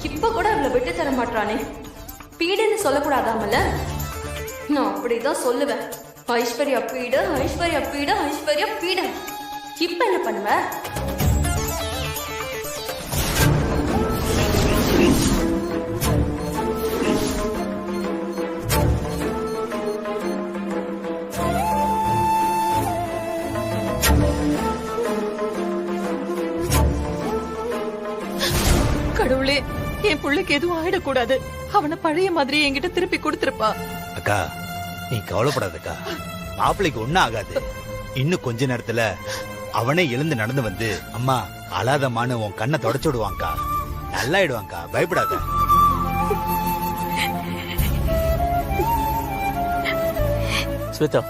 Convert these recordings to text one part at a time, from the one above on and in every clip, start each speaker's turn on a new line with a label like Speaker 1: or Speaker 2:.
Speaker 1: இப்ப கூட அவளை விட்டு தர மாட்டானே. பீடுன்னு சொல்லக்கூடாதாமல? நான் அப்படிதான் சொல்லுவேன். ஐஸ்வர்யா பீடு, ஐஸ்வர்யா பீடு, ஐஸ்வர்யா பீடு. இப்ப என்ன பண்ணுவ?
Speaker 2: கடவுளே, என் புள்ளைக்கு எதுவும் ஆயிடக்கூடாது. அவனை பழைய மாதிரி என்கிட்ட திருப்பி கொடுத்திருப்பா.
Speaker 3: அக்கா நீ கவலைப்படாதக்கா, மாப்பிள்ளைக்கு ஒண்ணும் ஆகாது. இன்னும் கொஞ்ச நேரத்துல அவனே எழுந்து நடந்து வந்து அம்மா அழாதம்மான்னு உன் கண்ணை தொடச்சு விடுவாங்கக்கா. நல்லாயிடுவாங்கக்கா, பயப்படாத.
Speaker 4: ஸ்வேதா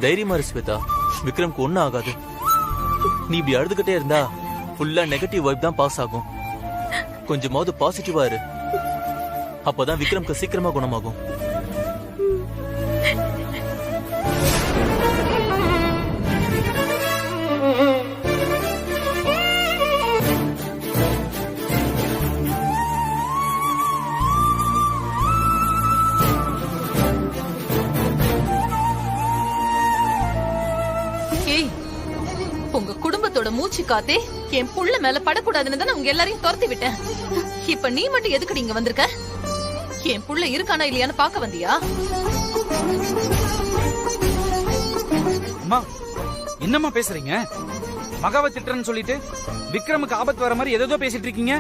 Speaker 4: தைரியமா இரு ஸ்வேதா, விக்ரம்க்கு ஒண்ணும் ஆகாது. நீ இப்படி அழுதுகிட்டே இருந்தா ஃபுல்லா நெகட்டிவ் வைப் தான் பாஸ் ஆகும். கொஞ்சமாவது பாசிட்டிவா இரு, அப்பதான் விக்ரம்க்கு சீக்கிரமா குணமாகும்.
Speaker 2: உங்க குடும்பத்தோட மூச்சு காத்தே என் புள்ள மேல படக்கூடாதுன்னு தான் உங்க எல்லாரையும் துரத்தி விட்டேன். இப்ப நீ மட்டும் எதுக்கு இங்க வந்திருக்க? என் புள்ள இருக்கானா இல்லையான்னு பாக்க வந்தியா?
Speaker 5: அம்மா என்னம்மா பேசுறீங்க? மகாவை திட்டுறன்னு சொல்லிட்டு விக்ரமுக்கு ஆபத்து வர மாதிரி ஏதோ பேசிட்டு இருக்கீங்க.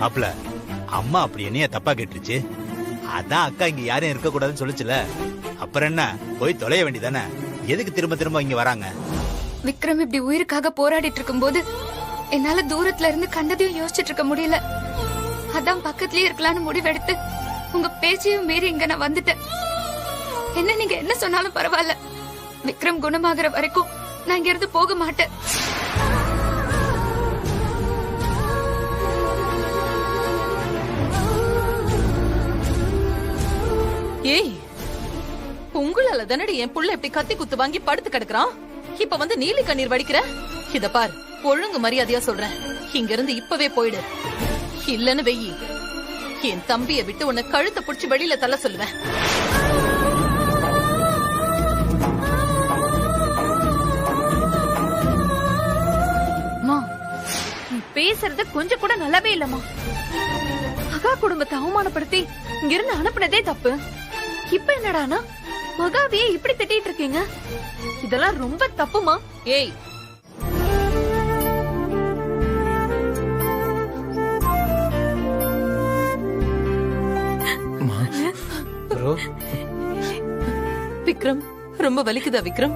Speaker 3: மாப்பிள்ள, அம்மா அப்படி என்னைய தப்பா கேட்டுருச்சு. அதான் அக்கா இங்க யாரும் இருக்க கூடாதுன்னு சொல்லுச்சுல. அப்புறம் என்ன, போய் தொலைய வேண்டியதானே. எதுக்கு திரும்ப திரும்ப இங்க வராங்க?
Speaker 6: விக்ரம் இப்படி உயிருக்காக போராடிட்டு இருக்கும் போது என்னால தூரத்துல இருந்து கண்டதையும் யோசிச்சுட்டு இருக்க முடியல. அதான் பக்கத்துலயே இருக்கலாம்னு முடிவெடுத்து உங்க பேச்சையும் மீறி இங்க நான் வந்துட்டேன். என்ன நீங்க என்ன சொன்னாலும் பரவாயில்ல, விக்ரம் குணமாகிற வரைக்கும் நான் இங்க இருந்து போக மாட்டேன்.
Speaker 2: ஏய், உங்களால தானடி என் புள்ள இப்படி கத்தி குத்து வாங்கி படுத்து கிடக்குறான். இப்ப வந்து நீலி கண்ணீர் வடிக்கிற. இத பார், ஒழுங்கு மரியாதையா சொல்றேன், இங்க இருந்து இப்பவே போயிடு. இல்லன்னு வெயி, என் தம்பிய விட்டு உன்னை கழுத்தை புடிச்சு வெளியில தள்ள சொல்லுவேன்.
Speaker 6: நீ பேசுறது கொஞ்சம் கூட நல்லாவே இல்லம்மா. மகா குடும்பத்தை அவமானப்படுத்தி இங்க இருந்து அனுப்புனதே தப்பு. இப்ப என்னடானா மகாவியே இப்படி திட்டிட்டு இருக்கீங்க. இதெல்லாம் ரொம்ப தப்புமா.
Speaker 2: ஏய், விக்ரம் ரொம்ப வலிக்குதா? விக்ரம்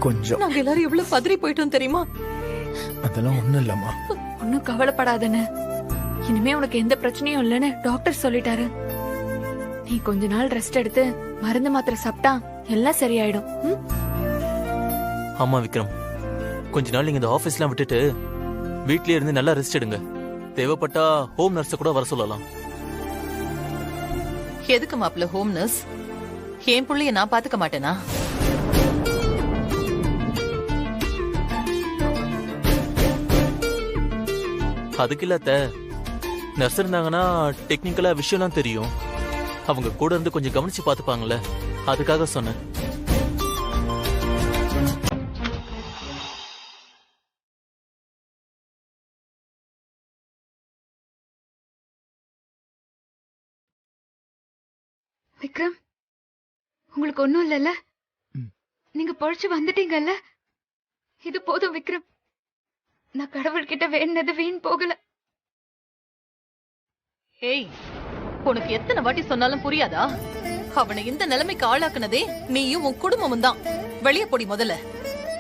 Speaker 7: கொஞ்சம்.
Speaker 2: நாங்க எல்லாரும் எவ்வளவு பதறி போயிட்டோம் தெரியுமா?
Speaker 7: அதெல்லாம் ஒண்ணும் இல்லம்மா.
Speaker 6: ஒன்னும் கவலைப்படாதன்னு, இனிமே உனக்கு எந்த பிரச்சனையும் இல்லைன்னு டாக்டர் சொல்லிட்டாரு. நீ கொஞ்ச நாள் ரெஸ்ட் எடுத்து மருந்து மாத்திரை சாப்பிட்டா எல்லாம் சரியாயிடும்.
Speaker 4: ஆமா விக்ரம், கொஞ்ச நாள் நீங்க இந்த ஆபீஸ்லாம் விட்டுட்டு வீட்லயே இருந்து நல்லா ரெஸ்ட் எடுங்க. தேவைப்பட்டா ஹோம் நர்ஸ கூட வர சொல்லலாம்.
Speaker 2: எதுக்கு மாப்பிள்ள ஹோம் நர்ஸ்? என் புள்ளைய நான் பாத்துக்க மாட்டேனா?
Speaker 4: அதுக்கு இல்லாத நர்ஸ் இருந்தாங்கன்னா டெக்னிக்கலா விஷயம்லாம் தெரியும். அவங்க கூட இருந்து கொஞ்சம் கவனிச்சு பாத்துப்பாங்கல்ல, அதுக்காக சொன்னேன்.
Speaker 6: விக்ரம், உங்களுக்கு ஒண்ணும் இல்லல்ல? நீங்க பொழைச்சு வந்துட்டீங்கல்ல? இது போதும் விக்ரம். நான் கடவுள்கிட்ட வேண்டினது வீண் போகல.
Speaker 2: ஏய், உனக்கு எத்தனை வாட்டி சொன்னாலும் புரியாதா? அவனை இந்த நிலைமைக்கு ஆளாக்குனதே நீயும் உன் குடும்பமும் தான். வெளியே போடி முதல்ல.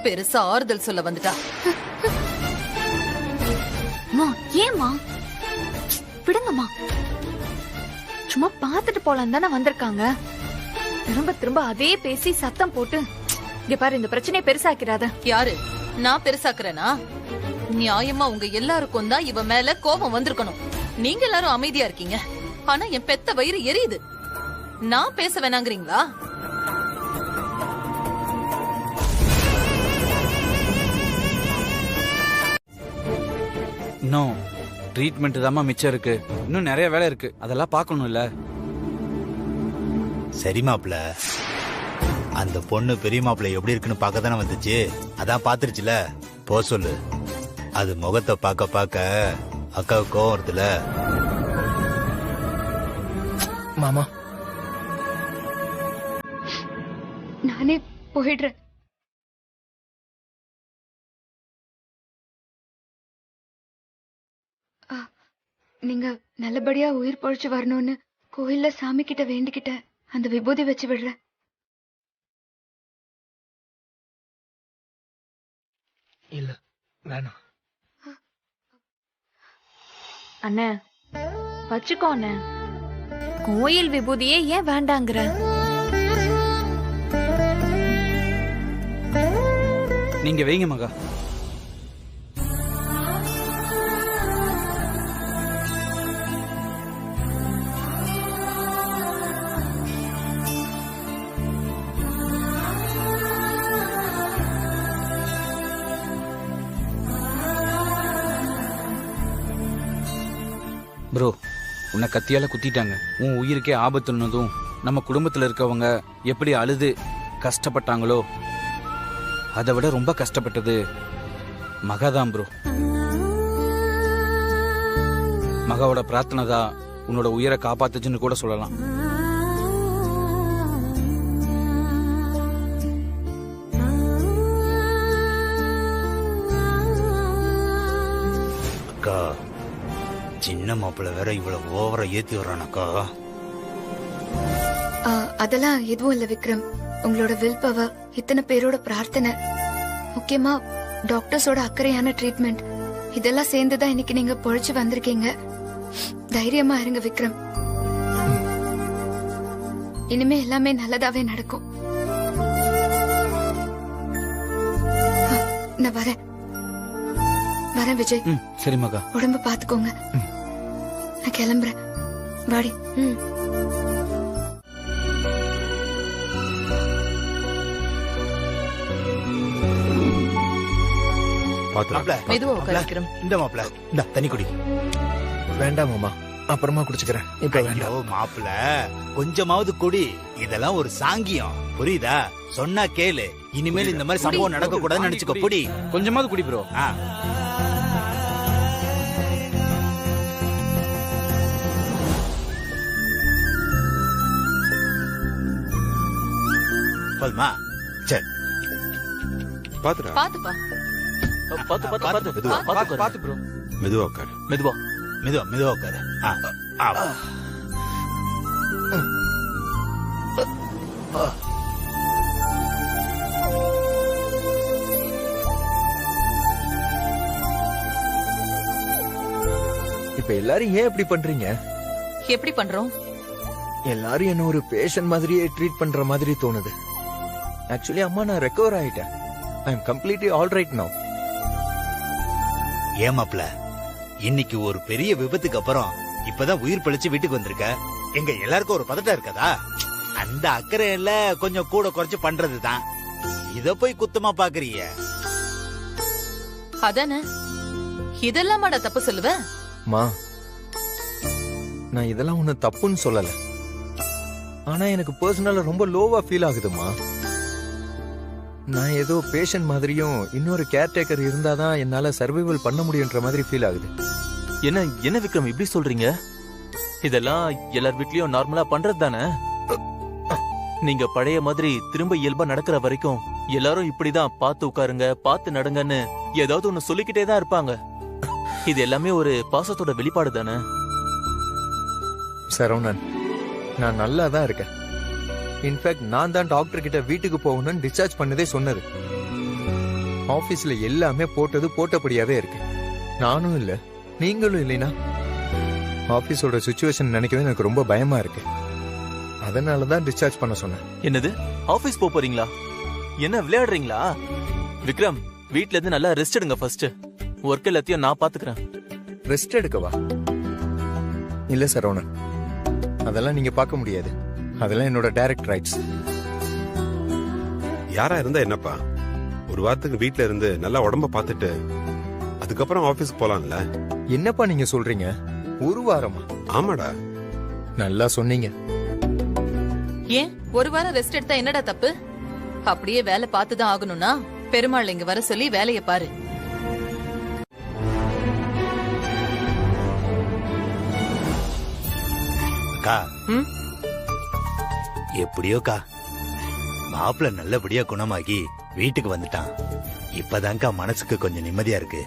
Speaker 2: பெருசா ஆறுதல் சொல்ல வந்துட்டா.
Speaker 6: ஏமா விடுங்கம்மா, சும்மா பாத்துட்டு போலாம் தானே வந்திருக்காங்க. திரும்ப திரும்ப அதே பேசி சத்தம் போட்டு இங்க பாரு, இந்த பிரச்சனையை பெருசாக்கிறாத.
Speaker 2: யாரு? நான் பெருசாக்குறேனா? நியாயமா உங்க எல்லாருக்கும் தான் இவ மேல கோபம் வந்திருக்கணும். நீங்க எல்லாரும் அமைதியா இருக்கீங்க, ஆனா என் பெத்த வயிறு எரியுது. நான் பேச வேணாங்கிறீங்களா?
Speaker 5: இன்னும் ட்ரீட்மெண்ட் தாம்மா மிச்சம் இருக்கு. இன்னும் நிறைய வேலை இருக்கு, அதெல்லாம் பார்க்கணும்ல.
Speaker 3: சரி மாப்பிள, அந்த பொண்ணு பெரிய மாப்பிள்ள எப்படி இருக்குன்னு பார்க்க தானே வந்துச்சு. அதான் பாத்துருச்சுல, போ சொல்லு. அது முகத்தை பார்க்க பார்க்க அக்காவுக்கு கோவம் வருதுல.
Speaker 7: மாமா
Speaker 6: நானே போயிடுறேன். நீங்க நல்லபடியா உயிர் பொழைச்சு வரணும்னு கோயில்ல சாமி கிட்ட வேண்டிக்கிட்ட அந்த விபூதி வச்சு விடுறேன்.
Speaker 7: இல்ல வேணாம்.
Speaker 8: அண்ணே வச்சுக்கோ அண்ணே. கோயில் விபூதியே ஏன் வேண்டாங்கிற?
Speaker 5: நீங்க வைங்க மகா. ப்ரோ, உன்னை கத்தியால குத்திட்டாங்க. உன் உயிருக்கே ஆபத்துன்னதும் நம்ம குடும்பத்துல இருக்கவங்க எப்படி அழுது கஷ்டப்பட்டாங்களோ அதை விட ரொம்ப கஷ்டப்பட்டது மகாதான் ப்ரோ. மகாவோட பிரார்த்தனை தான் உன்னோட உயிரை காப்பாத்துச்சுன்னு கூட சொல்லலாம்.
Speaker 3: அக்கா, சின்ன மாப்பிள்ள வேற இவ்வளவு ஓவரா ஏத்தி வர்றானக்கா.
Speaker 6: அதெல்லாம் எதுவும் இல்ல விக்ரம். உங்களோட வில் பவர், இத்தனை பேரோட பிரார்த்தனை, முக்கியமா டாக்டர்ஸோட அக்கறையான ட்ரீட்மெண்ட், இதெல்லாம் சேர்ந்துதான் இன்னைக்கு நீங்க பொழைச்சு வந்திருக்கீங்க. தைரியமா இருங்க விக்ரம். இனிமே எல்லாமே நல்லதாவே நடக்கும். நான் வரேன் விஜய்.
Speaker 5: சரி மகா,
Speaker 6: உடம்பு பாத்துக்கோங்க. நான் கிளம்புறேன். வாடி.
Speaker 2: மெதுவா உட்காரு விக்ரம்.
Speaker 3: இந்த மாப்பிள்ள, இந்த தண்ணி குடி.
Speaker 7: வேண்டாம் மாமா, அப்புறமா குடிச்சுக்கிறேன். இப்ப வேண்டாம்.
Speaker 3: மாப்பிள்ள கொஞ்சமாவது குடி. இதெல்லாம் ஒரு சாங்கியம், புரியுதா? சொன்னா கேளு. இனிமேல் இந்த மாதிரி சம்பவம் நடக்க கூடாதுன்னு நினைச்சுக்கோ. புடி,
Speaker 5: கொஞ்சமாவது குடி ப்ரோ.
Speaker 3: போதுமா? சரி,
Speaker 9: பாத்துடா.
Speaker 2: பாத்துப்பா.
Speaker 4: பாத்து பாத்து பாத்து
Speaker 9: மெதுவா.
Speaker 5: பாத்து ப்ரோ.
Speaker 9: மெதுவா உட்காரு.
Speaker 4: மெதுவா.
Speaker 3: மெதுவா மெதுவா உட்காரு.
Speaker 7: இப்ப எல்லாரும் ஏன் இப்படி பண்றீங்க?
Speaker 2: எப்படி பண்றோம்?
Speaker 7: எல்லாரும் என்ன ஒரு பேஷண்ட் மாதிரியே ட்ரீட் பண்ற மாதிரி தோணுது. ஆக்சுவலி அம்மா, நான் ரெக்கவர் ஆயிட்டேன். I am completely all right now.
Speaker 3: ஏமாப்ல, இன்னைக்கு ஒரு பெரிய விபத்துக்கு அப்புறம் இப்பதான் உயிர் பிழைச்சு வீட்டுக்கு வந்திருக்க. எங்க எல்லாருக்கும் ஒரு பதட்டம் இருக்கதா? அந்த அக்கறையில கொஞ்சம் கூட குறைச்சு பண்றதுதான். இத போய் குத்தமா பாக்குறீங்க.
Speaker 2: அதானே, இதெல்லாம் தப்பு சொல்லுவேன்.
Speaker 7: மா, நான் இதெல்லாம் ஒண்ணு தப்புன்னு சொல்லல. ஆனா எனக்கு பர்சனலா ரொம்ப லோவா ஃபீல் ஆகுதுமா. நான் ஏதோ பேஷண்ட் மாதிரியும் இன்னொரு கேர்டேக்கர் இருந்தாதான் என்னால சர்வைவல் பண்ண முடியுன்ற மாதிரி ஃபீல் ஆகுது.
Speaker 4: என்ன என்ன விக்ரம் இப்படி சொல்றீங்க? இதெல்லாம் எல்லார் வீட்லயும் நார்மலா பண்றது தானே? நீங்க பழைய மாதிரி திரும்ப இயல்பா நடக்கிற வரைக்கும் எல்லாரும் இப்படிதான் பார்த்து உட்காருங்க, பார்த்து நடங்கன்னு ஏதாவது ஒண்ணு சொல்லிக்கிட்டே தான் இருப்பாங்க. இது எல்லாமே ஒரு பாசத்தோட வெளிப்பாடு தானே?
Speaker 7: சரவணன், நான் நல்லா தான் இருக்கேன். இன்ஃபேக்ட் நான் தான் டாக்டர் கிட்ட வீட்டுக்கு போகணும்னு டிஸ்சார்ஜ் பண்ணதே சொன்னது. ஆபீஸ்ல எல்லாமே போட்டபடியாவே இருக்கு. நானும் இல்ல, நீங்களும் இல்லைனா ஆபீஸோட சிச்சுவேஷன் நினைக்கவே எனக்கு ரொம்ப பயமா இருக்கு. அதனாலதான் டிஸ்சார்ஜ் பண்ண சொன்னேன்.
Speaker 4: என்னது, ஆபீஸ் போறீங்களா? என்ன விளையாடுறீங்களா? விக்ரம், வீட்ல இருந்து நல்லா ரெஸ்ட் எடுங்க ஃபர்ஸ்ட். ஒர்க் எல்லாத்தையும் நான் பாத்துக்கிறேன்.
Speaker 7: ரெஸ்ட் எடுக்கவா? இல்ல சரவணன், அதெல்லாம் நீங்க பார்க்க முடியாது. அதெல்லாம் என்னோட டைரக்ட் ரைட்ஸ்.
Speaker 9: யாரா இருந்தா என்னப்பா, ஒரு வாரத்துக்கு வீட்ல இருந்து நல்லா உடம்ப பார்த்துட்டு அதுக்கப்புறம் ஆபீஸ்க்கு போலாம்ல?
Speaker 7: என்னப்பா நீங்க சொல்றீங்க? ஒரு வாரமா?
Speaker 9: ஆமாடா.
Speaker 7: நல்லா சொன்னீங்க.
Speaker 2: ஏன் ஒரு வாரம் ரெஸ்ட் எடுத்தா என்னடா தப்பு? அப்படியே வேலை பார்த்துதான் ஆகணும்னா பெருமாள் இங்க வர சொல்லி வேலைய பாரு.
Speaker 3: அக்கா
Speaker 2: ம்?
Speaker 3: எப்படியோக்கா மாப்பிள்ள நல்லபடியா குணமாகி வீட்டுக்கு வந்துட்டான். இப்பதான்க்கா மனசுக்கு கொஞ்சம் நிம்மதியா இருக்கு.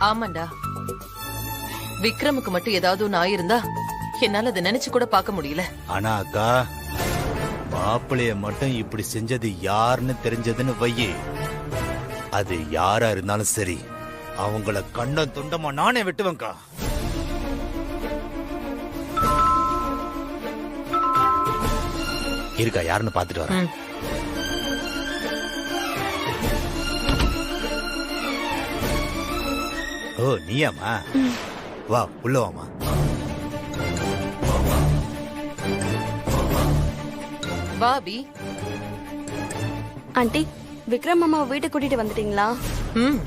Speaker 2: ஆமாண்டா, விக்ரமுக்கு மட்டும் ஏதாவது ஒண்ணு ஆயிருந்தா என்னால அதை நினைச்சு கூட பார்க்க முடியல.
Speaker 3: ஆனா அக்கா மாப்பிளைய மட்டும் இப்படி செஞ்சது யாருன்னு தெரிஞ்சதுன்னு வையே, அது யாரா இருந்தாலும் சரி அவங்கள கண்டம் துண்டமா நானே வெட்டுவேன்க்கா. இருக்கா யாருன்னு பாத்துட்டு வரேன்.
Speaker 2: ம்.
Speaker 3: ஓ நீயாமா? வா உள்ள வாமா.
Speaker 2: பாபி.
Speaker 1: ஆண்டி, விக்ரம் மாமா வீட்டுக்கு கூட்டிட்டு வந்துட்டீங்களா?
Speaker 2: ம்,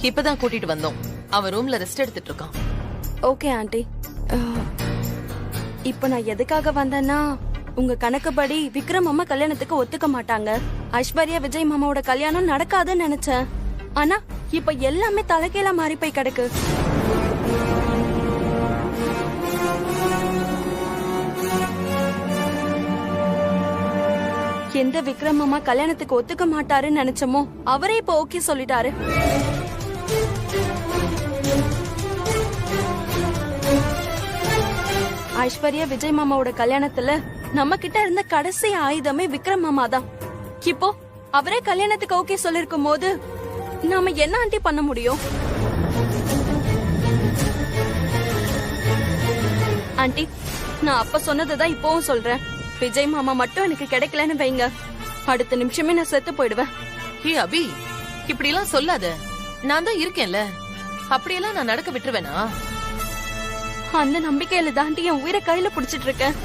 Speaker 2: இப்பதான் கூட்டிட்டு வந்தோம். அவன் ரூம்ல ரெஸ்ட் எடுத்துட்டு இருக்கான்.
Speaker 1: Okay aunty. இப்போ நான் எதுக்காக வந்தேன்னா, உங்க கணக்குப்படி விக்ரம் மாமா கல்யாணத்துக்கு ஒத்துக்க மாட்டாங்க. ஐஸ்வர்யா விஜய் மாமாவோட கல்யாணம் நடக்காதுன்னு நினைச்சேன். ஆனா இப்ப எல்லாமே தலைகீழா மாறி போய் கிடக்கு. எந்த விக்ரம் மாமா கல்யாணத்துக்கு ஒத்துக்க மாட்டாருன்னு நினைச்சோமோ அவரே இப்ப ஓகே சொல்லிட்டாரு. ஐஸ்வர்யா விஜய் மாமாவோட கல்யாணத்துல நம்ம கிட்ட இருந்த கடைசி ஆயுதமே விக்ரம் மாமா தான். இப்போ அவரே கல்யாணத்துக்கு ஓகே சொல்லிருக்கும் போது நாம என்ன ஆண்டி பண்ண முடியும்? ஆண்டி, நான் அப்ப சொன்னதுதான் இப்பவும் சொல்றேன். விஜய் மாமா மட்டும் எனக்கு கிடைக்கலன்னு வைங்க, அடுத்த நிமிஷமே நான் செத்து போயிடுவேன்.
Speaker 2: ஹே அபி, இப்படி எல்லாம் சொல்லாத. நான் தான் இருக்கேன்ல, அப்படியெல்லாம் நான் நடக்க விட்டுருவேனா?
Speaker 1: அந்த நம்பிக்கையில தாண்டி என் உயிரை கையில புடிச்சிட்டு இருக்கேன்.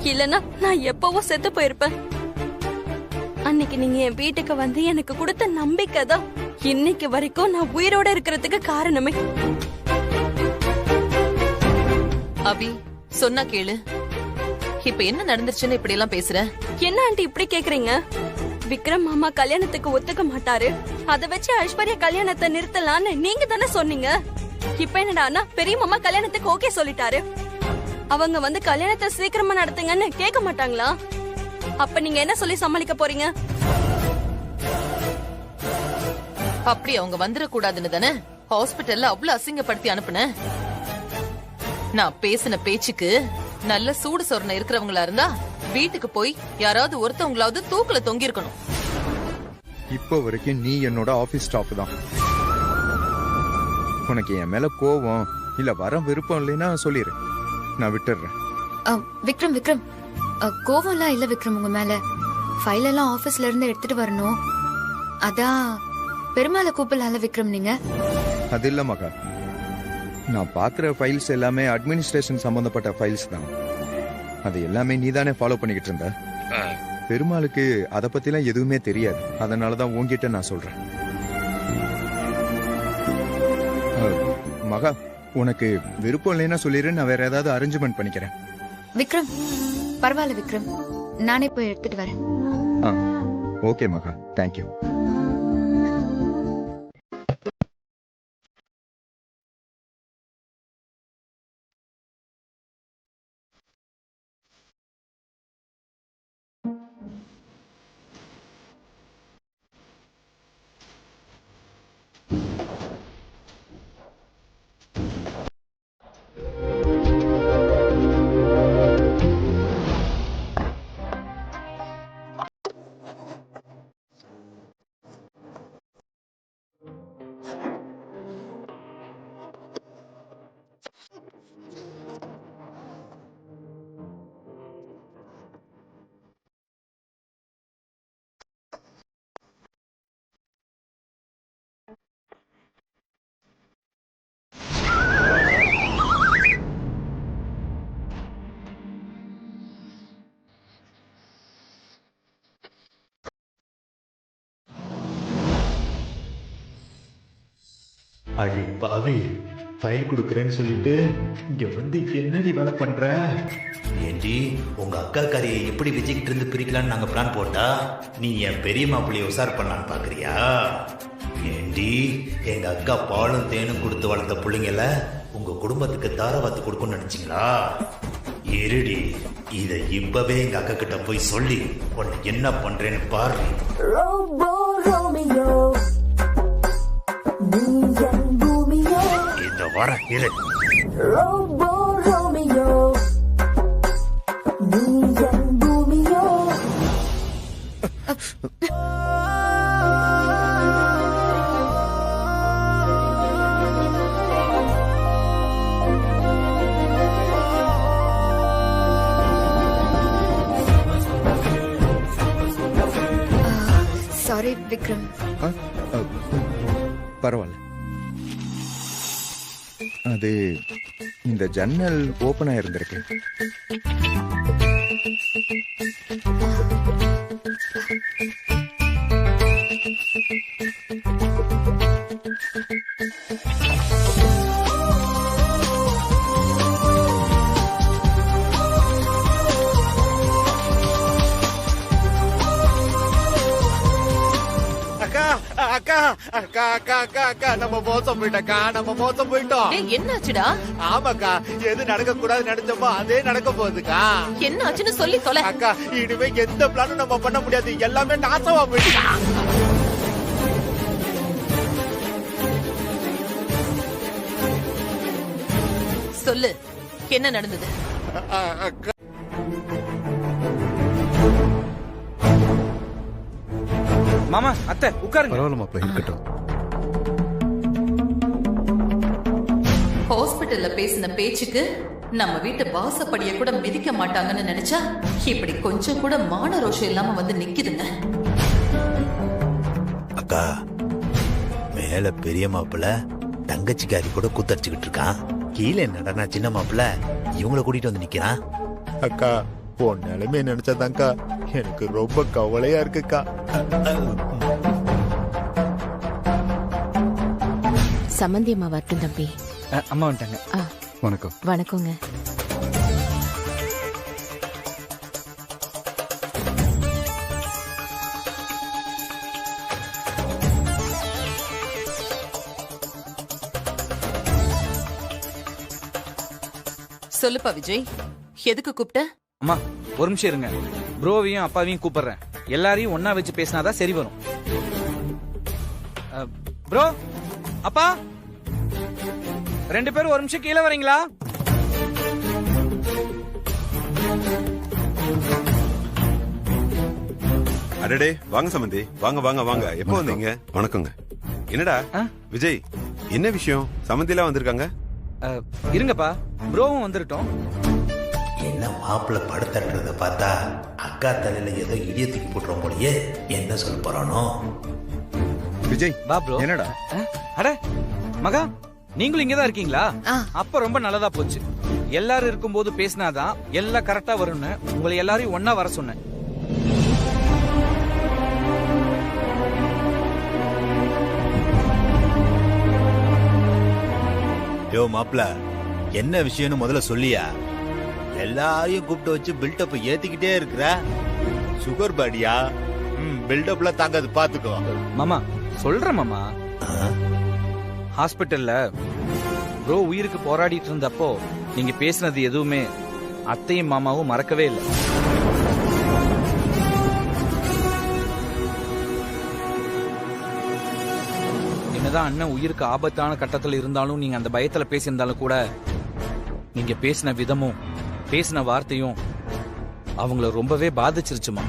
Speaker 1: இல்லனா நான் எப்பவோ செத்து போயிருப்பேன். அன்னைக்கு நீங்க என் வீட்டுக்கு வந்து எனக்கு கொடுத்த நம்பிக்கை தான் இன்னைக்கு வரைக்கும் நான் உயிரோட இருக்கிறதுக்கு காரணமே.
Speaker 2: அபி சொன்னா கேளு. இப்ப என்ன நடந்துருச்சுன்னு இப்படி எல்லாம் பேசுற?
Speaker 1: என்ன ஆண்டி இப்படி கேக்குறீங்க? விக்ரம் மாமா கல்யாணத்துக்கு ஒத்துக்க மாட்டாரு, அத வச்சு ஐஸ்வர்யா கல்யாணத்தை நிறுத்தலான்னு நீங்க தானே சொன்னீங்க. இப்ப என்னடானா பெரிய மாமா கல்யாணத்துக்கு ஓகே சொல்லிட்டாரு. அவங்க வந்து கல்யாணத்தை சீக்கிரமா நடத்துங்கன்னு கேட்க மாட்டாங்களா? அப்ப நீங்க என்ன சொல்லி சமாளிக்க போறீங்க?
Speaker 2: அப்படி அவங்க வந்துடக்கூடாதுன்னு தானே ஹாஸ்பிட்டல்ல அவ்வளவு அசிங்கப்படுத்தி அனுப்புன. நான் பேசின பேச்சுக்கு நல்ல சூடு சொரணை இருக்கிறவங்களா இருந்தா வீட்டுக்கு போய் யாராவது ஒருத்தவங்களாவது தூக்குல தொங்கி இருக்கணும்.
Speaker 7: இப்போ வரைக்கும் நீ என்னோட ஆபீஸ் ஸ்டாஃப் தான். உனக்கு என் மேல கோவம் இல்ல வர விருப்பம் இல்லைன்னா சொல்லிடு, நான் விட்டுடுறேன்.
Speaker 6: விக்ரம் விக்ரம், கோவம்லாம் இல்ல விக்ரம் உங்க மேல. ஃபைல் எல்லாம் ஆபீஸ்ல இருந்து எடுத்துட்டு வரணும். அதான் பெருமாளை கூப்பிடலாம்ல விக்ரம் நீங்க.
Speaker 7: அது இல்ல மகா, நான் பாக்குற ஃபைல்ஸ் எல்லாமே அட்மினிஸ்ட்ரேஷன் சம்பந்தப்பட்ட ஃபைல்ஸ் தான். அது எல்லாமே நீ தானே ஃபாலோ பண்ணிக்கிட்டு இருந்த. பெருமாளுக்கு அத பத்திலாம் எதுவுமே தெரியாது. அதனாலதான் உன்கிட்ட நான் சொல்றேன். மகா, உனக்கு விருப்பம் இல்லைன்னா சொல்லிடு, நான் வேற ஏதாவது அரேஞ்ச்மெண்ட் பண்ணிக்கிறேன்.
Speaker 6: விக்ரம் பரவாயில்ல விக்ரம், நானே போய் எடுத்துட்டு வரேன்.
Speaker 7: ஓகே மகா, தேங்க்யூ.
Speaker 3: அடி பாவி ஃபைல் கொடுக்குறேன்னு சொல்லிட்டு இங்க வந்து என்னடி வேலை பண்ற? ஏண்டி உங்க அக்கா கறியை எப்படி விஜய்கிட்ட இருந்து பிரிக்கலான்னு நாங்க பிளான் போட்டா நீ என் பெரிய மாப்பிள்ளைய உசார் பண்ணலான்னு பாக்குறியா? ஏண்டி எங்க அக்கா பாலும் தேனும் கொடுத்து வளர்த்த பிள்ளைங்கள உங்க குடும்பத்துக்கு தாரவாத்து கொடுக்கணும்னு நினைச்சீங்களா? இருடி, இதை இப்பவே எங்க அக்கா கிட்ட போய் சொல்லி உன்னை என்ன பண்றேன்னு பாரு. இந்த வர இரு.
Speaker 6: சாரி விக்ரம்.
Speaker 7: பரவாயில்ல. அது இந்த ஜன்னல் ஓபன் ஆயிருந்திருக்கு.
Speaker 10: அக்கா அக்கா அக்கா அக்கா அக்கா நம்ம மோசம் போயிட்டக்கா, நம்ம மோசம் போயிட்டோம்.
Speaker 2: என்னாச்சுடா?
Speaker 10: ஆமாக்கா, எது நடக்க கூடாது நினைச்சோமோ அதே நடக்க போகுதுக்கா.
Speaker 2: என்ன ஆச்சுன்னு சொல்லி தொலை.
Speaker 10: அக்கா, இனிமே எந்த பிளானும் நம்ம பண்ண முடியாது, எல்லாமே நாசமா போயிடுச்சு.
Speaker 2: சொல்லு, என்ன நடந்தது?
Speaker 10: அக்கா,
Speaker 5: மாமா, அத்தை உட்காருங்க.
Speaker 7: பரவாயில்ல மாப்பிள்ள, இருக்கட்டும்.
Speaker 2: ஹாஸ்பிடல்ல பேசின பேச்சுக்கு நம்ம வீட்டு வாசப்படிய கூட மிதிக்க மாட்டாங்கன்னு நினைச்சா இப்படி கொஞ்சம் கூட மான ரோஷம் இல்லாம வந்து நிக்குதுங்க.
Speaker 3: அக்கா, மேல பெரிய மாப்பிள்ள தங்கச்சிக்காரி கூட கூத்தடிச்சுக்கிட்டு இருக்கான். கீழே நடனா சின்ன மாப்பிள்ள இவங்கள கூட்டிட்டு வந்து நிக்கிறான்.
Speaker 10: அக்கா, உன் நிலைமையை நினைச்சாதான்க்கா எனக்கு ரொம்ப கவலையா இருக்குக்கா.
Speaker 11: சம்மந்தி அம்மா வரட்டும் தம்பி.
Speaker 5: அம்மா வந்துட்டாங்க.
Speaker 7: வணக்கம்.
Speaker 11: வணக்கங்க.
Speaker 2: சொல்லுப்பா விஜய், எதுக்கு கூப்பிட்ட?
Speaker 5: அம்மா ஒரு நிமிஷம் இருங்க. ப்ரோவையும் அப்பாவையும் கூப்பிடுறேன். எல்லாரையும் ஒன்னா வச்சு பேசினாதான் சரி வரும். ப்ரோ, அப்பா, 2 பேரும் ஒரு நிமிஷம் கீழே வரீங்களா?
Speaker 9: அடடே, வாங்க சம்பந்தி, வாங்க வாங்க வாங்க. எப்போ வந்தீங்க? வணக்கங்க. என்னடா விஜய், என்ன விஷயம்? சம்பந்தி எல்லாம் வந்திருக்காங்க.
Speaker 5: இருங்கப்பா, ப்ரோவும் வந்துட்டோம்.
Speaker 3: என்ன மாப்பிள்ள படுத்துறத பார்த்தா அக்கா தலையில ஏதோ இடிய தூக்கி போட்டுறோம் போலயே. என்ன சொல்ல போறானோ?
Speaker 7: விஜய்,
Speaker 5: வா ப்ரோ.
Speaker 7: என்னடா?
Speaker 5: அட மகா, நீங்களும் இங்கதான் இருக்கீங்களா? அப்ப ரொம்ப நல்லதா போச்சு. எல்லாரும் இருக்கும்போது பேசினாதான் எல்லாம் கரெக்டா வரும்னு உங்களை எல்லாரையும் ஒன்னா வர சொன்னேன்.
Speaker 3: யோ மாப்பிள்ள, என்ன விஷயம்னு முதல்ல சொல்லியா? எல்லாரையும் கூப்பிட்டு வச்சு பில்டப் ஏத்திக்கிட்டே இருக்கிற. சுகர் பாடியா? பில்டப்ல தாங்காது, பாத்துக்கோ.
Speaker 5: மாமா சொல்றேன் மாமா. ஹாஸ்பிட்டல்ல ப்ரோ உயிருக்கு போராடிட்டு இருந்தப்போ நீங்க பேசினது எதுவுமே அத்தையும் மாமாவும் மறக்கவே இல்லை. என்னதான் அண்ணன் உயிருக்கு ஆபத்தான கட்டத்தில் இருந்தாலும் நீங்க அந்த பயத்துல பேசியிருந்தாலும் கூட நீங்க பேசின விதமும் பேசின வார்த்தையும் அவங்கள ரொம்பவே பாதிச்சிருச்சுமா.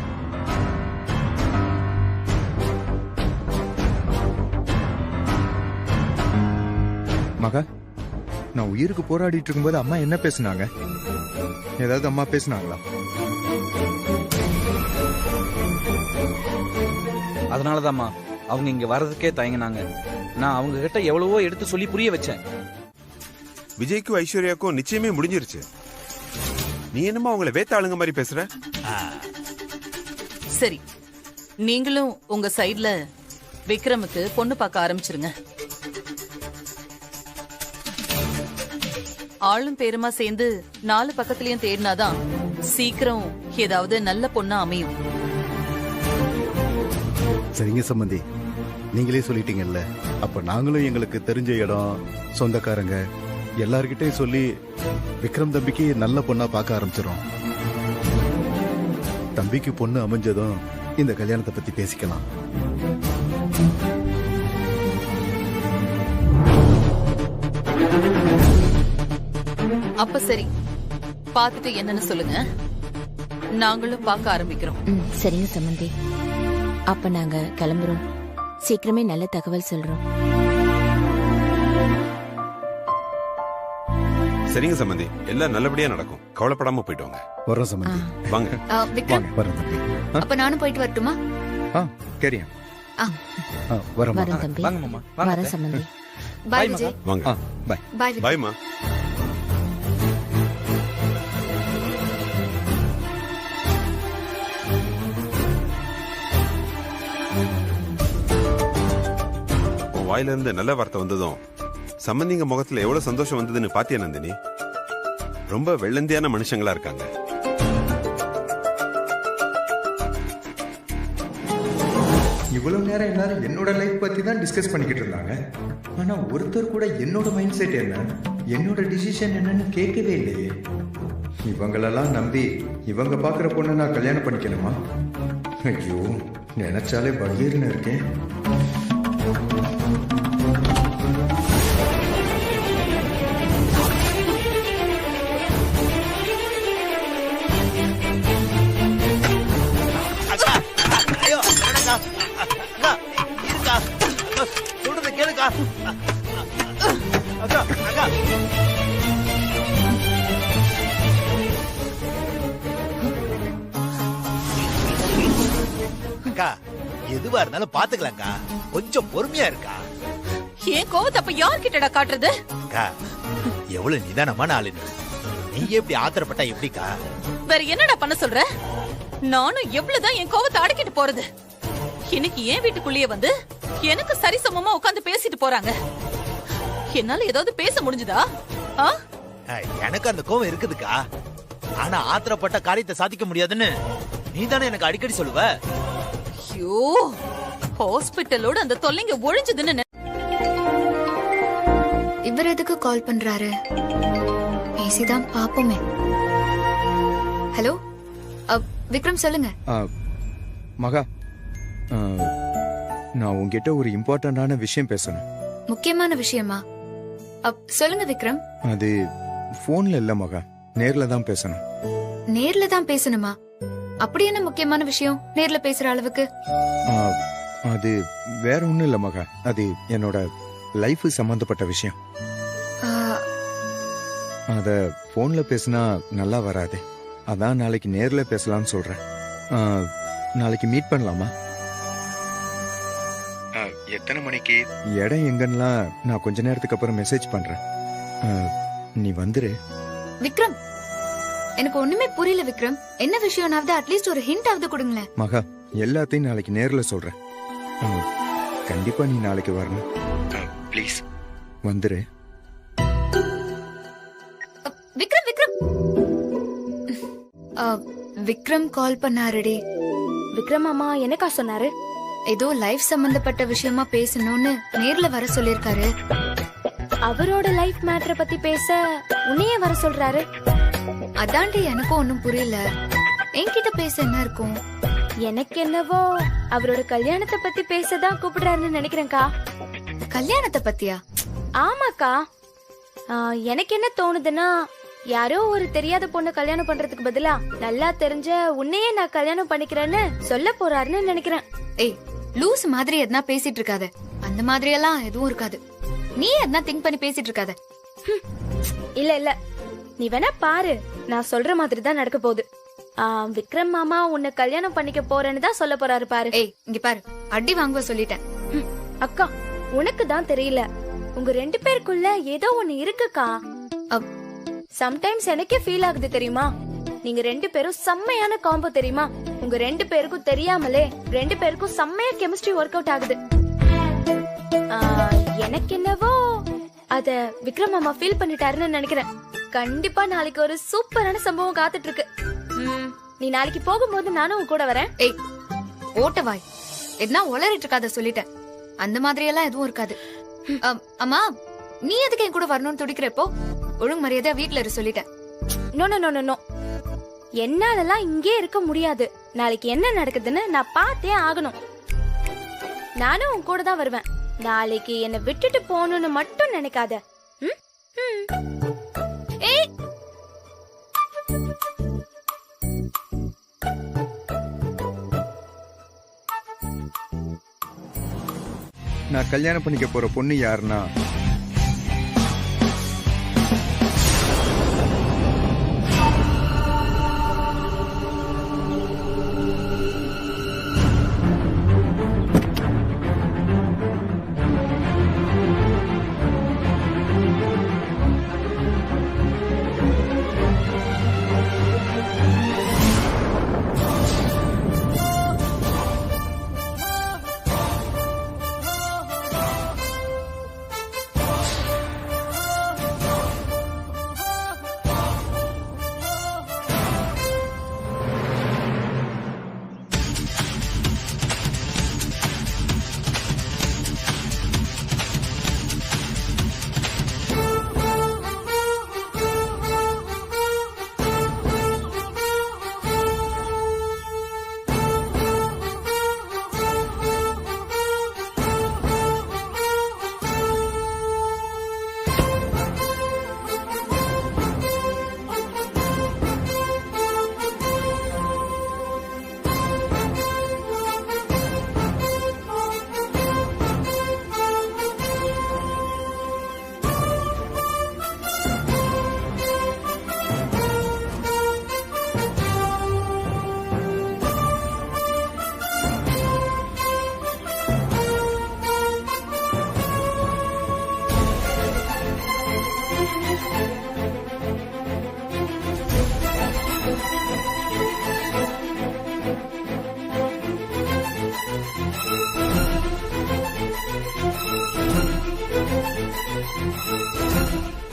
Speaker 7: மகா, நான் உயிருக்கு போராடிட்டு இருக்கும்போது அம்மா என்ன பேசினாங்க? ஏதாவது அம்மா பேசினாங்களா?
Speaker 5: அதனாலதாம்மா அவங்க இங்க வர்றதுக்கே தயங்கினாங்க. நான் அவங்க கிட்ட எவ்வளவோ எடுத்து சொல்லி புரிய வச்சேன்.
Speaker 9: விஜய்க்கும் ஐஸ்வர்யாக்கும் நிச்சயமே முடிஞ்சிருச்சு. நீ என்னமா அவங்கள வேத்த ஆளுங்க மாதிரி பேசுற?
Speaker 2: சரி, நீங்களும் உங்க சைடுல விக்ரமுக்கு பொண்ணு பார்க்க ஆரம்பிச்சிருங்க. ஆளும் பேருமா சேர்ந்து 4 பக்கத்துலயும் தேடினாதான் சீக்கிரம் ஏதாவது நல்ல பொண்ணா அமையும்.
Speaker 12: சரிங்க சம்பந்தி, நீங்களே சொல்லிட்டீங்கல்ல. அப்ப நாங்களும் எங்களுக்கு தெரிஞ்ச இடம், சொந்தக்காரங்க எல்லார்கிட்டையும் சொல்லி விக்ரம் தம்பிக்கு நல்ல பொண்ணா பார்க்க ஆரம்பிச்சிடும். தம்பிக்கு பொண்ணு அமைஞ்சதும் இந்த கல்யாணத்தை பத்தி பேசிக்கலாம்.
Speaker 2: அப்ப சரி, பாத்துட்டு என்னன்னு சொல்லுங்க. நாங்களும் பார்க்க ஆரம்பிக்கிறோம்.
Speaker 11: சரிங்க சம்பந்தி, அப்ப நாங்க கிளம்புறோம். சீக்கிரமே நல்ல தகவல் சொல்றோம்.
Speaker 9: சரிங்க சம்பந்தி, எல்லாம் நல்லபடியா நடக்கும். கவலைப்படாம போயிட்டு வாங்க.
Speaker 12: வரோம் சம்பந்தி.
Speaker 9: வாங்க.
Speaker 6: விக்ரம்,
Speaker 12: வரோம் தம்பி.
Speaker 6: அப்ப நானும் போயிட்டு வரட்டுமா?
Speaker 7: சரியா?
Speaker 12: வரோம்
Speaker 11: தம்பி.
Speaker 5: வாங்க மாமா.
Speaker 11: வரேன் சம்பந்தி.
Speaker 6: பாய் விஜய்.
Speaker 9: வாங்க.
Speaker 7: பாய்.
Speaker 6: பாய் விஜய்.
Speaker 9: பாய்மா. வாயில இருந்து நல்ல வார்த்தை வந்ததும் சம்பந்திங்க முகத்துல எவ்வளவு சந்தோஷம் வந்ததுன்னு பாத்தியா நந்தினி? ரொம்ப வெள்ளந்தியான மனுஷங்களா இருக்காங்க.
Speaker 7: இவ்வளவு நேரம் எல்லாரும் என்னோட லைஃப் பத்தி தான் டிஸ்கஸ் பண்ணிக்கிட்டு இருந்தாங்க. ஆனா ஒருத்தர் கூட என்னோட மைண்ட் செட் என்ன, என்னோட டிசிஷன் என்னன்னு கேட்கவே இல்லையே. இவங்களெல்லாம் நம்பி இவங்க பாக்குற பொண்ணு நான் கல்யாணம் பண்ணிக்கணுமா? ஐயோ, நினைச்சாலே பகீர்னு இருக்கேன்.
Speaker 3: சொல்றத கேளுக்கா. அக்கா அக்கா அக்கா, எதுவா இருந்தாலும் பாத்துக்கலாம்க்கா. கொஞ்சம் பொறுமையா இருக்கா.
Speaker 2: ஏன் கோவத்தை அப்ப யார்கிட்டடா காட்டுறது?
Speaker 3: அக்கா, எவ்வளவு நிதானமான ஆளு நீ எப்படி ஆத்திரப்பட்டா எப்படிக்கா?
Speaker 2: வேற என்னடா பண்ண சொல்ற? நானும் எவ்வளவுதான் என் கோவத்தை அடக்கிட்டு போறது? இன்னைக்கு ஏன் வீட்டுக்குள்ளேயே வந்து எனக்கு சரிசமமா உட்கார்ந்து பேசிட்டு போறாங்க. என்னால ஏதாவது பேச முடிஞ்சுதா?
Speaker 3: எனக்கு அந்த கோவம் இருக்குதுக்கா. ஆனா ஆத்திரப்பட்ட காரியத்தை சாதிக்க முடியாதுன்னு நீ தானே எனக்கு அடிக்கடி சொல்லுவ.
Speaker 2: ஐயோ, ஹாஸ்பிட்டலோட அந்த தொல்லைங்க ஒழிஞ்சதுன்னு.
Speaker 6: இவர் எதுக்கு கால் பண்றாரு? பேசிதான் பாப்போமே. ஹலோ விக்ரம், சொல்லுங்க.
Speaker 7: மகா, நான் உங்ககிட்ட ஒரு இம்பார்ட்டன்டான விஷயம் பேசணும்.
Speaker 6: முக்கியமான விஷயமா? சொல்லுங்க விக்ரம்.
Speaker 7: அது போன்ல இல்ல மகா, நேர்ல தான் பேசணும்.
Speaker 6: நேர்ல தான் பேசணுமா? அப்படி என்ன முக்கியமான விஷயம் நேர்ல பேசுற அளவுக்கு?
Speaker 7: அது வேற ஒண்ணும் இல்ல மகா, அது என்னோட லைஃப் சம்பந்தப்பட்ட விஷயம். அத போன்ல பேசினா நல்லா வராது. அதான் நாளைக்கு நேர்ல பேசலாம்னு சொல்றேன். நாளைக்கு மீட் பண்ணலாமா? எத்தனை மணிக்கு, இடம் எங்கன்னுலாம் நான் கொஞ்ச நேரத்துக்கு அப்புறம் மெசேஜ் பண்றேன். நீ வந்துரு.
Speaker 6: விக்ரம், எனக்கு ஒண்ணுமே புரியல விக்ரம். என்ன விஷயம்னாவது அட்லீஸ்ட் ஒரு ஹிண்ட் ஆவது கொடுங்களேன்.
Speaker 7: மகா, எல்லாத்தையும் நாளைக்கு நேர்ல சொல்றேன். கண்டிப்பா நீ நாளைக்கு வரணும். ப்ளீஸ் வந்துரு.
Speaker 6: விக்ரம் விக்ரம் விக்ரம் கால் பண்ணாருடி.
Speaker 8: விக்ரம் மாமா என்னக்கா சொன்னாரு?
Speaker 6: ஏதோ லைஃப் சம்பந்தப்பட்ட விஷயமா பேசணும்னு நேர்ல வர சொல்லிருக்காரு.
Speaker 8: அவரோட லைஃப் மேட்டரை பத்தி பேச உன்னையே வர சொல்றாரு.
Speaker 6: அதாண்டி எனக்கும் ஒன்னும் புரியல. என்கிட்ட பேச என்ன இருக்கும்?
Speaker 8: எனக்கு என்னவோ அவரோட கல்யாணத்தை பத்தி பேசதான் கூப்பிடுறாருன்னு நினைக்கிறேன்க்கா.
Speaker 6: கல்யாணத்தை பத்தியா?
Speaker 8: ஆமாக்கா. எனக்கு என்ன தோணுதுன்னா, யாரோ ஒரு தெரியாத பொண்ணு கல்யாணம் பண்றதுக்கு பதிலா நல்லா தெரிஞ்ச உன்னையே நான் கல்யாணம் பண்ணிக்கிறேன்னு சொல்ல போறாருன்னு நினைக்கிறேன்.
Speaker 6: ஏய், லூஸ் மாதிரி எதனா பேசிட்டு இருக்காத. அந்த மாதிரி எல்லாம் எதுவும் இருக்காது. நீ எதனா திங்க் பண்ணி பேசிட்டு இருக்காத.
Speaker 8: இல்ல இல்ல, நீ வேணா பாரு, நான் சொல்ற மாதிரி தான் நடக்க போகுது. விக்ரம் மாமா உன்னை கல்யாணம் பண்ணிக்க போறேன்னு தான் சொல்ல போறாரு பாரு.
Speaker 6: ஏய், இங்க பாரு, அடி வாங்குவ சொல்லிட்டேன்.
Speaker 8: அக்கா, உனக்கு தான் தெரியல, உங்க 2 பேருக்குள்ள ஏதோ ஒண்ணு இருக்குக்கா. சம்டைம்ஸ் எனக்கே ஃபீல் ஆகுது தெரியுமா? நீங்க 2 பேரும் செம்மையான காம்போ தெரியுமா? உங்க 2 பேருக்கும் தெரியாமலே 2 பேருக்கும் செம்மையா கெமிஸ்ட்ரி ஒர்க் அவுட் ஆகுது. எனக்கு என்னவோ அத விக்ரம் மாமா ஃபீல் பண்ணிட்டாருன்னு நினைக்கிறேன். கண்டிப்பா நாளைக்கு ஒரு சூப்பரான சம்பவம் காத்துட்டு இருக்கு. நீ நாளைக்கு போகும்போது நானும் உன் கூட வரேன்.
Speaker 6: ஏய் ஓட்டவாய், எதுனா உளறிட்டு இருக்காத சொல்லிட்டேன். அந்த மாதிரி எல்லாம் எதுவும் இருக்காது. அம்மா, நீ எதுக்கு என் கூட வரணும்னு துடிக்கிறப்போ ஒழுங்கு மரியாதை வீட்டுல இரு சொல்லிட்டேன்.
Speaker 8: நோ நோ நோ நோ, என்னாலலாம் இங்கே இருக்க முடியாது. நாளைக்கு என்ன நடக்குதுன்னு நான் பார்த்தே ஆகணும். நானும் உன் கூட தான் வருவேன். நாளைக்கு என்ன விட்டுட்டு போகணும்னு மட்டும் நினைக்காத. ஏய்,
Speaker 7: நான் கல்யாணம் பண்ணிக்க போற பொண்ணு யாருன்னா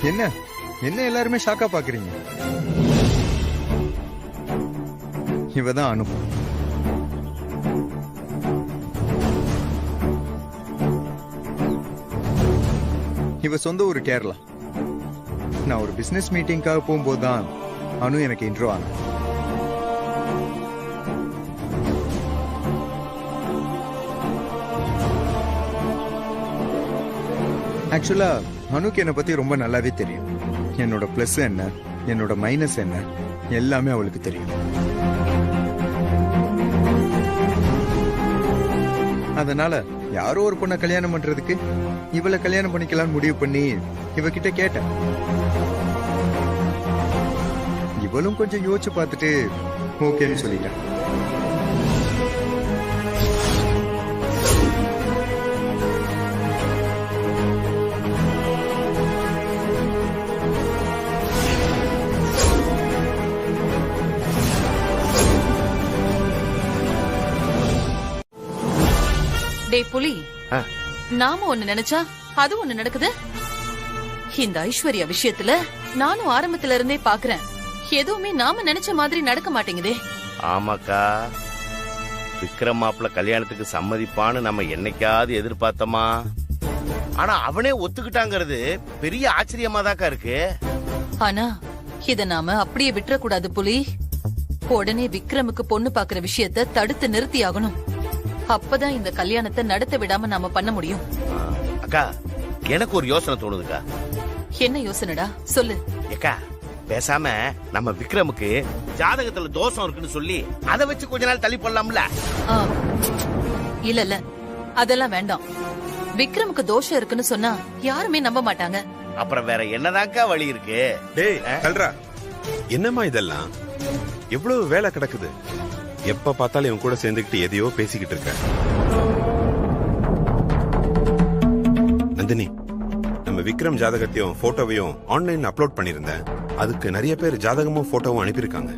Speaker 7: என்ன என்ன எல்லாருமே ஷாக்கா பாக்குறீங்க? இவதான் அனு. இவ சொந்த ஊரு கேரளா. நான் ஒரு பிசினஸ் மீட்டிங்காக போகும்போதுதான் அனு எனக்கு இன்ட்ரோ ஆன. ஆக்சுவலா அனுக்கு என்னை பத்தி ரொம்ப நல்லாவே தெரியும். என்னோட பிளஸ் என்ன, என்னோட மைனஸ் என்ன, எல்லாமே அவளுக்கு தெரியும். அதனால யாரோ ஒரு பொண்ணை கல்யாணம் பண்றதுக்கு இவளை கல்யாணம் பண்ணிக்கலாம்னு முடிவு பண்ணி இவகிட்ட கேட்டேன். இவளும் கொஞ்சம் யோசிச்சு பார்த்துட்டு ஓகேன்னு சொல்லிட்டேன்.
Speaker 2: டேய் புலி, நாம ஒண்ணு நினைச்சா அது ஒண்ணு நடக்குது. இந்த ஐஸ்வர்யா விஷயத்துல நானும் ஆரம்பத்துல இருந்தே பாக்குறேன். எதுவுமே நாம நினைச்ச மாதிரி நடக்க மாட்டேங்குதே.
Speaker 13: ஆமாக்கா, விக்ரம் மாப்பிள்ள கல்யாணத்துக்கு சம்மதிப்பான்னு நம்ம என்னைக்காவது எதிர்பார்த்தோமா? ஆனா அவனே ஒத்துக்கிட்டாங்கிறது பெரிய ஆச்சரியமா தாக்கா இருக்கு.
Speaker 2: ஆனா இத நாம அப்படியே விட்டுற கூடாது புலி. உடனே விக்ரமுக்கு பொண்ணு பாக்குற விஷயத்த தடுத்து நிறுத்தி ஆகணும். அப்பதான் இந்த கல்யாணத்தை நடத்த விடாம நாம பண்ண முடியும்.
Speaker 13: அக்கா, எனக்கு ஒரு யோசனை தோணுதுக்கா.
Speaker 2: என்ன யோசனைடா சொல்லு.
Speaker 13: ஏக்கா, பேசாம நம்ம விக்ரமுக்கு ஜாதகத்துல தோஷம் இருக்குன்னு சொல்லி அதை வச்சு கொஞ்ச நாள் தள்ளி போடலாம்ல?
Speaker 2: இல்ல இல்ல, அதெல்லாம் வேண்டாம். விக்ரமுக்கு தோஷம் இருக்குன்னு சொன்னா யாருமே நம்ப மாட்டாங்க.
Speaker 13: அப்புறம் வேற என்னதாக்கா வழி இருக்கு?
Speaker 9: டேய் கல்ரா, என்னம்மா இதெல்லாம்? எவ்வளவு வேலை கிடக்குது. எப்ப பார்த்தாலும் இவன் கூட சேர்ந்துக்கிட்டு எதையோ பேசிக்கிட்டு இருக்க. நந்தினி, நம்ம விக்ரம் ஜாதகத்தையும் போட்டோவையும் ஆன்லைன்ல அப்லோட் பண்ணிருந்தேன். அதுக்கு நிறைய பேர் ஜாதகமும் போட்டோவும் அனுப்பியிருக்காங்க.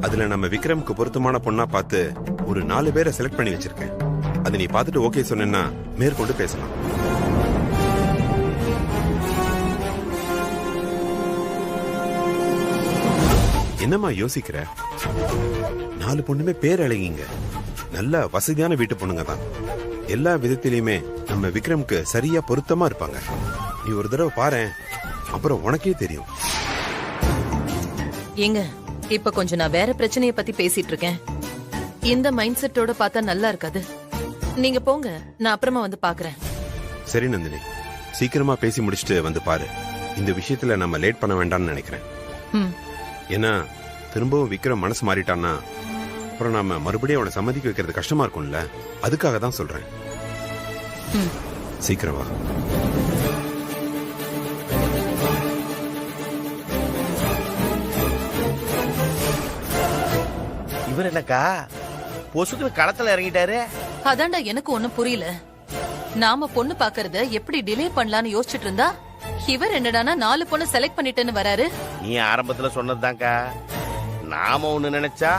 Speaker 9: அதுல நம்ம விக்ரமுக்கு பொருத்தமான பொண்ணா பார்த்து ஒரு 4 பேரை செலக்ட் பண்ணி வச்சிருக்கேன். அது நீ பார்த்துட்டு ஓகே சொன்னா மேற்கொண்டு பேசலாம். என்னம்மா யோசிக்கிற? 4 பொண்ணுமே பேரழகிங்க, நல்ல வசதியான வீட்டு பொண்ணுங்க தான். எல்லா விதத்திலயுமே நம்ம விக்ரம்க்கு சரியா பொருத்தமா இருப்பாங்க. நீ ஒரு தடவை பாரேன், அப்புறம் உனக்கே தெரியும்.
Speaker 2: ஏங்க, இப்ப கொஞ்சம் நான் வேற பிரச்சனைய பத்தி பேசிட்டு இருக்கேன். இந்த மைண்ட் செட்டோட பார்த்தா நல்லா இருக்காது. நீங்க போங்க, நான் அப்புறமா வந்து பாக்குறேன்.
Speaker 9: சரி நந்தினி, சீக்கிரமா பேசி முடிச்சுட்டு வந்து பாரு. இந்த விஷயத்துல நம்ம லேட் பண்ண வேண்டாம்னு நினைக்கிறேன். ஏன்னா திரும்பவும் விக்ரம் மனசு மாறிட்டான்னா அப்புறம் நாம மறுபடியும் அவனை சம்மதிக்க வைக்கிறது கஷ்டமா இருக்கும்ல. அதுக்காக தான் சொல்றேன். சீக்கிரம் வா.
Speaker 13: இவர் என்னக்கா பொசுக்கு களத்துல இறங்கிட்டாரு?
Speaker 2: அதான்டா எனக்கு ஒண்ணும் புரியல. நாம பொண்ணு பாக்குறத எப்படி டிலே பண்ணலாம்னு யோசிச்சுட்டு இருந்தா இவர் என்னடானா 4 பொண்ணு செலக்ட் பண்ணிட்டேன்னு வராரு.
Speaker 13: நீ ஆரம்பத்துல சொன்னதுதான்க்கா. நாம ஒண்ணு நினைச்சா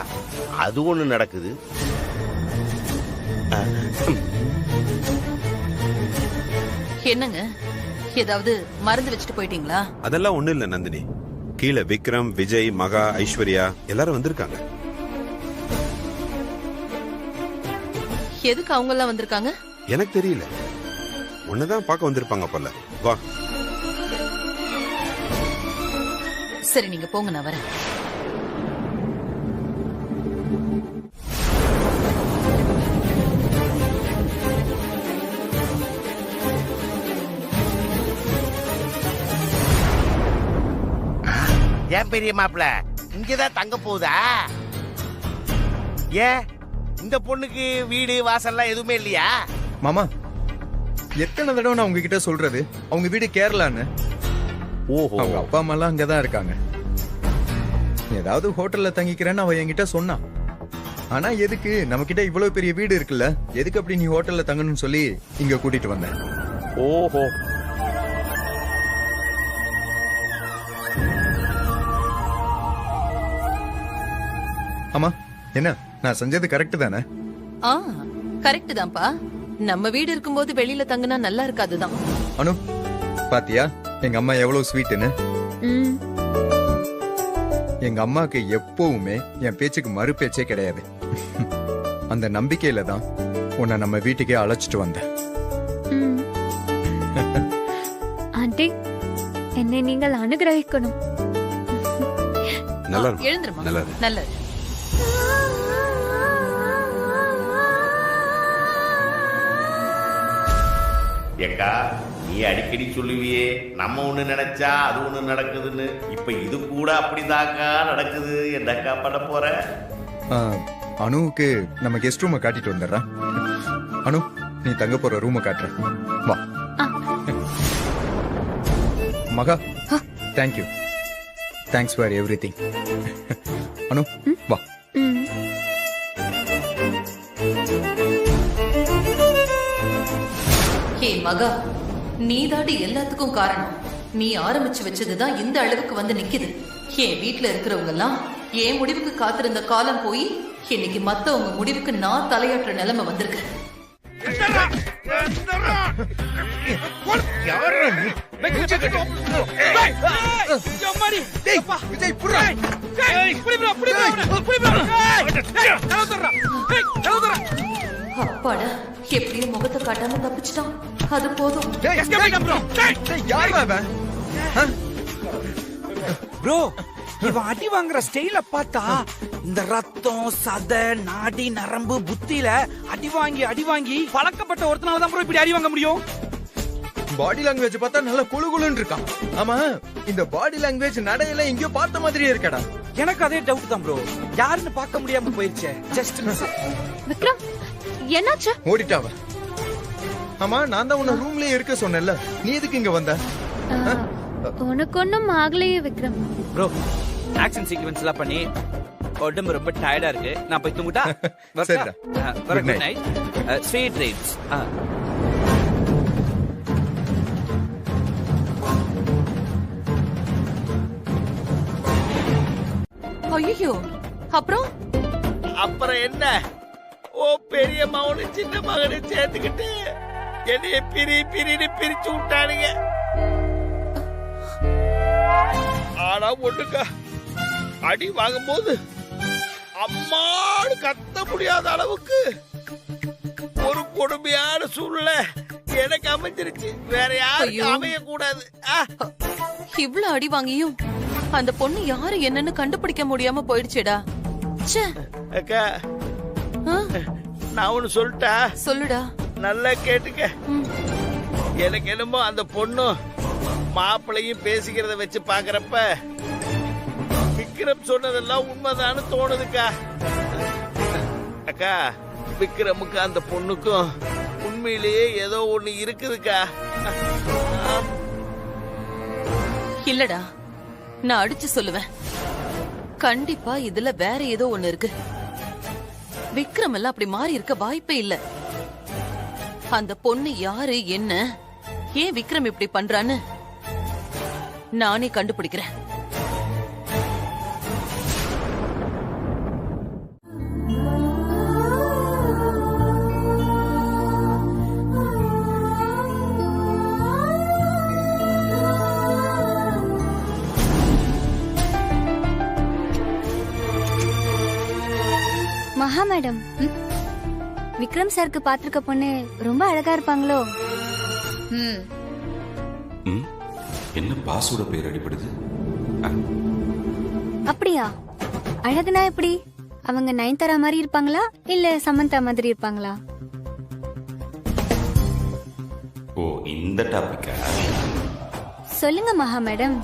Speaker 13: அது ஒண்ணு நடக்குது.
Speaker 2: என்னங்க, ஏதாவது மறந்து வச்சுட்டு போயிட்டீங்களா?
Speaker 9: அதெல்லாம் ஒண்ணு இல்ல நந்தினி. கீழே விக்ரம், விஜய், மகா, ஐஸ்வர்யா எல்லாரும் வந்திருக்காங்க.
Speaker 2: எதுக்கு அவங்க எல்லாம் வந்திருக்காங்க?
Speaker 9: எனக்கு தெரியல, உன்னதான் பார்க்க வந்திருப்பாங்க போல. வா.
Speaker 2: சரி, நீங்க போங்க, நான் வரேன்.
Speaker 13: ஏன் பெரிய மாப்பிள்ள இங்கதான் தங்க போகுதா? ஏன் இந்த பொண்ணுக்கு வீடு வாசல்லாம் எதுவுமே இல்லையா?
Speaker 7: மாமா, எத்தனை தடவை நான் உங்ககிட்ட சொல்றது அவங்க வீடு கேரளான்னு.
Speaker 13: ஓஹோ,
Speaker 7: அவங்க அப்பா அம்மா எல்லாம் அங்கதான் இருக்காங்க. ஏதாவது ஹோட்டல்ல தங்கிக்கிறேன்னு அவ என்கிட்ட சொன்னா. ஆனா எதுக்கு, நம்ம கிட்ட இவ்வளவு பெரிய வீடு இருக்குல்ல, எதுக்கு அப்படி நீ ஹோட்டல்ல தங்கணும்னு சொல்லி இங்க கூட்டிட்டு வந்தேன்.
Speaker 13: ஓஹோ,
Speaker 7: ஆமா, என்ன நான் செஞ்சது கரெக்ட் தானே?
Speaker 2: கரெக்ட் தான்ப்பா. நம்ம வீடு இருக்கும்போது வெளியில தங்கினா நல்லா இருக்காதுதான்.
Speaker 7: அனு, பாத்தியா எங்க அம்மா எவ்வளவு ஸ்வீட்னு? எங்க அம்மாக்கு எப்பவுமே என் பேச்சுக்கு மறு பேச்சே கிடையாது. அந்த நம்பிக்கையில தான் உன்னை நம்ம வீட்டுக்கே அழைச்சிட்டு வந்தேன்.
Speaker 6: ஆண்டி, என்னை நீங்கள் அனுகிரகிக்கணும்.
Speaker 9: நல்லா
Speaker 2: எழுந்துருமா.
Speaker 9: நல்லா
Speaker 2: நல்லது.
Speaker 13: ஏக்கா, நீ அடிக்கடி சொல்லுவியே நம்ம ஒண்ணு நினைச்சா அது ஒண்ணு நடக்குதுன்னு. இப்ப இது கூட அப்படிதாக்கா நடக்குது. என்னக்கா பண்ண போற?
Speaker 7: அனுவுக்கு நம்ம கெஸ்ட் ரூமை காட்டிட்டு வந்துடுறேன். அனு, நீ தங்க போற ரூமை காட்டுறேன். வா. Maha, thank you. Thanks for everything. Anu, வா.
Speaker 2: ஹே மகா, நீதாடி எல்லாத்துக்கும் காரணம். நீ ஆரம்பிச்சு வச்சதுதான் இந்த அளவுக்கு வந்து நிக்குது. என் வீட்டுல இருக்கிறவங்க எல்லாம் என் முடிவுக்கு காத்திருந்த காலம் போய் இன்னைக்கு மத்தவங்க முடிவுக்கு நான் தலையாட்டுற நிலைமை வந்திருக்கு. அப்பாடா, எப்படியும் முகத்தை காட்டாம தப்பிச்சிட்டான். அது போதும்.
Speaker 5: ப்ரோ, இவன் அடி வாங்குற ஸ்டைல பார்த்தா இந்த ரத்தம், சதை, நாடி, நரம்பு, புத்தியில அடி வாங்கி பழக்கப்பட்ட ஒருத்தனால தான் ப்ரோ இப்படி அடி வாங்க முடியும்.
Speaker 7: பாடி லாங்குவேஜ் பார்த்தா நல்லா குளு குளுன்னு இருக்கான். ஆமா, இந்த பாடி லாங்குவேஜ் நடையில எங்கயோ பார்த்த மாதிரியே இருக்கடா.
Speaker 5: எனக்கு அதே டவுட் தான் ப்ரோ. யாருன்னு பார்க்க முடியாம போயிருச்சே. ஜஸ்ட்
Speaker 6: விக்ரம், என்னாச்சு?
Speaker 7: ஓடிட்டாவ. ஆமா, நான் தான் உன்னை ரூம்லயே இருக்க சொன்னேன்ல, நீ எதுக்கு இங்க வந்த?
Speaker 6: உனக்கு ஒண்ணும் ஆகலையே விக்ரம்.
Speaker 5: ப்ரோ, ஆக்ஷன் சீக்வென்ஸ் எல்லாம் பண்ணி உடம்பு ரொம்ப டயர்டா இருக்கு. நான் போய் தூங்கிட்டா?
Speaker 7: சரிடா.
Speaker 5: Good night. Sweet dreams.
Speaker 2: ஐயோ, அப்புறம்
Speaker 13: அப்புறம் என்ன? ஓ பெரிய மகனு சின்ன மகனு சேர்த்துக்கிட்டு என்னைய பிரின்னு பிரிச்சு விட்டானுங்க. ஆனா ஒண்ணுக்கா,
Speaker 14: அடி வாங்கும்போது அம்மான்னு கத்த முடியாத அளவுக்கு ஒரு கொடுமையான சூழ்நிலை எனக்கு அமைஞ்சிருச்சு. வேற யாரும் அமைய கூடாது.
Speaker 2: இவ்ளோ அடி வாங்கியும் அந்த பொண்ணு யாரு என்னன்னு கண்டுபிடிக்க முடியாம போயிடுச்சேடா.
Speaker 14: அக்கா நான் ஒண்ணு சொல்லிட்டா?
Speaker 2: சொல்லுடா.
Speaker 14: நல்லா கேட்டுக்க. எனக்கு என்னமோ அந்த பொண்ணும் மாப்பிள்ளையும் பேசிக்கிறத வச்சு பாக்குறப்ப விக்ரம் சொன்னதெல்லாம் உண்மைதான்னு தோணுதுக்கா. அக்கா விக்ரமுக்கு அந்த பொண்ணுக்கும் உண்மையிலேயே ஏதோ ஒண்ணு இருக்குதுக்கா.
Speaker 2: இல்லடா, நான் அடிச்சு சொல்லுவேன். கண்டிப்பா இதுல வேற ஏதோ ஒண்ணு இருக்கு. விக்ரம் எல்லாம் அப்படி மாறி இருக்க வாய்ப்பே இல்ல. அந்த பொண்ணு யாரு, என்ன, ஏன் விக்ரம் இப்படி பண்றான்னு நானே கண்டுபிடிக்கிறேன்.
Speaker 15: மகா மேடம், விக்ரம் சாருக்கு பாத்திருக்க பொண்ணு ரொம்ப அழகா இருப்பாங்களோ?
Speaker 16: என்ன பாஸோட பேர் அடிபடுது?
Speaker 15: அப்படியா? அழகுனா எப்படி? அவங்க நயன்தாரா மாதிரி இருப்பாங்களா இல்ல சமந்தா மாதிரி இருப்பாங்களா?
Speaker 16: ஓ, இந்த டாபிக்கா?
Speaker 15: சொல்லுங்க மகா மேடம்.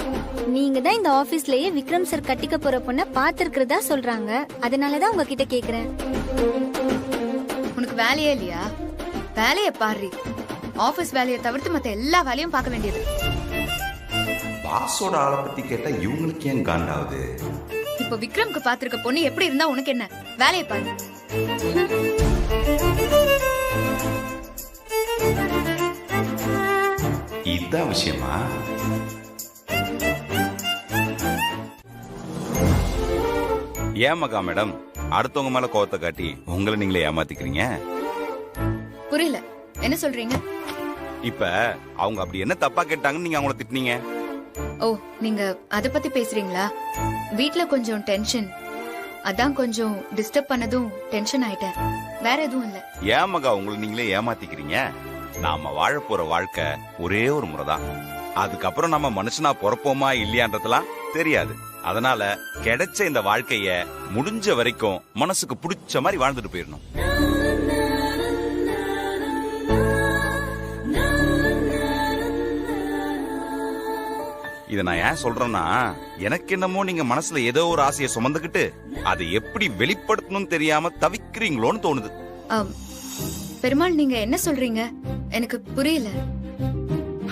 Speaker 15: நீங்க தான் இந்த ஆபீஸ்லயே விக்ரம் சார் கட்டிக்க போற பொண்ண பாத்துருக்கிறதா சொல்றாங்க. அதனாலதான் உங்ககிட்ட கேக்குறேன்.
Speaker 8: உனக்கு வேலையே இல்லையா? வேலையை பாரு. ஆபீஸ் வேலையை தவிர்த்து மத்த எல்லா வேலையும் பார்க்க வேண்டியது.
Speaker 16: பாஸோட ஆளை பத்தி கேட்டா இவங்களுக்கு ஏன் காண்டாவது?
Speaker 8: இப்போ விக்ரம்க்கு பாத்திருக்க பொண்ணு எப்படி இருந்தா உனக்கு என்ன? வேலையை பாரு.
Speaker 16: இதுதான் விஷயமா? ஏன் மகா மேடம் அடுத்தவங்க மேல கோவத்தை காட்டி உங்களை நீங்களே ஏமாத்திக்கிறீங்க?
Speaker 8: புரியல, என்ன சொல்றீங்க?
Speaker 16: இப்ப அவங்க அப்படி என்ன தப்பா கேட்டாங்கன்னு நீங்க அவங்கள திட்டினீங்க?
Speaker 8: ஓ, நீங்க அத பத்தி பேசுறீங்களா? வீட்ல கொஞ்சம் டென்ஷன், அதான் கொஞ்சம் டிஸ்டர்ப் பண்ணதும் டென்ஷன் ஆயிட்டேன். வேற எதுவும் இல்ல.
Speaker 16: ஏன் மகா உங்களை நீங்களே ஏமாத்திக்கிறீங்க? நாம வாழ போற வாழ்க்கை ஒரே ஒரு முறைதான். அதுக்கப்புறம் நம்ம மனுஷனா பொறப்போமா இல்லையான்றதெல்லாம் தெரியாது. அதனால கிடைச்ச இந்த வாழ்க்கைய முடிஞ்ச வரைக்கும் மனசுக்கு பிடிச்ச மாதிரி வாழ்ந்துட்டு போயிடணும். இத நான் ஏன் சொல்றேன்னா, எனக்கு என்னமோ நீங்க மனசுல ஏதோ ஒரு ஆசையை சுமந்துக்கிட்டு அதை எப்படி வெளிப்படுத்தணும்னு தெரியாம தவிக்கிறீங்களோன்னு தோணுது.
Speaker 8: பெருமாள், நீங்க என்ன சொல்றீங்க? எனக்கு புரியல.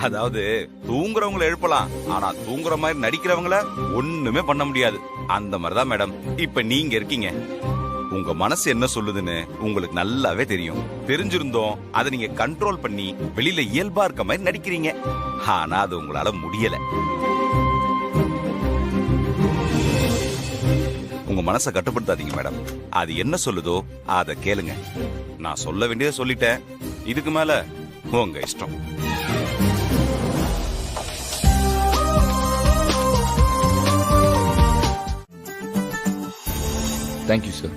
Speaker 16: அதாவது தூங்குறவங்களை எழுப்பலாம், ஆனா தூங்குற மாதிரி நடிக்கிறவங்கள ஒண்ணுமே பண்ண முடியாது. அந்த மாதிரிதான் மேடம் இப்ப நீங்க இருக்கீங்க. உங்க மனசு என்ன சொல்லுதுன்னு உங்களுக்கு நல்லாவே தெரியும். தெரிஞ்சிருந்தோம் அதை நீங்க கண்ட்ரோல் பண்ணி வெளியில இயல்பா இருக்க மாதிரி நடிக்கிறீங்க. ஆனா அது உங்களால முடியல. உங்க மனசை கட்டுப்படுத்தாதீங்க மேடம். அது என்ன சொல்லுதோ அதை கேளுங்க. நான் சொல்ல வேண்டியதை சொல்லிட்டேன். இதுக்கு மேல உங்க இஷ்டம்.
Speaker 5: Thank you sir.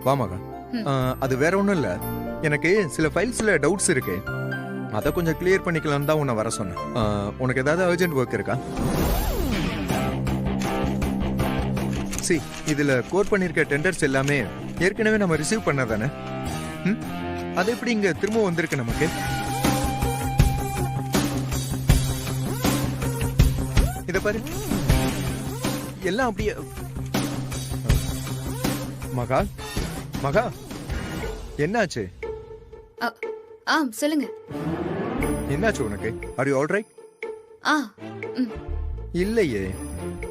Speaker 7: வா மகா. அது வேற ஒண்ணும் இல்ல, எனக்கு சில ஃபைல்ஸ்ல டவுட்ஸ் இருக்கு. அத கொஞ்சம் கிளியர் பண்ணிக்கலாம் தான் உன்னை வர சொன்னேன். உனக்கு ஏதாவது அர்ஜென்ட் ஒர்க் இருக்கா? சி, இதுல கோட் பண்ணிருக்க டெண்டர்ஸ் எல்லாமே ஏற்கனவே நம்ம ரிசீவ் பண்ணதானே? அது எப்படி இங்க திரும்ப வந்திருக்கு நமக்கு? இத பாரு, எல்லாம் அப்படியே. மகா, மகா, என்னாச்சு?
Speaker 8: சொல்லுங்க.
Speaker 7: என்னாச்சு உனக்கு? Are you all right? இல்லையே,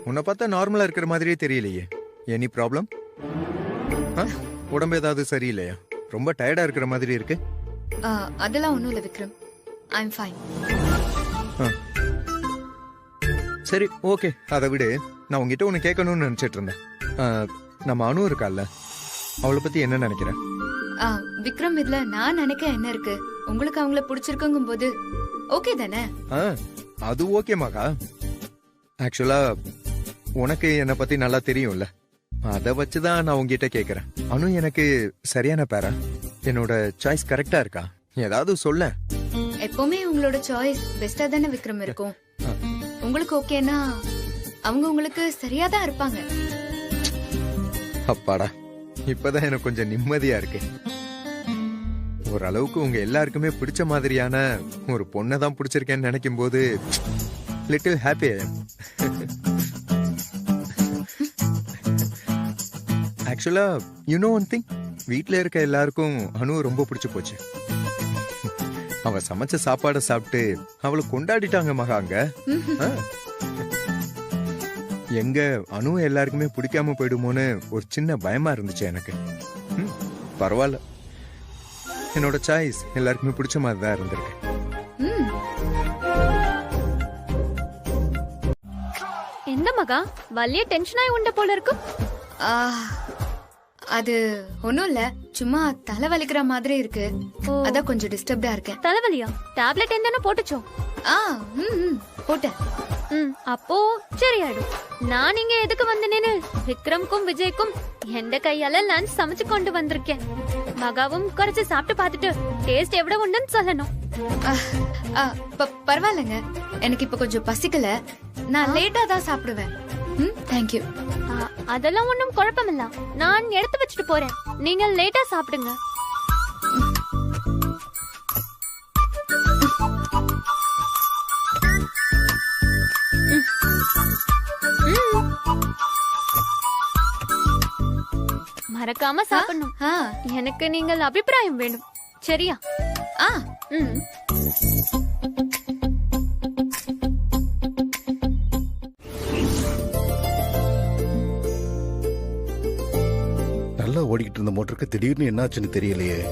Speaker 7: உன்னை பார்த்தா நார்மலா இருக்கிற மாதிரியே தெரியலையே. Any problem? உடம்பு ஏதாவது சரியில்லையா? ரொம்ப டயர்டா இருக்கிற மாதிரி இருக்கு.
Speaker 8: அதெல்லாம் ஒண்ணும் இல்ல விக்ரம். ஐ அம் ஃபைன்.
Speaker 7: சரி, ஓகே, அதை விடு. நான் உங்ககிட்ட ஒன்னு கேட்கணும்னு நினைச்சிட்டு இருந்தேன். நம்ம அனு இருக்கால, அவளை பத்தி என்ன நினைக்கிற?
Speaker 6: விக்ரம், இதுல நான் நினைக்க என்ன இருக்கு? உங்களுக்கு அவங்கள பிடிச்சிருக்குங்கும் போது ஓகே தானே?
Speaker 7: அது ஓகே மகா. ஆக்சுவலா உனக்கு என்னை பத்தி நல்லா தெரியும்ல, அத வச்சுதான் நான் உங்ககிட்ட கேக்குறேன். அனு எனக்கு சரியான பேரா? என்னோட சாய்ஸ் கரெக்டா இருக்கா? ஏதாவது சொல்ல.
Speaker 6: எப்பவுமே உங்களோட சாய்ஸ் பெஸ்டா தானே விக்ரம் இருக்கும். உங்களுக்கு ஓகேனா அவங்க உங்களுக்கு சரியா தான் இருப்பாங்க.
Speaker 7: அப்பாடா, இப்பதான் எனக்கு கொஞ்சம் நிம்மதியா இருக்கு. ஓரளவுக்கு உங்க எல்லாருக்குமே பிடிச்ச மாதிரியான ஒரு பொண்ணை தான் பிடிச்சிருக்கேன்னு நினைக்கும் போது லிட்டில் ஹாப்பி. ஆக்சுவலா யூ நோ ஒன் திங், வீட்டுல இருக்க எல்லாருக்கும் அனு ரொம்ப பிடிச்சு போச்சு. அவ சமைச்ச சாப்பாடை சாப்பிட்டு அவளை கொண்டாடிட்டாங்க மகாங்க. எங்க அனு எல்லாருக்குமே பிடிக்காம போயிடுமோன்னு ஒரு சின்ன பயமா இருந்துச்சு எனக்கு. பரவாயில்ல, என்னோட சாய்ஸ் எல்லாருக்குமே பிடிச்ச மாதிரி தான் இருந்திருக்கு.
Speaker 8: என்ன மகா வலிய டென்ஷனாய் உண்ட போல இருக்கு?
Speaker 6: அது ஒண்ணும் இல்ல, சும்மா தலை வலிக்கிற மாதிரி இருக்கு. அதான் கொஞ்சம் டிஸ்டர்ப்டா இருக்கேன்.
Speaker 8: தலைவலியா? டேப்லெட் என்னன்னு போட்டுச்சோ?
Speaker 6: போட்டேன்.
Speaker 8: அப்போ சரியாயிடும். நான் இங்க எதுக்கு வந்தேன்னு விக்ரம்க்கும் விஜய்க்கும் எந்த கையால லஞ்ச் சமைச்சு கொண்டு வந்திருக்கேன். மகாவும் குறைச்சு சாப்பிட்டு பார்த்துட்டு டேஸ்ட் எவ்வளவு உண்டுன்னு சொல்லணும்.
Speaker 6: பரவாயில்லங்க, எனக்கு இப்ப கொஞ்சம் பசிக்கல. நான் லேட்டா தான் சாப்பிடுவேன். தேங்க்யூ.
Speaker 8: அதெல்லாம் ஒண்ணும் குழப்பமில்ல, நான் எடுத்து வச்சுட்டு போறேன். நீங்க லேட்டா சாப்பிடுங்க. மறக்காம சாப்பிடணும். எனக்கு நீங்கள் அபிப்பிராயம் வேணும், சரியா?
Speaker 12: நல்லா ஓடிக்கிட்டு இருந்த மோட்டருக்கு திடீர்னு என்னாச்சுன்னு தெரியலையே.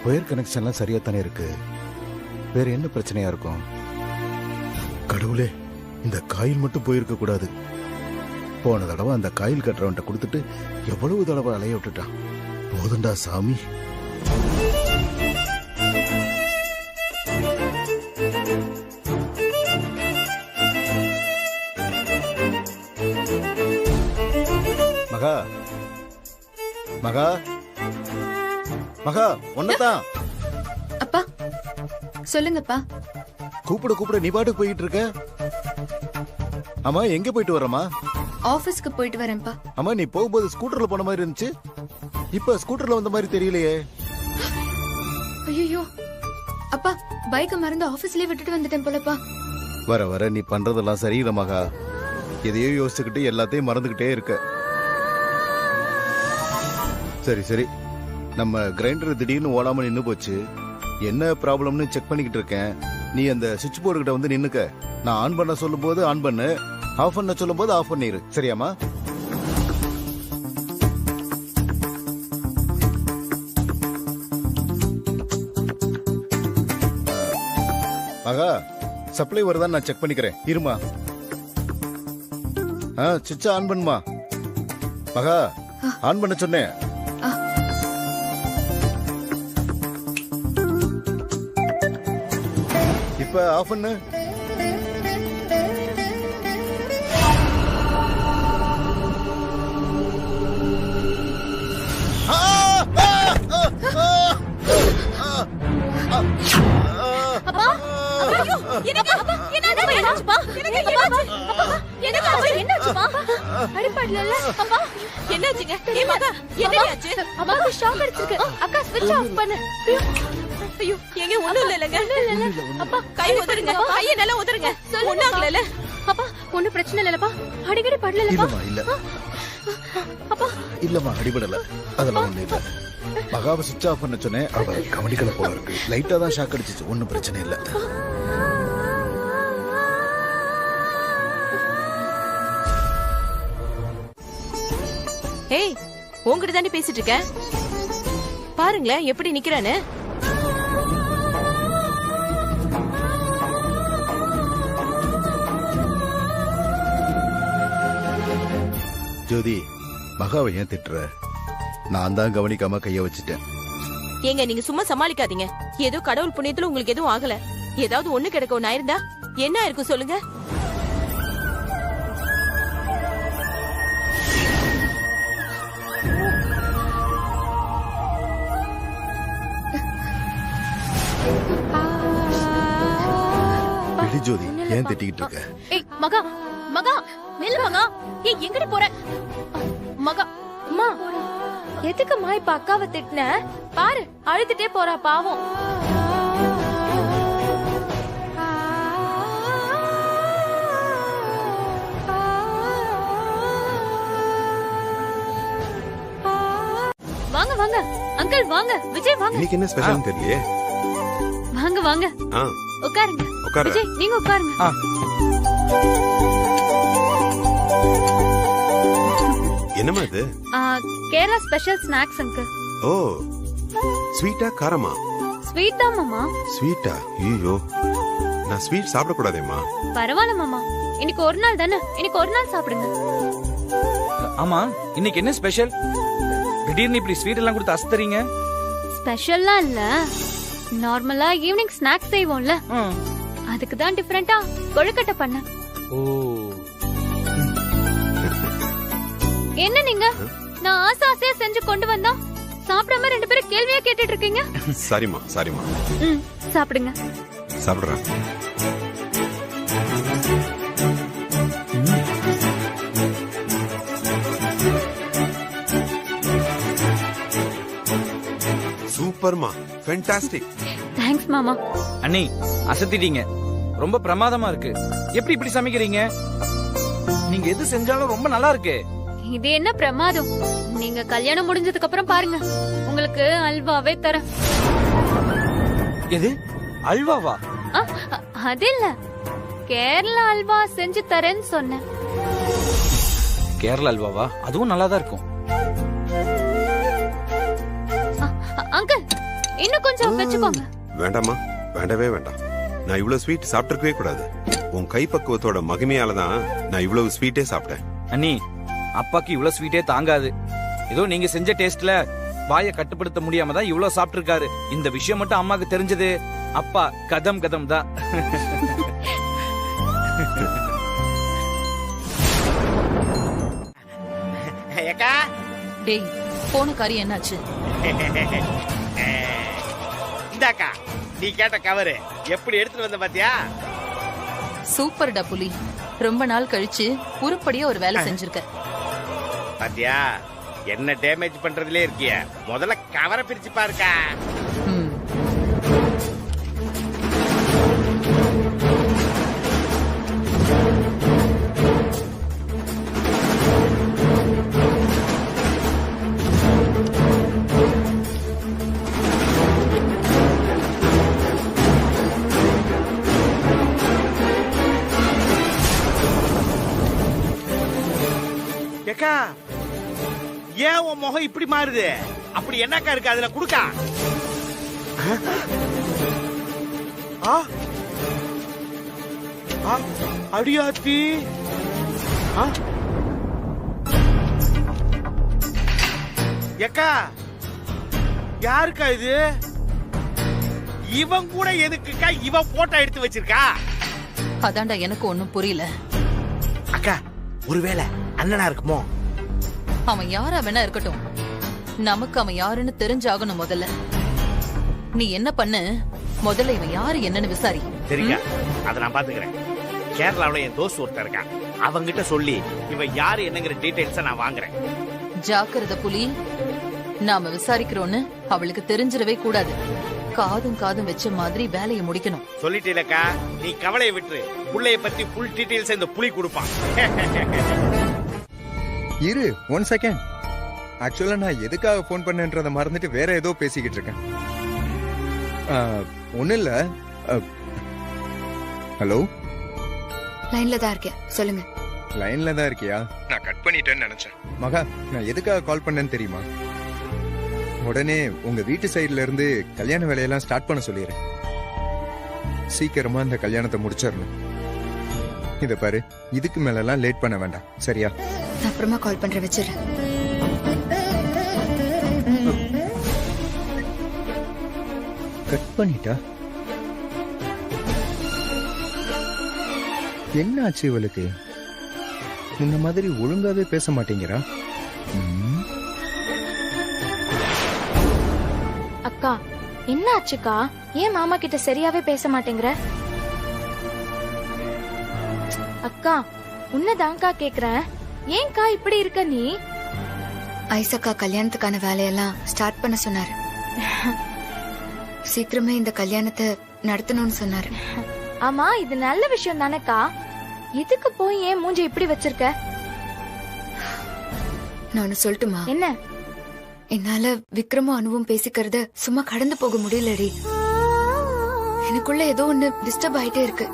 Speaker 12: ஒயர் கனெக்ஷன்லாம் சரியா தானே இருக்கு. வேற என்ன பிரச்சனையா இருக்கும்? கடவுளே, இந்த காயில் மட்டும் போயிருக்க கூடாது. போன தடவை அந்த காயில் கட்டுறவன்ட்ட கொடுத்துட்டு எவ்வளவு தடவை அலைய விட்டுட்டான். போதுண்டா சாமி. மகா மகா மகா, ஒன்னதான்.
Speaker 6: அப்பா சொல்லுங்கப்பா.
Speaker 12: கூப்பிட கூப்பிட நீ பாட்டுக்கு போயிட்டு இருக்க. ஆமா, எங்க போயிட்டு வரமா?
Speaker 6: ஆபீஸ்க்கு போயிட்டு வரேன்ப்பா.
Speaker 12: அம்மா, நீ போகும்போது ஸ்கூட்டர்ல போன மாதிரி இருந்துச்சு, இப்ப ஸ்கூட்டர்ல வந்த மாதிரி தெரியலையே.
Speaker 6: ஐயோ அப்பா, பைக்க மறந்து ஆபீஸ்லயே விட்டுட்டு வந்துட்டேன் போலப்பா.
Speaker 12: வர வர நீ பண்றதெல்லாம் சரியில்லை மகா. எதையோ யோசிச்சுக்கிட்டு எல்லாத்தையும் மறந்துகிட்டே இருக்க. சரி சரி, நம்ம கிரைண்டர் திடீர்னு ஓடாம நின்னு போச்சு. என்ன ப்ராப்ளம்னு செக் பண்ணிக்கிட்டு இருக்கேன். நீ அந்த சுவிட்ச் போர்டு கிட்ட வந்து நின்னுக்க. நான் ஆன் பண்ண சொல்லும் போது ஆன் பண்ணு, ஆஃப் பண்ண சொல்லும் போது ஆஃப் பண்ணிரு, சரியாமா? மகா, சப்ளை வருதான்னு நான் செக் பண்ணிக்கிறேன், இருமா. சுவிட்ச ஆன் பண்ணுமா மகா. ஆன் பண்ண சொன்னேன். இப்ப ஆஃப் பண்ணு.
Speaker 1: ஐயோ, எங்க ஒண்ணும் இல்லங்க. அப்பா கை உதறுங்க, கைய நல்லா உதறுங்க. ஒண்ணும் ஆகல. அப்பா ஒண்ணும் பிரச்சனை இல்லப்பா, அடிக்கடி படலப்பா.
Speaker 12: இல்லம்மா, இல்ல. அப்பா இல்லம்மா, அடிபடல, அதெல்லாம் ஒண்ணு இல்ல. மகாவை சுவிட்ச் ஆஃப் பண்ண சொன்னேன், அவ கவனிக்கல போல இருக்கு. லைட்டா தான் ஷாக் அடிச்சிச்சு, ஒண்ணும் பிரச்சனை இல்ல.
Speaker 1: ஏய், உங்ககிட்ட தானே பேசிட்டு இருக்கேன்.
Speaker 11: பாருங்களேன் எப்படி நிக்கிறானு.
Speaker 12: ஜோதி, மகாவை ஏன் திட்டுற? நான் தான் கவனிக்காம கைய வச்சுட்டேன்.
Speaker 11: ஏங்க நீங்க சும்மா சமாளிக்காதீங்க. ஏதோ கடவுள் புண்ணியத்துல உங்களுக்கு எதுவும் ஆகல. ஏதாவது ஒண்ணு கிடைக்கும் ஆயிருந்தா என்ன இருக்கும் சொல்லுங்க.
Speaker 12: விடு ஜோதி, ஏன் திட்டிக்கிட்டு இருக்க?
Speaker 8: ஏய் மகா, மகா நில்லு மகா. ஏய் எங்கடி போற? மகா அம்மா, எதுக்குமா இப்ப அக்காவை திட்டின? பாரு அழுதுட்டே போறா பாவம். வாங்க வாங்க அங்கிள், வாங்க விஜய், வாங்க.
Speaker 9: இன்னைக்கு என்ன ஸ்பெஷல் தெரியலையே.
Speaker 8: வாங்க வாங்க உட்காருங்க. விஜய் நீங்க உட்காருங்க.
Speaker 9: என்னமா இது?
Speaker 8: Kerala special snacks uncle.
Speaker 9: Oh, ஸ்வீட்டா காரமா?
Speaker 8: ஸ்வீட் தான் மாமா.
Speaker 9: ஸ்வீட்டா? ஐயோ, நான் ஸ்வீட் சாப்பிட கூடாதேம்மா.
Speaker 8: பரவாயில்ல மாமா, இன்னைக்கு ஒரு நாள் தானே, இன்னைக்கு ஒரு நாள் சாப்பிடுங்க.
Speaker 5: ஆமா, இன்னைக்கு என்ன ஸ்பெஷல்? திடீர்னு இப்படி ஸ்வீட் எல்லாம் கொடுத்து அசத்துறீங்க.
Speaker 8: ஸ்பெஷல்லாம் இல்ல, நார்மலா ஈவினிங் ஸ்நாக்ஸ் செய்வோம்ல, அதுக்கு தான் டிஃபரெண்டா கொழுக்கட்டை பண்ண.
Speaker 5: ஓ,
Speaker 8: என்ன நீங்க நான் ஆசை ஆசையா செஞ்சு கொண்டு வந்தா சாப்பிடாம ரெண்டு பேரும் கேள்வியா கேட்டுட்டு இருக்கீங்க.
Speaker 9: சாரிமா சாரிமா.
Speaker 8: சாப்பிடுங்க.
Speaker 9: சாப்பிடுறேன். சூப்பர்மா, ஃபேண்டாஸ்டிக்.
Speaker 8: தேங்க்ஸ் மாமா.
Speaker 5: அண்ணி அசத்திட்டீங்க, ரொம்ப பிரமாதமா இருக்கு. எப்படி இப்படி சமைக்கிறீங்க? நீங்க எது செஞ்சாலும் ரொம்ப நல்லா இருக்கு.
Speaker 8: இது என்ன பிரமாதம்? நீங்க கல்யாணம் முடிஞ்சதுக்கு அப்புறம் பாருங்க, உங்களுக்கு அல்வாவே தரேன்.
Speaker 5: எது அல்வாவா?
Speaker 8: அது இல்ல, கேரளா அல்வா செஞ்சு தரேன்னு சொன்னேன்.
Speaker 5: கேரளா அல்வாவா? அதுவும் நல்லா தான் இருக்கும்.
Speaker 8: அங்கிள் இன்னும் கொஞ்சம் வச்சுக்கோங்க.
Speaker 9: வேண்டாமா, வேண்டவே வேண்டாம். நான் இவ்வளவு ஸ்வீட் சாப்பிட்டிருக்கவே கூடாது. உன் கைப்பக்குவத்தோட மகிமையால தான் நான் இவ்வளவு ஸ்வீட்டே சாப்பிட்டேன்.
Speaker 5: அண்ணி, அப்பாக்கு இவ்வளவு ஸ்வீட்டே தாங்காது. ஏதோ நீங்க செஞ்ச டேஸ்ட்ல வாயை கட்டுப்படுத்த முடியாம தான் இவ்வளவு சாப்பிட்டு இருக்காரு. இந்த விஷயம் மட்டும் அம்மாக்கு தெரிஞ்சது, அப்பா கதம் கதம் தான்.
Speaker 2: டேய், போன காரியம் என்னாச்சு?
Speaker 14: இந்தாக்கா, நீ கேட்ட கவரு எப்படி எடுத்துட்டு வந்த பாத்தியா?
Speaker 2: சூப்பர்டா புலி, ரொம்ப நாள் கழிச்சு உருப்படியா ஒரு வேலை செஞ்சிருக்க
Speaker 14: பாத்தியா? என்ன டேமேஜ் பண்றதுலே இருக்கிய, முதல்ல கவரை பிரிச்சு பாருக்கா. ஏக்கா, ஏன் உன் முகம் இப்படி மாறுது? அப்படி என்னக்கா இருக்கு அதுல? குடுக்கா. அடியாத்தி, ஏக்கா யாருக்கா இது? இவன் கூட எதுக்குக்கா இவன் போட்டோ எடுத்து வச்சிருக்கா?
Speaker 2: அதான்டா எனக்கு ஒண்ணும் புரியல.
Speaker 14: அக்கா, ஒருவேளை அண்ணனா இருக்குமோ?
Speaker 2: அவன் யாரா வேணா இருக்கட்டும், நமக்கு அவன் யாருன்னு தெரிஞ்சாகணும். முதல்ல நீ என்ன பண்ணு, முதல்ல இவன் யாரு என்னன்னு விசாரி.
Speaker 14: சரிங்க, அத நான் பாத்துக்கிறேன். கேரளாவுல என் தோஸ்து ஒருத்தர் இருக்கான், அவங்கிட்ட சொல்லி இவன் யாரு என்னங்கிற டீடைல்ஸ நான் வாங்குறேன்.
Speaker 2: ஜாக்கிரதை புலி, நாம விசாரிக்கிறோன்னு அவளுக்கு தெரிஞ்சிடவே கூடாது. காதும் காதும் வச்ச மாதிரி வேலையை முடிக்கணும்.
Speaker 14: சொல்லிட்டீலக்கா, நீ கவலையை விட்டு புள்ளைய பத்தி ஃபுல் டீடைல்ஸ் இந்த புலி கொடுப்பான்.
Speaker 7: இரு, 1 செகண்ட். ஆக்சுவலா நான் எதுக்காக போன் பண்ணேன்றத மறந்துட்டு வேற ஏதோ பேசிக்கிட்டு இருக்கேன். ஒண்ணு இல்ல. ஹலோ,
Speaker 6: லைன்ல தான் இருக்கேன், சொல்லுங்க.
Speaker 7: லைன்ல தான் இருக்கியா? நான் கட் பண்ணிட்டேன்னு நினைச்சேன். மகா, நான் எதுக்காக கால் பண்ணேன்னு தெரியுமா? உடனே உங்க வீட்டு சைடுல இருந்து கல்யாண வேலையெல்லாம் ஸ்டார்ட் பண்ண சொல்லிடுறேன். சீக்கிரமா இந்த கல்யாணத்தை முடிச்சிடணும். இத பாரு, இதுக்கு மேலலாம் லேட் பண்ண வேண்டாம், சரியா?
Speaker 6: அப்புறமா கால் பண்றேன், வச்சிடுறேன்.
Speaker 7: கட் பண்ணிட்டா? என்ன ஆச்சு இவளுக்கு? முன்ன மாதிரி ஒழுங்காவே பேச மாட்டேங்கிறா.
Speaker 8: அக்கா என்ன ஆச்சுக்கா? ஏன் மாமா கிட்ட சரியாவே பேச மாட்டேங்கிற? அக்கா உன்னதான்க்கா கேக்குறேன், ஏன்க்கா இப்படி இருக்க நீ?
Speaker 6: ஐசக்கா கல்யாணத்துக்கான வேலையெல்லாம் ஸ்டார்ட் பண்ண சொன்னாரு. சீக்கிரமே இந்த கல்யாணத்தை நடத்தணும்னு சொன்னாரு.
Speaker 8: ஆமா, இது நல்ல விஷயம் தானேக்கா. இதுக்கு போய் ஏன் மூஞ்சி இப்படி வச்சிருக்க?
Speaker 6: நான் ஒன்னு சொல்லட்டுமா?
Speaker 8: என்ன?
Speaker 6: என்னால விக்ரமும் அனுவும் பேசிக்கிறத சும்மா கடந்து போக முடியலடி. எனக்குள்ள ஏதோ ஒண்ணு டிஸ்டர்ப் ஆயிட்டே இருக்கு.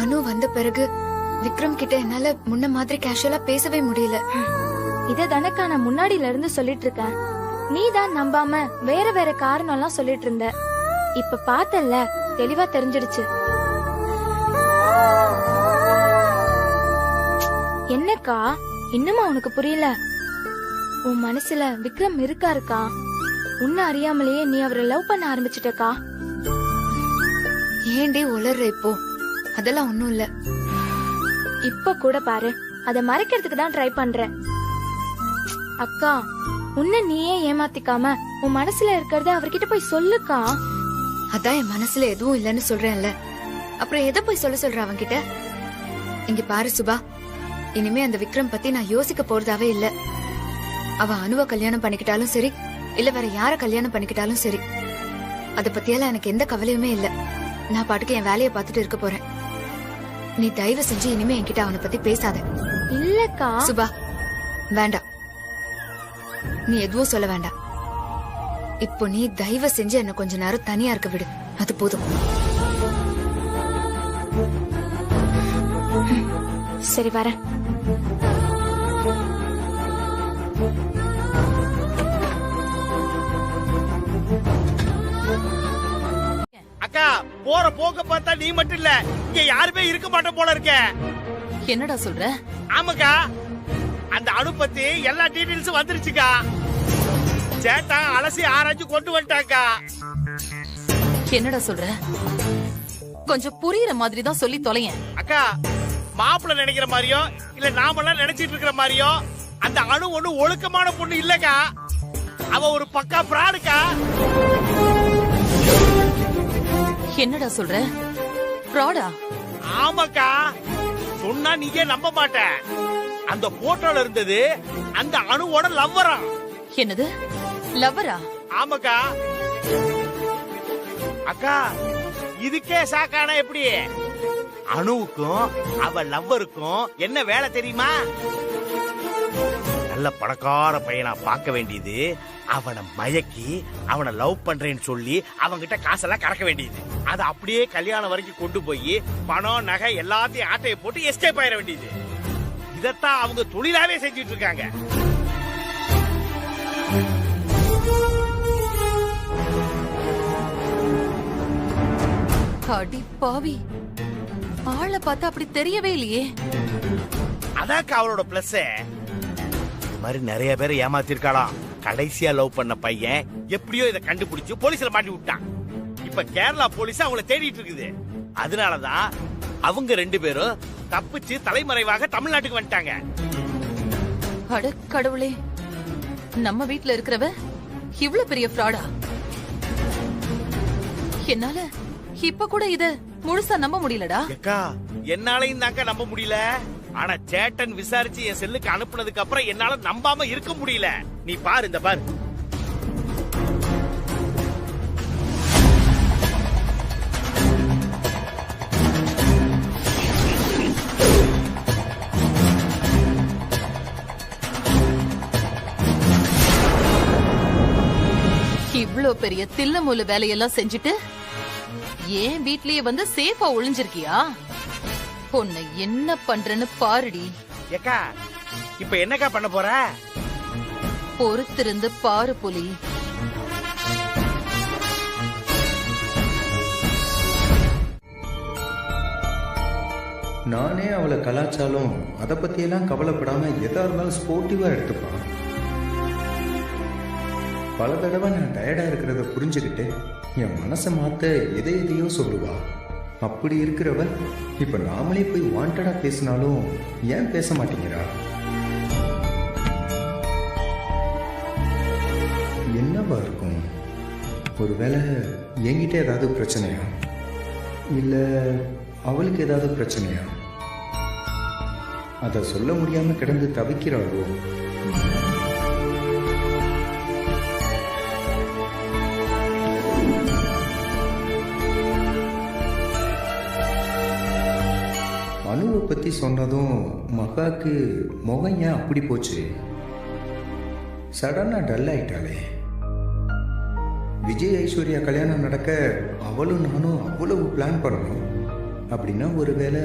Speaker 6: அனு வந்த பிறகு விக்ரம் கிட்ட என்னால முன்ன மாதிரி கேஷுவலா பேசவே முடியல.
Speaker 8: இத தானக்கா நான் முன்னாடில இருந்து சொல்லிட்டு இருக்கேன். நீ தான் நம்பாம வேற வேற காரணம் எல்லாம் சொல்லிட்டு இருந்த. இப்ப பார்த்தல்ல, தெளிவா தெரிஞ்சிடுச்சு. என்னக்கா இன்னுமா உனக்கு புரியல? உன் மனசுல விக்ரம் இருக்காருக்கா. உன்ன அறியாமலேயே நீ அவரை லவ் பண்ண ஆரம்பிச்சிட்டக்கா.
Speaker 6: ஏண்டி உளர்ற இப்போ? அதெல்லாம் ஒண்ணும் இல்ல.
Speaker 8: இப்ப கூட பாரு, அத மறைக்கிறதுக்கு தான் ட்ரை பண்றேன். அக்கா உன்ன நீயே ஏமாத்திக்காம உன் மனசுல இருக்கறத அவர்கிட்ட போய் சொல்லுக்கா.
Speaker 6: அதான் என் மனசுல எதுவும் இல்லன்னு சொல்றேன்ல, அப்புறம் எதை போய் சொல்ல சொல்ற அவன்கிட்ட? இங்க பாரு சுபா, இனிமே அந்த விக்ரம் பத்தி நான் யோசிக்க போறதாவே இல்ல. அவ அனுவ கல்யாணம் பண்ணிக்கிட்டாலும் சரி, இல்ல வேற யார கல்யாணம் பண்ணிக்கிட்டாலும் சரி, அத பத்தியெல்லாம் எனக்கு எந்த கவலையுமே இல்ல. நான் பாட்டுக்கு என் வேலையை பார்த்துட்டு இருக்க போறேன். நீ தயவு செஞ்சு இனிமே என்கிட்ட அவனை பத்தி பேசாத.
Speaker 8: இல்லக்கா
Speaker 6: சுபா, வேண்டாம், நீ எதுவும் சொல்ல வேண்டாம். இப்போ நீ தயவு செஞ்சு என்ன கொஞ்ச நேரம் தனியா இருக்க விடு, அது போதும்.
Speaker 8: சரி வரேன்.
Speaker 14: அக்கா போற போக்க பார்த்தா நீ மட்டும் இல்ல, இங்க யாருமே இருக்க மாட்டோம் போல இருக்க.
Speaker 2: என்னடா சொல்ற?
Speaker 14: ஆமாக்கா, அந்த அணு பத்தி எல்லா டீடைல்ஸும் வந்துருச்சுக்கா. சேட்டா அலசி ஆராய்ச்சி கொண்டு வந்துட்டாக்கா.
Speaker 2: என்னடா சொல்ற? கொஞ்சம் புரியுற மாதிரி தான் சொல்லி தொலையேன்.
Speaker 14: அக்கா, மாப்பிள்ள நினைக்கிற மாதிரியோ இல்ல நாமெல்லாம் நினைச்சிட்டு இருக்கிற மாதிரியோ அந்த அணு ஒண்ணு ஒழுக்கமான பொண்ணு இல்லக்கா. அவ ஒரு பக்கா பிராடுக்கா.
Speaker 2: என்னடா சொல்ற? ஃப்ராடா?
Speaker 14: ஆமாக்கா, சொன்னா நீங்க நம்ப மாட்ட. அந்த போட்டோல இருந்தது அந்த அணுவோட லவ்வரா.
Speaker 2: என்னது லவ்வரா?
Speaker 14: ஆமாக்கா. அக்கா இதுக்கே சாக்கானா எப்படி? அணுவுக்கும் அவ லவ்வருக்கும் என்ன வேலை தெரியுமா? நல்ல பணக்கார பையனா பார்க்க வேண்டியது, அவனை மயக்கி அவனை லவ் பண்றேன்னு சொல்லி அவங்கிட்ட காசெல்லாம் கறக்க வேண்டியது. அதை அப்படியே கல்யாணம் வரைக்கும் கொண்டு போய் பணம் நகை எல்லாத்தையும் ஆட்டையை போட்டு எஸ்கேப் ஆயிட வேண்டியது. இதத்தான் அவங்க தொழிலாவே செஞ்சுட்டு இருக்காங்க.
Speaker 2: அடி பாவி, ஆளை பார்த்தா அப்படி தெரியவே இல்லையே.
Speaker 14: அதாக்கா அவளோட பிளஸ். இது மாதிரி நிறைய பேரை ஏமாத்திருக்காளாம். கடைசியா லவ் பண்ண பையன் எப்படியோ இதை கண்டுபிடிச்சு போலீஸ்ல மாட்டி விட்டான். இப்ப கேரளா போலீஸ் அவங்கள தேடிட்டு இருக்குது. அதனாலதான் அவங்க ரெண்டு பேரும் தப்பிச்சு தலைமறைவாக தமிழ்நாட்டுக்கு வந்துட்டாங்க.
Speaker 2: அட கடவுளே, நம்ம வீட்ல இருக்கிறவ இவ்வளவு பெரிய ஃப்ராடா? என்னால இப்ப கூட இத முழுசா நம்ப முடியலடா.
Speaker 14: அக்கா என்னாலையும் தாங்க நம்ப முடியல. ஆனா சேட்டன் விசாரிச்சு என் செல்லுக்கு அனுப்புனதுக்கு அப்புறம் என்னால நம்பாம இருக்க முடியல. நீ பாரு, இந்த பாரு.
Speaker 2: இவ்ளோ பெரிய தில்லமுள்ள வேலையெல்லாம் செஞ்சுட்டு ஏன் வீட்லயே வந்து சேஃபா ஒளிஞ்சிருக்கியா? உன்னை என்ன பண்றேன்னு பாருடி.
Speaker 14: ஏக்கா இப்ப என்னக்கா பண்ண போற?
Speaker 2: பொறுத்திருந்து பாரு புலி.
Speaker 7: நானே அவளை கலாச்சாலும் அதை பத்தியெல்லாம் கவலைப்படாம எதா இருந்தாலும் ஸ்போர்ட்டிவா எடுத்துப்பான். பல தடவை நான் டயர்டா இருக்கிறத புரிஞ்சுக்கிட்டு என் மனசை மாத்த எதையோ சொல்லுவா. அப்படி இருக்கிறவ இப்ப நாமளே போய் வாண்டடா பேசினாலும் ஏன் பேச மாட்டேங்கிறா? என்னவா இருக்கும்? ஒருவேளை என்கிட்ட ஏதாவது பிரச்சனையா, இல்ல அவளுக்கு ஏதாவது பிரச்சனையா? அத சொல்ல முடியாம கிடந்து தவிக்கிறாளோ? அனுவை பத்தி சொன்னதும் மகாக்கு முகம் ஏன் அப்படி போச்சு? சடனா டல் ஆயிட்டாளே. விஜய் ஐஸ்வர்யா கல்யாணம் நடக்க அவளும் நானும் அவ்வளவு பிளான் பண்ணணும். அப்படின்னா ஒருவேளை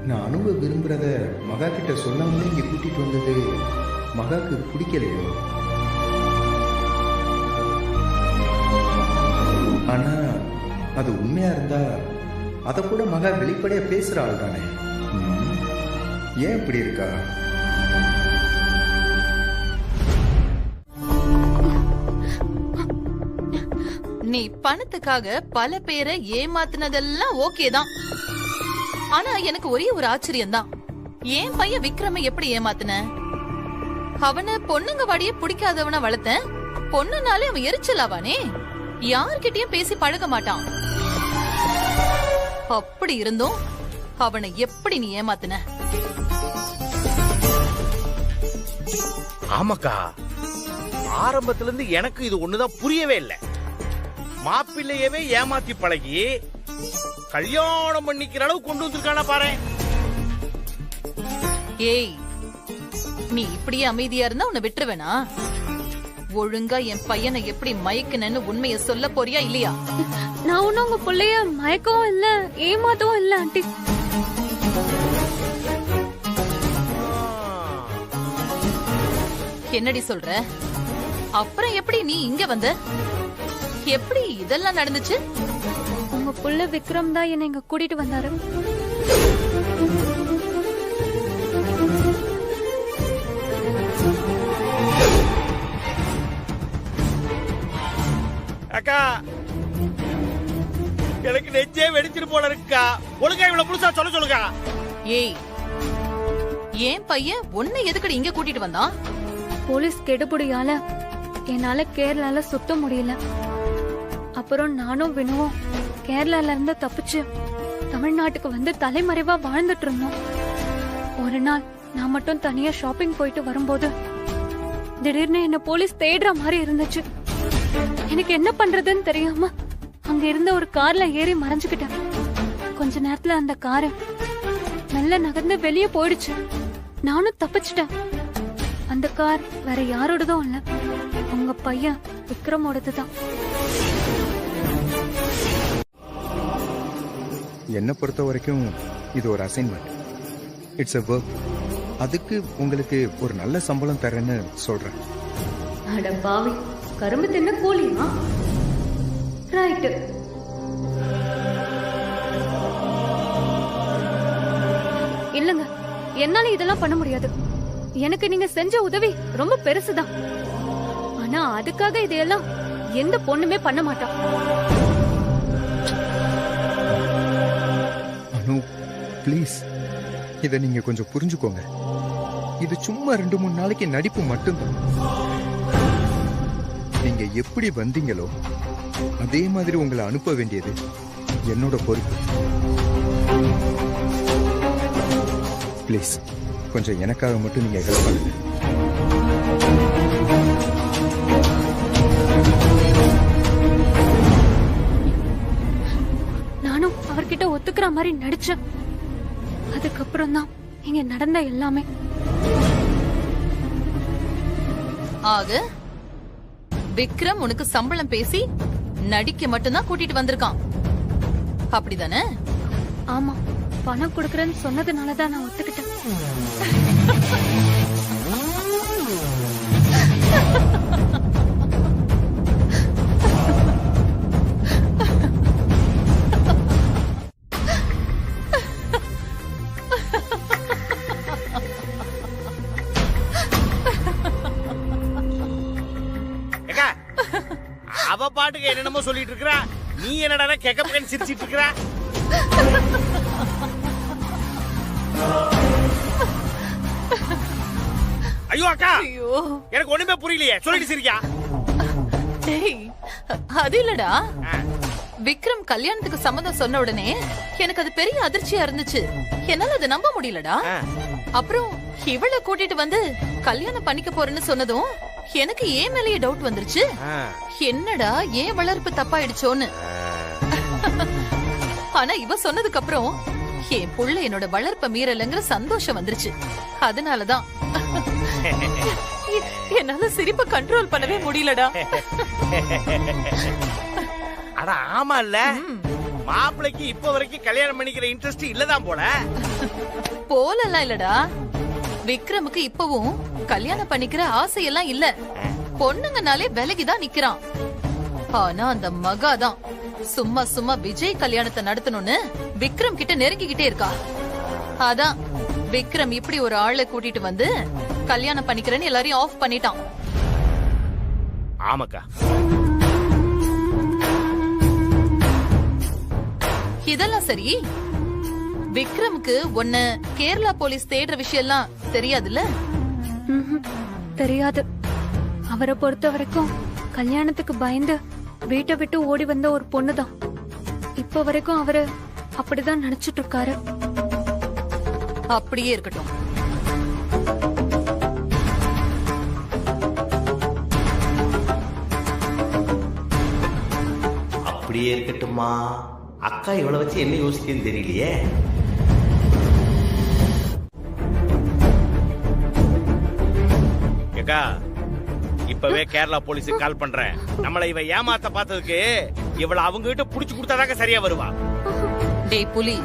Speaker 7: நான் அனுவை விரும்புறத மகா கிட்ட சொல்லாமலே இங்க கூட்டிட்டு வந்தது மகாக்கு பிடிக்கலையோ? ஆனா அது உண்மையா இருந்தா அத கூட மகா வெளிப்படையா பேசுற ஆள் தானே. ஏன் இப்படி இருக்கா?
Speaker 2: நீ பணத்துக்காக பல பேரை ஏமாத்தினதெல்லாம் ஓகே தான். ஆனா எனக்கு ஒரே ஒரு ஆச்சரியம் தான். ஏன் பையன் விக்ரம எப்படி ஏமாத்தின? அவனை பொண்ணுங்க வாடியே பிடிக்காதவன வளர்த்தேன். பொண்ணுனாலே அவன் எரிச்சலாவானே, யார்கிட்டயும் பேசி பழக மாட்டான். அப்படி இருந்தும் அவனை எப்படி நீ ஏமாத்தின?
Speaker 14: ஆமாக்கா, ஆரம்பத்துல இருந்து எனக்கு இது ஒண்ணுதான் புரியவே இல்லை. மாப்பிள்ளையவே ஏமாத்தி பழகி கல்யாணம் பண்ணிக்கிற அளவு கொண்டு வந்திருக்கானா பாரு.
Speaker 2: ஏய், நீ இப்படியே அமைதியா இருந்தா உன்னை விட்டுருவேனா? ஒழுங்கா என் பையனை எப்படி மயக்குனன்னு உண்மைய சொல்ல போறியா இல்லையா?
Speaker 1: நான் ஒன்னும் உங்க பிள்ளைய மயக்கவும் இல்ல, ஏமாத்தவும் இல்ல ஆண்டி.
Speaker 2: என்னடி சொல்ற? அப்புறம் எப்படி நீ இங்க வந்த? எப்படி இதெல்லாம் நடந்துச்சு?
Speaker 1: உங்க புள்ள விக்ரம் தான் என்ன இங்க கூட்டிட்டு வந்தாரு.
Speaker 14: அக்கா, எனக்கு நெஞ்சே வெடிச்சிட்டு போல இருக்கா. ஒழுங்கா இவ்வளவு புதுசா சொல்ல சொல்லுங்க.
Speaker 2: ஏய், ஏன் பையன் உன்னை எதுக்கடி இங்க கூட்டிட்டு வந்தான்?
Speaker 1: போலீஸ் கெடுபடியால என்னால கேரளால சுத்த முடியல. அப்புறம் நானும் வினுவும் கேரளால இருந்து தப்பிச்சு தமிழ்நாட்டுக்கு வந்து தலைமறைவா வாழ்ந்துட்டு இருந்தோம். ஒரு நாள் நான் மட்டும் தனியா ஷாப்பிங் போயிட்டு வரும்போது திடீர்னு என்ன போலீஸ் தேடுற மாதிரி இருந்துச்சு. எனக்கு என்ன பண்றதுன்னு தெரியாம அங்க இருந்த ஒரு கார்ல ஏறி மறைஞ்சுக்கிட்டேன். கொஞ்ச நேரத்துல அந்த காரை மெல்ல நகர்ந்து வெளியே போயிடுச்சு. நானும் தப்பிச்சிட்டேன். அந்த கார் வேற யாரோடதும் இல்ல, உங்க பையன் விக்ரமோடதுதான்.
Speaker 7: என்னை பொறுத்த வரைக்கும் இது ஒரு அசைன்மெண்ட். It's a work. அதுக்கு உங்களுக்கு ஒரு நல்ல சம்பளம் தரேன்னு சொல்றேன்.
Speaker 1: அட பாவி, கரும்பு தின்ன கூலியா? ரைட். இல்லங்க, என்னால இதெல்லாம் பண்ண முடியாது. எனக்கு நீங்க செஞ்ச உதவி ரொம்ப பெருசுதான். ஆனா அதுக்காக இதையெல்லாம் எந்த பொண்ணுமே பண்ண மாட்டா.
Speaker 7: அனு, ப்ளீஸ் இதை நீங்க கொஞ்சம் புரிஞ்சுக்கோங்க. இது சும்மா 2-3 நாளைக்கு நடிப்பு மட்டும்தான். நீங்க எப்படி வந்தீங்களோ அதே மாதிரி உங்களை அனுப்ப வேண்டியது என்னோட பொறுப்பு. ப்ளீஸ் கொஞ்சம் எனக்காக மட்டும் நீங்க ஹெல்ப் பண்ணுங்க.
Speaker 1: நானும் அவர்கிட்ட ஒத்துக்கிற மாதிரி நடிச்சேன். அதுக்கப்புறம் தான் இங்க நடந்த எல்லாமே.
Speaker 2: ஆக விக்ரம் உனக்கு சம்பளம் பேசி நடிக்க மட்டும்தான் கூட்டிட்டு வந்திருக்கான், அப்படிதானே?
Speaker 1: ஆமா, பணம் கொடுக்கறேன்னு சொன்னதுனாலதான் நான் ஒத்துக்கிட்டேன்.
Speaker 14: பாட்டுக்கு என்னென்னமோ சொல்லிட்டு இருக்கற. நீ என்னடா கேக்க பக்கன்னு சிரிச்சிட்டு இருக்கற? ஐயோ அக்கா, எனக்கு ஒண்ணுமே புரியலையே, சொல்லிட்டு சிரிக்கா.
Speaker 2: டேய், அது இல்லடா. விக்ரம் கல்யாணத்துக்கு சம்மதம் சொன்ன உடனே எனக்கு அது பெரிய அதிர்ச்சியா இருந்துச்சு. என்னால அதை நம்ப முடியலடா. அப்புறம் இவளை கூட்டிட்டு வந்து கல்யாணம் பண்ணிக்க போறேன்னு சொன்னதும் எனக்கு ஏன் மேலேயே டவுட் வந்துருச்சு. என்னடா ஏன் வளர்ப்பு தப்பாயிடுச்சோன்னு. ஆனா இவ சொன்னதுக்கு அப்புறம் என் புள்ள என்னோட வளர்ப்ப மீறலங்கிற சந்தோஷம் வந்துருச்சு. அதனாலதான் என்னால சிரிப்பை கண்ட்ரோல் பண்ணவே முடியலடா.
Speaker 14: அட ஆமா இல்ல, மாப்பிளைக்கு இப்ப வரைக்கும் கல்யாணம் பண்ணிக்கிற இன்ட்ரெஸ்ட் இல்லதான் போல.
Speaker 2: போலலாம் இல்லடா, விக்ரமுக்கு இப்பவும் கல்யாணம் பண்ணிக்கிற ஆசையெல்லாம் இல்ல. பொண்ணுங்கனாலே விலகிதான் நிக்கிறான். ஆனா அந்த மகாதான் சும்மா சும்மா விஜய் கல்யாணத்தை நடத்தணும்னு விக்ரம் கிட்ட நெருங்கிக்கிட்டே இருக்கா. அதான் விக்ரம் இப்படி ஒரு ஆளை கூட்டிட்டு வந்து கல்யாணம் பண்ணிக்கிறேன்னு எல்லாரையும் ஆஃப் பண்ணிட்டான்.
Speaker 14: ஆமாக்கா,
Speaker 2: இதெல்லாம் சரி. விக்ரமுக்கு உன்ன கேரளா போலீஸ் தேடுற விஷயம் எல்லாம் தெரியாதுல்ல?
Speaker 6: தெரியாது. அவரை பொறுத்த வரைக்கும் கல்யாணத்துக்கு பயந்து வீட்டை விட்டு ஓடி வந்த ஒரு பொண்ணுதான். இப்ப வரைக்கும் அவரு அப்படிதான் நினைச்சிட்டு இருக்காரு.
Speaker 2: அப்படியே இருக்கட்டும்.
Speaker 13: அப்படியே இருக்கட்டுமா? அக்கா இவ்வளவு வச்சு என்ன யோசிக்குன்னு தெரியலையே.
Speaker 14: ஏக்கா, இப்பவே கேரளா போலீஸுக்கு கால் பண்றேன். நம்மள இவ ஏமாத்த பார்த்ததுக்கு இவள அவங்க கிட்ட புடிச்சு கொடுத்தாதாங்க சரியா வருவா.
Speaker 2: டேய் புலி,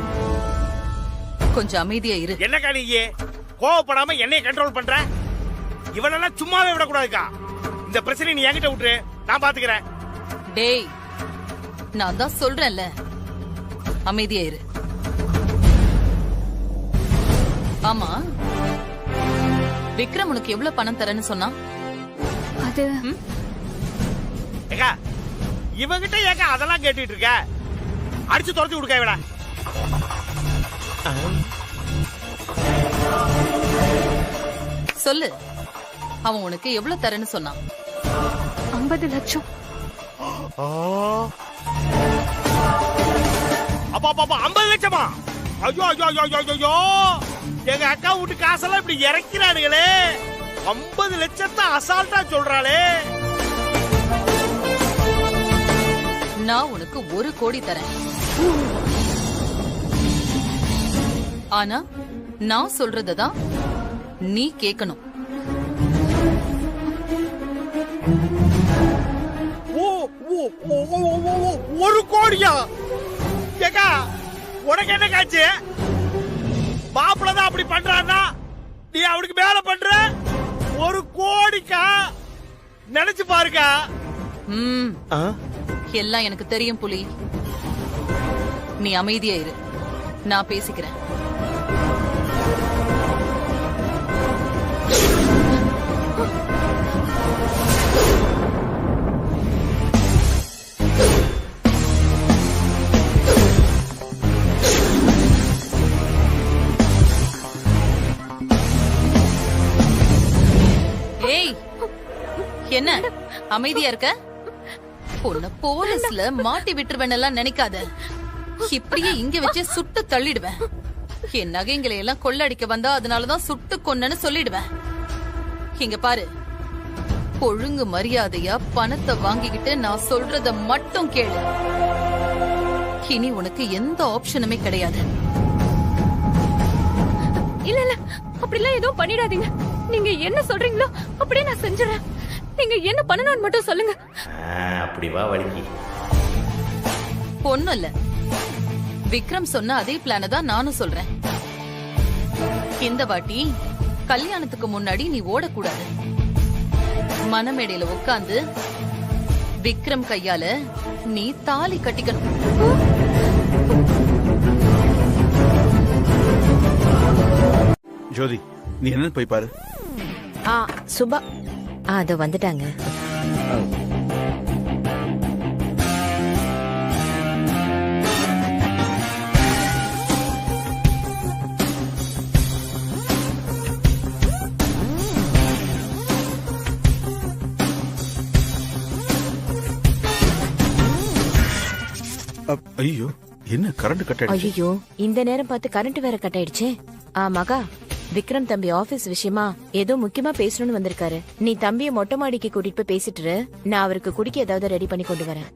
Speaker 2: கொஞ்சம் அமைதியா இரு.
Speaker 14: என்னக்கா நீயே கோவப்படாம என்னைய கண்ட்ரோல் பண்ற? இவளெல்லாம் சும்மாவே விடக்கூடாதுக்கா. இந்த பிரச்சனை நீ என்கிட்ட விட்டுரு, நான் பாத்துக்கிறேன்.
Speaker 2: டேய், நான் தான் சொல்றேன்ல, அமைதியா இரு. ஆமா, விக்ரம் உனக்கு எவ்வளவு பணம் தரேன்னு சொன்னா?
Speaker 6: அது
Speaker 14: ஏக்கா, இவகிட்ட ஏக்கா அதெல்லாம் கேட்டுட்டு இருக்க? அடிச்சு துரத்தி விடுக்க இவள.
Speaker 2: சொல்லு, அவன் உனக்கு எவ்வளவு தரேன்னு சொன்னான்?
Speaker 6: 50 லட்சம்.
Speaker 14: அப்பா 50 லட்சமா? ஐயோ ஐயோ ஐயோ ஐயோ, எங்க அக்கா வீட்டு காசெல்லாம் இப்படி இறக்கிறானுங்களே. 50 லட்சத்தை அசால்ட்டா சொல்றாளே.
Speaker 2: நான் உனக்கு 1 கோடி தரேன். ஆனா நான் சொல்றதான் நீ கேட்கணும்.
Speaker 14: ஒரு கோடியா? ஏக்கா, உனக்கு என்ன காட்சி? மாப்பிள்ளதான் அப்படி பண்றான்னா நீ அவனுக்கு மேல பண்ற? 1 கோடிக்கா? நினைச்சு பாருக்கா.
Speaker 2: எல்லாம் எனக்கு தெரியும் புலி. நீ அமைதியா இரு, நான் பேசிக்கிறேன். ஏய், என்ன அமைதியா இருக்க? பொண்ணு போலீஸ்ல மாட்டி விட்டுருவேன் எல்லாம் நினைக்காத. இப்படியே இங்க வச்சு சுட்டு தள்ளிடுவேன். என் நகைங்களை எல்லாம் கொள்ளடிக்க வந்தா அதனாலதான் சுட்டு கொன்னன்னு சொல்லிடுவேன். இங்க பாரு, ஒழுங்கு மரியாதையா பணத்தை வாங்கிக்கிட்டு நான் சொல்றத மட்டும் கேளு. இனி உனக்கு எந்த ஆப்ஷனுமே கிடையாது.
Speaker 6: இல்ல இல்ல, அப்படிலாம் எதுவும் பண்ணிடாதீங்க. நீங்க என்ன சொல்றீங்களோ அப்படியே நான் செஞ்சுறேன். நீங்க என்ன பண்ணணும்னு மட்டும் சொல்லுங்க.
Speaker 13: அப்படி வா வலிக்கு.
Speaker 2: பொண்ணு இல்ல, விக்ரம் சொன்ன அதே பிளான தான் நானும் சொல்றேன். இந்த வாட்டி கல்யாணத்துக்கு முன்னாடி நீ ஓடக்கூடாது. மணமேடையில உட்கார்ந்து விக்ரம் கையால நீ தாலி கட்டிக்கணும்.
Speaker 17: ஜோதி, நீ என்னன்னு போய் பாரு.
Speaker 11: சுபா அது வந்துட்டாங்க.
Speaker 12: என்ன கரண்ட் கட் ஆயிடுச்சு?
Speaker 11: ஐயோ, இந்த நேரம் பார்த்து கரண்ட் வேற கட் ஆயிடுச்சே. மகா, விக்ரம் தம்பி ஆபீஸ் விஷயமா ஏதோ முக்கியமா பேசணும்னு வந்திருக்காரு. நீ தம்பிய மொட்டை மாடிக்கு கூட்டிட்டு போய் பேசிட்டு நான் அவருக்கு குடிக்க ஏதாவது ரெடி பண்ணி கொண்டு வரேன்.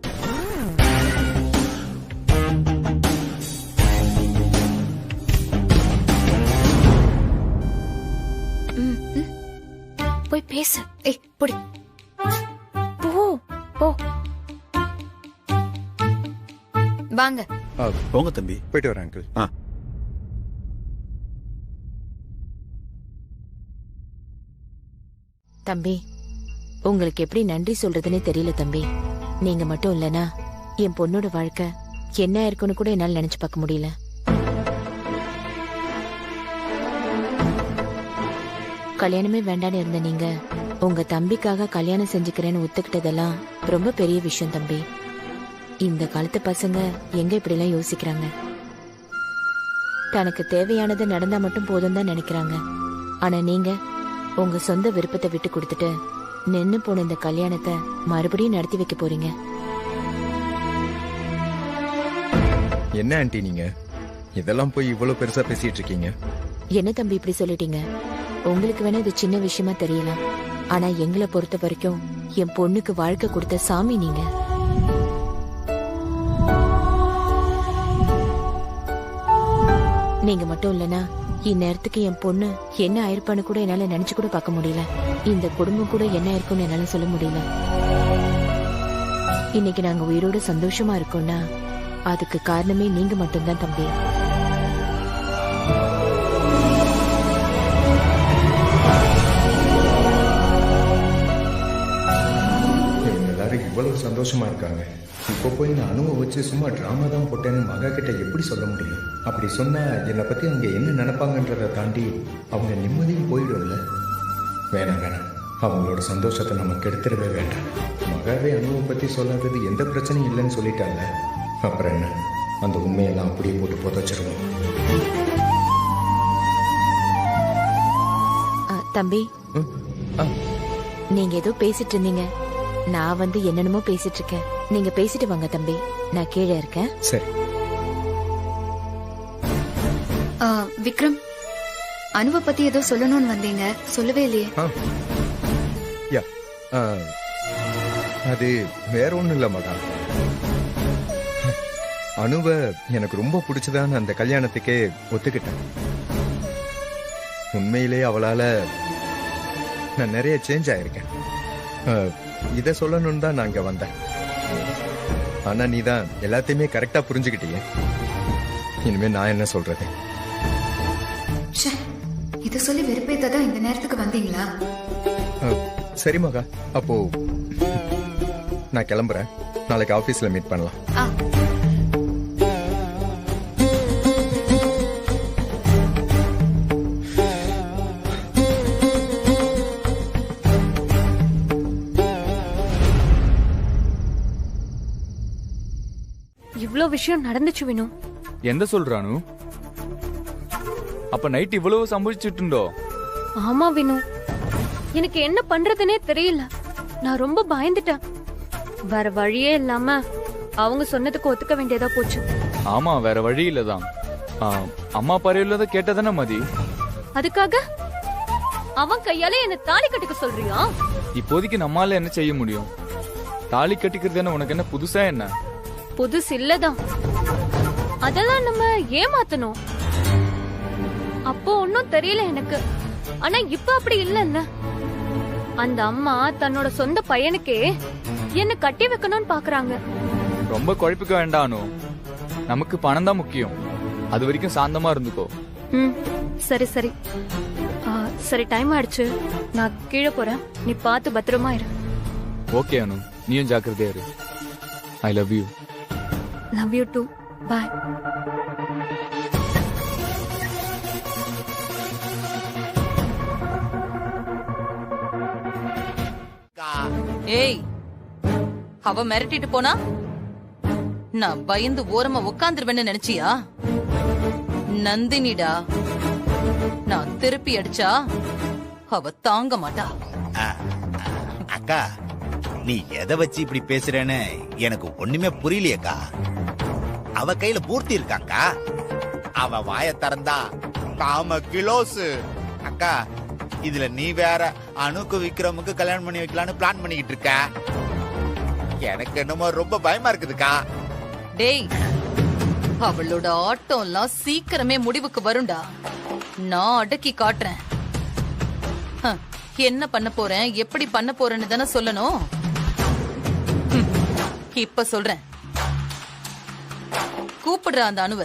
Speaker 6: போய் பேசு. ஏய் புடி.
Speaker 11: போ போ.
Speaker 6: வாங்க.
Speaker 12: போங்க தம்பி.
Speaker 7: போயிட்டு வரேன் அங்கிள்.
Speaker 11: தம்பி, உங்களுக்கு எப்படி நன்றி சொல்றதுன்னே தெரியல தம்பி. நீங்க மட்டும் இல்லனா என் பொண்ணோட வாழ்க்கை என்ன இருக்குன்னு கூட என்னால நினைச்சு பார்க்க முடியல. கல்யாணமே வேண்டான்னு இருந்த நீங்க உங்க தம்பிக்காக கல்யாணம் செஞ்சுக்கிறேன்னு ஒத்துக்கிட்டதெல்லாம் ரொம்ப பெரிய விஷயம் தம்பி. இந்த காலத்து பசங்க எங்க இப்படி எல்லாம் யோசிக்கிறாங்க? தனக்கு தேவையானது நடந்தா மட்டும் போதும் தான் நினைக்கிறாங்க. ஆனா நீங்க உங்க சொந்த விருப்பத்தை விட்டு கொடுத்துட்டு நின்னு போன இந்த கல்யாணத்தை மறுபடியும் நடத்தி வைக்க போறீங்க.
Speaker 7: என்ன ஆண்டி நீங்க இதெல்லாம் போய் இவ்வளவு பெருசா பேசிட்டு இருக்கீங்க?
Speaker 11: என்ன தம்பி இப்படி சொல்லிட்டீங்க? உங்களுக்கு வேணா இது சின்ன விஷயமா தெரியலாம், ஆனா எங்களை பொறுத்த வரைக்கும் என் பொண்ணுக்கு வாழ்க்கை கொடுத்த சாமி நீங்க. நீங்க மட்டும் இல்லனா இந்நேரத்துக்கு என் பொண்ணு என்ன ஆயிருப்பான்னு கூட என்னால நினைச்சு கூட பார்க்க முடியல. இந்த குடும்பம் கூட என்ன இருக்கும்னு என்னால சொல்ல முடியல. இன்னைக்கு நாங்க உயிரோட சந்தோஷமா இருக்கோம்னா அதுக்கு காரணமே நீங்க மட்டும்தான் தம்பி.
Speaker 7: எல்லாரும் இவ்வளவு சந்தோஷமா இருக்காங்க. இப்போ போய் நான் அனுவை வச்சு சும்மா டிராமா தான் போட்டேன்னு மகா கிட்ட எப்படி சொல்ல முடியும்? அப்படி சொன்னா என்னை பத்தி அவங்க என்ன நினைப்பாங்கன்றதை தாண்டி அவங்க நிம்மதியும் போயிடும்ல. வேணாம் வேணாம், அவங்களோட சந்தோஷத்தை நம்ம கெடுத்துடவே வேண்டாம். மகாவே அனுவை பத்தி சொல்லாதது எந்த பிரச்சனையும் இல்லைன்னு சொல்லிட்டாங்க. அப்புறம் என்ன, அந்த உண்மையெல்லாம் அப்படியே போட்டு புதைச்சிருவோம்.
Speaker 11: தம்பி, நீங்க ஏதோ பேசிட்டு இருந்தீங்க, நான் வந்து என்னென்னமோ பேசிட்டு இருக்கேன். நீங்க பேசிட்டு வாங்க தம்பி, நான் கீழே இருக்கேன்.
Speaker 7: சரி.
Speaker 6: விக்ரம், அனுவை பத்தி ஏதோ சொல்லணும்னு வந்தீங்க, சொல்லவே இல்லையே.
Speaker 7: யா, அது வேற ஒண்ணும் இல்ல மகா. அனுவை எனக்கு ரொம்ப பிடிச்சதான்னு அந்த கல்யாணத்துக்கே ஒத்துக்கிட்டேன். உண்மையிலே அவளால நான் நிறைய சேஞ்ச் ஆயிருக்கேன். இத சொல்லணும்னு தான் நான் இங்க வந்தேன். ஆனா நீ தான் எல்லாத்தையுமே கரெக்டா புரிஞ்சுக்கிட்டீங்க. இனிமே நான் என்ன சொல்றது?
Speaker 6: இத சொல்லி வெறுப்பேத்தான் இந்த நேரத்துக்கு வந்தீங்களா?
Speaker 7: சரி மகா, அப்போ நான் கிளம்புறேன். நாளைக்கு ஆபீஸ்ல மீட் பண்ணலாம்.
Speaker 1: இவ்ளோ விஷயம் நடந்துச்சு வினு.
Speaker 5: எந்த சொல்றானு? அப்ப நைட் இவ்வளவு சம்பவிச்சுட்டுண்டோ?
Speaker 1: ஆமா வினு, எனக்கு என்ன பண்றதுனே தெரியல. நான் ரொம்ப பயந்துட்டேன். வேற வழியே இல்லாம அவங்க சொன்னதுக்கு ஒத்துக்க வேண்டியதா போச்சு.
Speaker 5: ஆமா, வேற வழி இல்லதான். அம்மா பறையில்லத கேட்டதானே மதி.
Speaker 1: அதுக்காக அவன் கையால என்ன தாலி கட்டிக்க சொல்றியா?
Speaker 5: இப்போதைக்கு நம்மால என்ன செய்ய முடியும்? தாலி கட்டிக்கிறது உனக்கு என்ன புதுசா என்ன?
Speaker 1: புதுசு இல்லதான், அதெல்லாம் நம்ம ஏமாத்தணும். அப்போ ஒன்னும் தெரியல எனக்கு. ஆனா இப்ப அப்படி இல்ல. அந்த அம்மா தன்னோட சொந்த பையனுக்கே என்ன கட்டி வைக்கணும்னு பாக்குறாங்க.
Speaker 5: ரொம்ப குழப்பிக்க வேண்டானோ, நமக்கு பணம் தான் முக்கியம். அது வரைக்கும் சாந்தமா இருந்துக்கோ.
Speaker 1: சரி சரி சரி, டைம் ஆயிடுச்சு, நான் கீழே போறேன். நீ பார்த்து பத்திரமா இரு.
Speaker 5: ஓகே அனு, நீயும் ஜாக்கிரதையா இரு. I love you.
Speaker 1: Love you too. Bye.
Speaker 2: ஏய், அவ மிரட்டிட்டு போனா நான் பயந்து ஓரமா உட்காந்துருவேன்னு நினைச்சியா? நந்தினிடா, நான் திருப்பி அடிச்சா அவ தாங்க மாட்டா.
Speaker 3: அக்கா, நீ எதை வச்சு இப்படி பேசுறேன்னு எனக்கு ஒண்ணுமே புரியலையக்கா. அவ கையில பூர்த்தி இருக்காக்கா. அவ வாய திறந்தா காம கிலோஸ். அக்கா இதுல நீ வேற அணுக்கு விக்ரமுக்கு கல்யாணம் பண்ணி வைக்கலான்னு பிளான் பண்ணிக்கிட்டு இருக்க. எனக்கு என்னமோ ரொம்ப பயமா இருக்குதுக்கா.
Speaker 2: டேய், அவளோட ஆட்டம் எல்லாம் சீக்கிரமே முடிவுக்கு வரும்டா. நான் அடக்கி காட்டுறேன். என்ன பண்ண போறேன், எப்படி பண்ண போறேன்னு தானே சொல்லணும். இப்ப சொல்றேன். கூப்பிடுற அந்த அணுவ.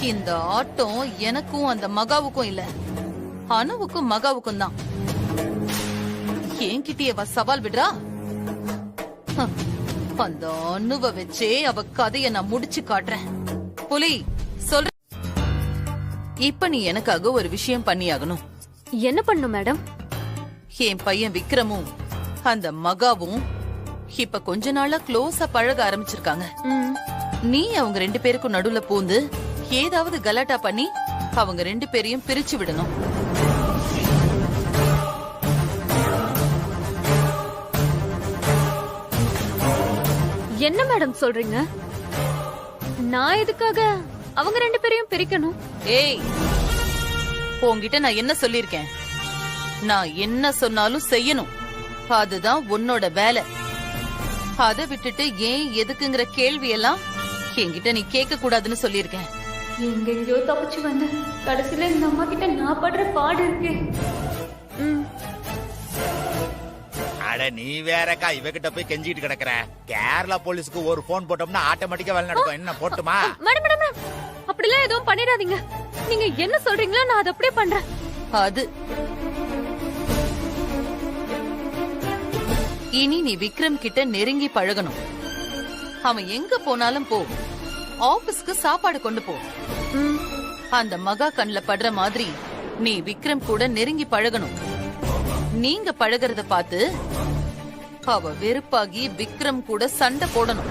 Speaker 2: இந்த ஆட்டம் எனக்கும் அந்த மகாவுக்கும் இல்ல, அணுவுக்கும் மகாவுக்கும் தான். என்கிட்டயே அவ சவால் விடுறா. அந்த அணுவ வச்சே அவ கதைய நான் முடிச்சு காட்டுறேன். புலி சொல்ற. இப்ப நீ எனக்காக ஒரு விஷயம் பண்ணியாகணும்.
Speaker 1: என்ன பண்ணும் மேடம்?
Speaker 2: என் பையன் விக்ரமும் அந்த மகாவும் இப்ப கொஞ்ச நாளா க்ளோஸா பழக ஆரம்பிச்சிருக்காங்க. நீ அவங்க 2 பேருக்கும் நடுவுல பூந்து ஏதாவது கலாட்டா பண்ணி அவங்க 2 பேரையும் பிரிச்சு விடணும்.
Speaker 1: என்ன மேடம் சொல்றீங்க? நான் எதுக்காக அவங்க 2 பேரையும் பிரிக்கணும்?
Speaker 2: ஏய், உன்கிட்ட நான் என்ன சொல்லிருக்கேன்? நான் என்ன சொன்னாலும் செய்யணும். அதுதான் உன்னோட வேலை. அதை விட்டுட்டு ஏன் எதுக்குங்கிற கேள்வி எல்லாம் என்கிட்ட நீ கேட்க கூடாதுன்னு சொல்லிருக்கேன்.
Speaker 6: எங்கெங்கயோ தப்பிச்சு வந்து கடைசியில இந்த அம்மா கிட்ட நான் படுற பாடு இருக்கு.
Speaker 3: அட நீ வேறக்கா இவகிட்ட போய் கெஞ்சிட்டு கிடக்குற. கேரளா போலீஸ்க்கு ஒரு போன் போட்டோம்னா ஆட்டோமேட்டிக்கா வேலை நடக்கும். என்ன போட்டுமா?
Speaker 1: மேடம் மேடம் அப்படிலாம் எதுவும் பண்ணிடாதீங்க. நீங்க என்ன சொல்றீங்களோ நான் அதை அப்படியே பண்றேன்.
Speaker 2: அது இனி நீ விக்ரம் கிட்ட நெருங்கி பழகணும். அவன் எங்க போனாலும் போ, ஆபீஸ்க்கு சாப்பாடு கொண்டு போ. அந்த மகா கண்ல படுற மாதிரி நீ விக்ரம் கூட நெருங்கி பழகணும். நீங்க பழகிறத பார்த்து அவ வெறுப்பாகி விக்ரம் கூட சண்டை போடணும்.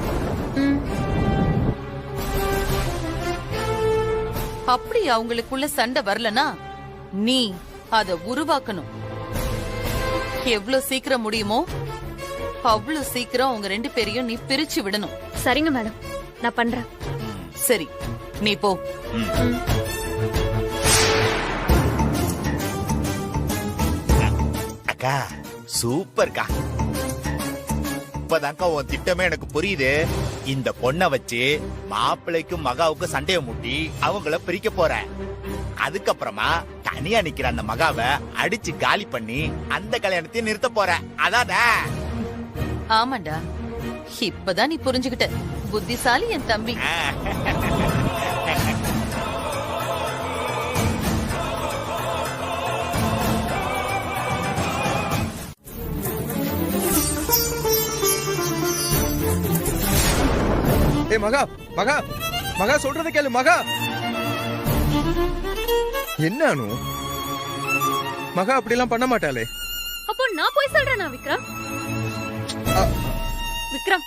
Speaker 2: அப்படி அவங்களுக்குள்ள சண்டை வரலனா நீ அத உருவாக்கணும். எவ்வளவு சீக்கிரம் முடியுமோ அவ்வளவு சீக்கிரம் அவங்க 2 பேரையும் நீ பிரிச்சு விடணும்.
Speaker 1: சரிங்க மேடம், நான் பண்றேன்.
Speaker 2: சரி, நீ போ.
Speaker 3: அக்கா சூப்பர்க்கா. இப்பதான்க்கா உன் திட்டமே எனக்கு புரியுது. இந்த பொண்ணை வச்சு மாப்பிள்ளைக்கும் மகாவுக்கும் சண்டையை மூட்டி அவங்கள பிரிக்க போறேன். அதுக்கப்புறமா தனியா நிக்கிற அந்த மகாவை அடிச்சு காலி பண்ணி அந்த கல்யாணத்தையும் நிறுத்த போறேன். அதானே?
Speaker 2: ஆமாண்டா, இப்பதான் நீ புரிஞ்சுகிட்ட. புத்திசாலி என் தம்பி.
Speaker 7: ஏய் மகா, மகா, மகா சொல்றத கேளு மகா. என்ன அனு? மகா அப்படிலாம் பண்ண மாட்டாளே.
Speaker 1: அப்போ நான் போய் சொல்றேனா விக்ரம்? விக்ரம்,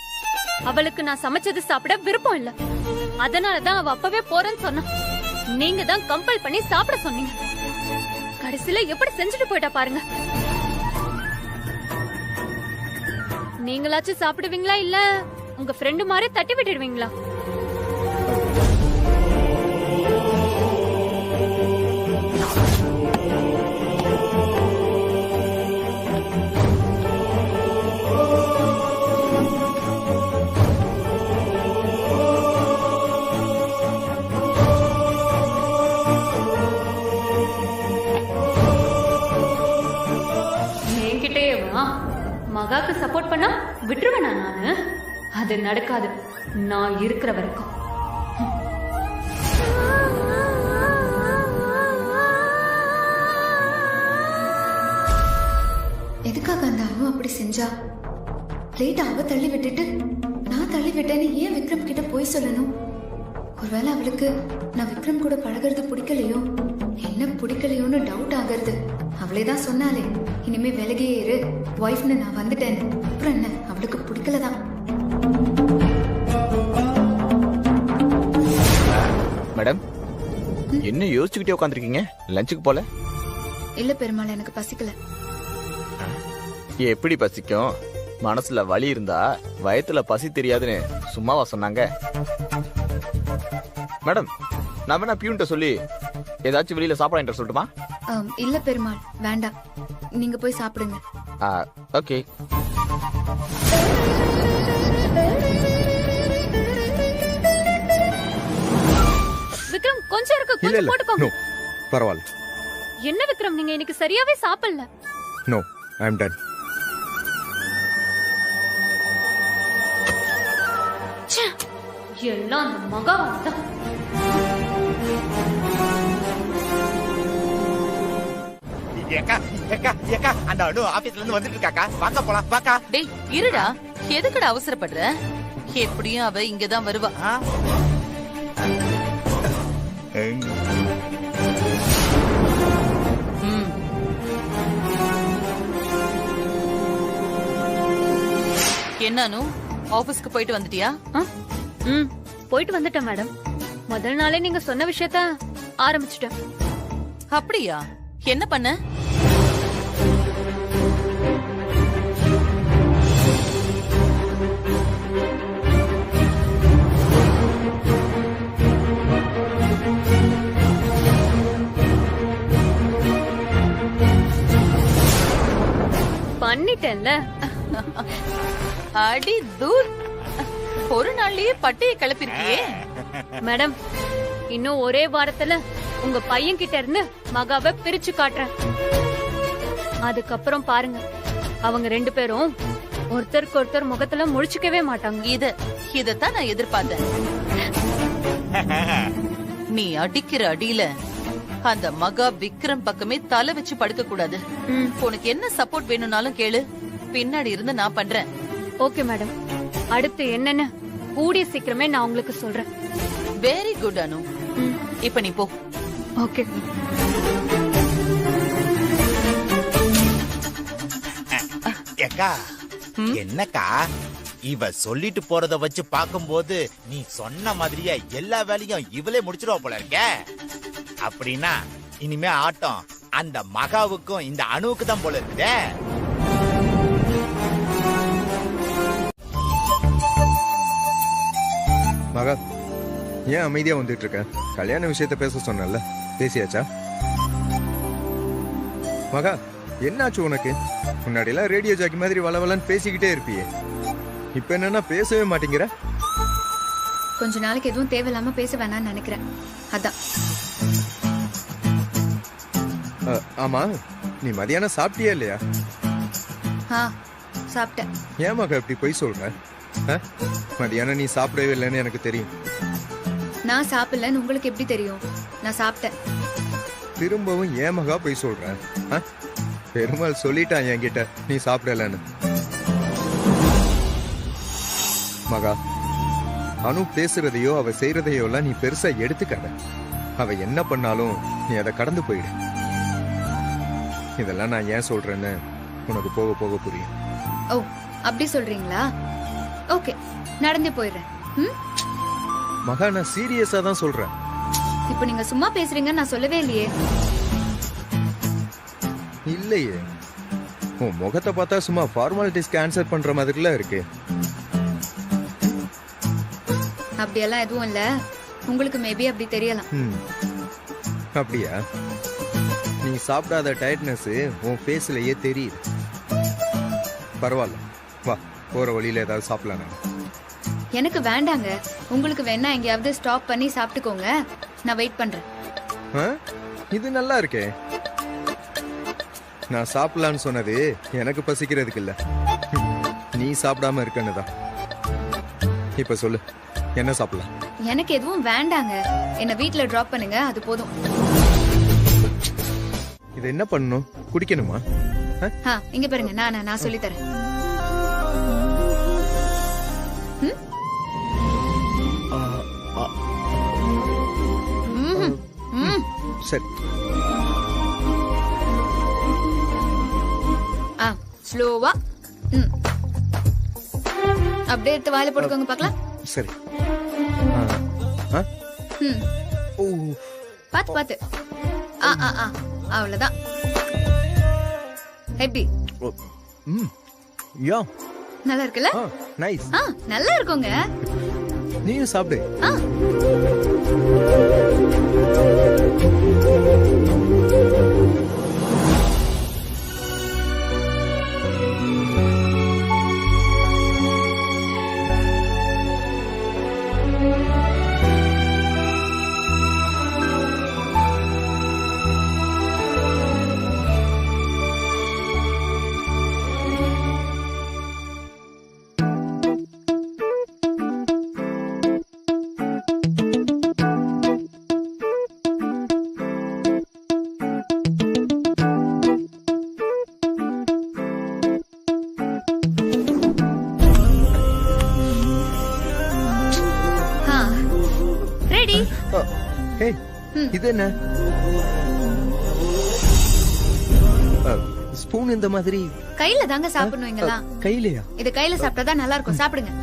Speaker 1: அவளுக்கு நான் சமைச்சது சாப்பிட விருப்பம் இல்ல. அதனாலதான் அவ அப்பவே போறேன்னு சொன்னா. நீங்க தான் கம்பல் பண்ணி சாப்பிட சொன்னீங்க. கடைசியில எப்படி செஞ்சுட்டு போயிட்டா பாருங்க. நீங்களாச்சும் சாப்பிடுவீங்களா இல்ல உங்க ஃப்ரெண்டு மாதிரி தட்டி விட்டுடுவீங்களா? மகாக்கு சப்போர்ட் பண்ணா விட்டுருவேனா நானு? அது நடக்காது. நான் இருக்கிற வரைக்கும்.
Speaker 6: எதுக்காக அந்த அனு அப்படி செஞ்சா? லேட்டா அவ தள்ளி விட்டுட்டு நான் தள்ளி விட்டேன்னு ஏன் விக்ரம் கிட்ட போய் சொல்லணும்? ஒருவேளை அவளுக்கு நான் விக்ரம் கூட பழகிறது பிடிக்கலையோ, என்ன பிடிக்கலையோன்னு டவுட் ஆகிறது. அவளே தான் சொன்னாலே இனிமே விலகே ஏறு வைஃப்னு நான் வந்துட்டேன். அப்புறம் என்ன, அவளுக்கு பிடிக்கலதான்.
Speaker 5: மேடம், என்ன யோசிச்சுக்கிட்டே உட்காந்துருக்கீங்க? லஞ்சுக்கு போல?
Speaker 6: இல்ல பெருமாள், எனக்கு பசிக்கல.
Speaker 17: எப்படி பசிக்கும்? மனசுல வலி இருந்தா வயத்துல பசி தெரியாதுன்னு சும்மாவா சொன்னாங்க? மேடம், நான் வேணா பியூன்ட்ட சொல்லி ஏதாச்சும் வெளியில சாப்பிட சொல்லட்டுமா?
Speaker 6: இல்ல பெருமாள், வேண்டாம். நீங்க போய் சாப்பிடுங்க.
Speaker 17: ஓகே.
Speaker 18: விக்ரம், கொஞ்சம் இருக்கு,
Speaker 7: இல்ல
Speaker 18: கொஞ்சம்
Speaker 7: இல்ல
Speaker 18: போட்டுக்கோங்க.
Speaker 7: நோ பரவாயில்ல.
Speaker 18: என்ன விக்ரம், நீங்க இன்னைக்கு சரியாவே சாப்பிடல.
Speaker 7: No, I am done.
Speaker 18: எல்லாம் அந்த மகாவால் தான்.
Speaker 14: ஏக்கா ஏக்கா ஏக்கா, அந்த அனு ஆபீஸ்ல இருந்து வந்துட்டு இருக்காக்கா. வாக்க போலாம், வாக்கா.
Speaker 2: டேய் இருடா, எதுக்குடா அவசரப்படுற? எப்படியும் அவ இங்கதான் வருவா. என்னன்னு ஆபீஸ்க்கு போயிட்டு வந்துட்டியா?
Speaker 18: போயிட்டு வந்துட்டேன் மேடம். முதல் நாளே நீங்க சொன்ன விஷயத்த ஆரம்பிச்சிட்டேன்.
Speaker 2: அப்படியா? என்ன பண்ண?
Speaker 18: பண்ணிட்டேன்ல.
Speaker 2: அடி தூர், ஒரு நாள்லயே பட்டையை கிளப்பிருக்கியே.
Speaker 18: மேடம், இன்னும் ஒரே வாரத்துல உங்க பையன் கிட்ட இருந்து மகாவை பிரிச்சு காட்டுறேன். அதுக்கப்புறம் பாருங்க, அவங்க 2 பேரும் ஒருத்தருக்கு ஒருத்தர் முகத்துல முழிச்சுக்கவே மாட்டாங்க.
Speaker 2: இதத்தான் நான் எதிர்பார்த்தேன். நீ அடிக்கிற அடியில அந்த மகா விக்ரம் பக்கமே தலை வச்சு படுக்க கூடாது. உனக்கு என்ன சப்போர்ட் வேணும்னாலும் கேளு, பின்னாடி இருந்து நான் பண்றேன்.
Speaker 18: ஓகே மேடம், அடுத்து என்னன்னு கூடிய சீக்கிரமே நான் உங்களுக்கு சொல்றேன்.
Speaker 2: வெரி குட் அனு. இப்ப நீ போ.
Speaker 18: ஓகே.
Speaker 14: ஏக்கா, என்னக்கா இவ சொல்லிட்டு போறத வச்சு பாக்கும்போது நீ சொன்ன மாதிரியே எல்லா வேலையும் இவளே முடிச்சிருவா போல இருக்க. அப்படின்னா இனிமே ஆட்டம் அந்த மகாவுக்கும் இந்த அணுவுக்கு தான் போல இருக்குதே.
Speaker 7: மகா, ஏன் அமைதியா வந்துட்டு இருக்க? கல்யாண விஷயத்த பேச சொன்னல, பேசியாச்சா? மகா, என்னாச்சு உனக்கு? முன்னாடி எல்லாம் ரேடியோ ஜாக்கி மாதிரி வளவலன்னு பேசிக்கிட்டே இருப்பியே, இப்ப என்னன்னா பேசவே மாட்டேங்கிற?
Speaker 6: கொஞ்ச நாளைக்கு எதுவும் தேவையில்லாம பேச வேணாம்னு நினைக்கிறேன், அதான்.
Speaker 7: ஆமா, நீ மதியானம் சாப்பிட்டியா இல்லையா?
Speaker 6: சாப்பிட்டேன்.
Speaker 7: ஏன் மகா இப்படி போய் சொல்ற? மதியானம் நீ சாப்பிடவே இல்லைன்னு எனக்கு தெரியும்.
Speaker 6: நான் சாப்பிடலன்னு உங்களுக்கு எப்படி தெரியும்? நான் சாப்பிட்டேன்.
Speaker 7: திரும்பவும் ஏன் மகா போய் சொல்ற? பெருமாள் சொல்லிட்டான் என்கிட்ட நீ சாப்பிடலன்னு. மகா, அனு பேசுறதையோ அவ செய்யறதையோ எல்லாம் நீ பெருசா எடுத்துக்காத. அவ என்ன பண்ணாலும் நீ அதை கடந்து போயிடு. இதெல்லாம் நான் ஏன் சொல்றேன்னு உனக்கு போக போக புரியும்.
Speaker 6: ஓ, அப்படி சொல்றீங்களா? ஓகே, நடந்து போயிடுறேன்.
Speaker 7: மகா, நான் சீரியஸா தான் சொல்றேன்.
Speaker 6: இப்ப நீங்க சும்மா பேசுறீங்கன்னு நான் சொல்லவே இல்லையே.
Speaker 7: இல்லையே, உன் முகத்தை பார்த்தா சும்மா ஃபார்மாலிட்டிஸ்க்கு ஆன்சர் பண்ற மாதிரிலாம் இருக்கு.
Speaker 6: அப்படியெல்லாம் எதுவும் இல்ல, உங்களுக்கு மேபி அப்படி தெரியலாம்.
Speaker 7: அப்படியா? நீ சாப்பிடாத டயர்ட்னஸ் உன் ஃபேஸ்லயே தெரியுது. பரவாயில்ல, வா, போற வழியில ஏதாவது சாப்பிடலாம்.
Speaker 6: எனக்கு வேண்டாங்க, உங்களுக்கு வேணா எங்கேயாவது ஸ்டாப் பண்ணி சாப்பிட்டுக்கோங்க, நான் வெயிட் பண்றேன்.
Speaker 7: இது நல்லா இருக்கே. நான் சாப்பிடலான்னு சொன்னது எனக்கு பசிக்கிறதுக்கு இல்ல, நீ சாப்பிடாம இருக்கன்னு தான். இப்ப சொல்லு, என்ன சாப்பிடலாம்?
Speaker 6: எனக்கு எதுவும் வேண்டாங்க, என்ன வீட்ல டிராப் பண்ணுங்க, அது போதும்.
Speaker 7: இது என்ன பண்ணணும்? குடிக்கணுமா?
Speaker 6: இங்க பாருங்க, நான் சொல்லி தரேன்.
Speaker 7: சரி,
Speaker 6: ஸ்லோவா அப்படியே எடுத்து வாயில போட்டுக்கோங்க பார்க்கலாம்.
Speaker 7: சரி.
Speaker 6: பாத்து பாத்து. அவ்வளவுதான். எப்படி?
Speaker 7: யா
Speaker 6: நல்லா இருக்குல்ல?
Speaker 7: நைஸ்.
Speaker 6: நல்லா இருக்குங்க.
Speaker 7: நீயும் சாப்பிடு.
Speaker 6: ரெடி.
Speaker 7: ஏய் இது என்ன? ஸ்பூன் இந்த மாதிரி
Speaker 6: கையில தாங்க சாப்பிடணுங்களா?
Speaker 7: கையிலயா?
Speaker 6: இது கையில சாப்பிட்டாதான் நல்லா இருக்கும். சாப்பிடுங்க.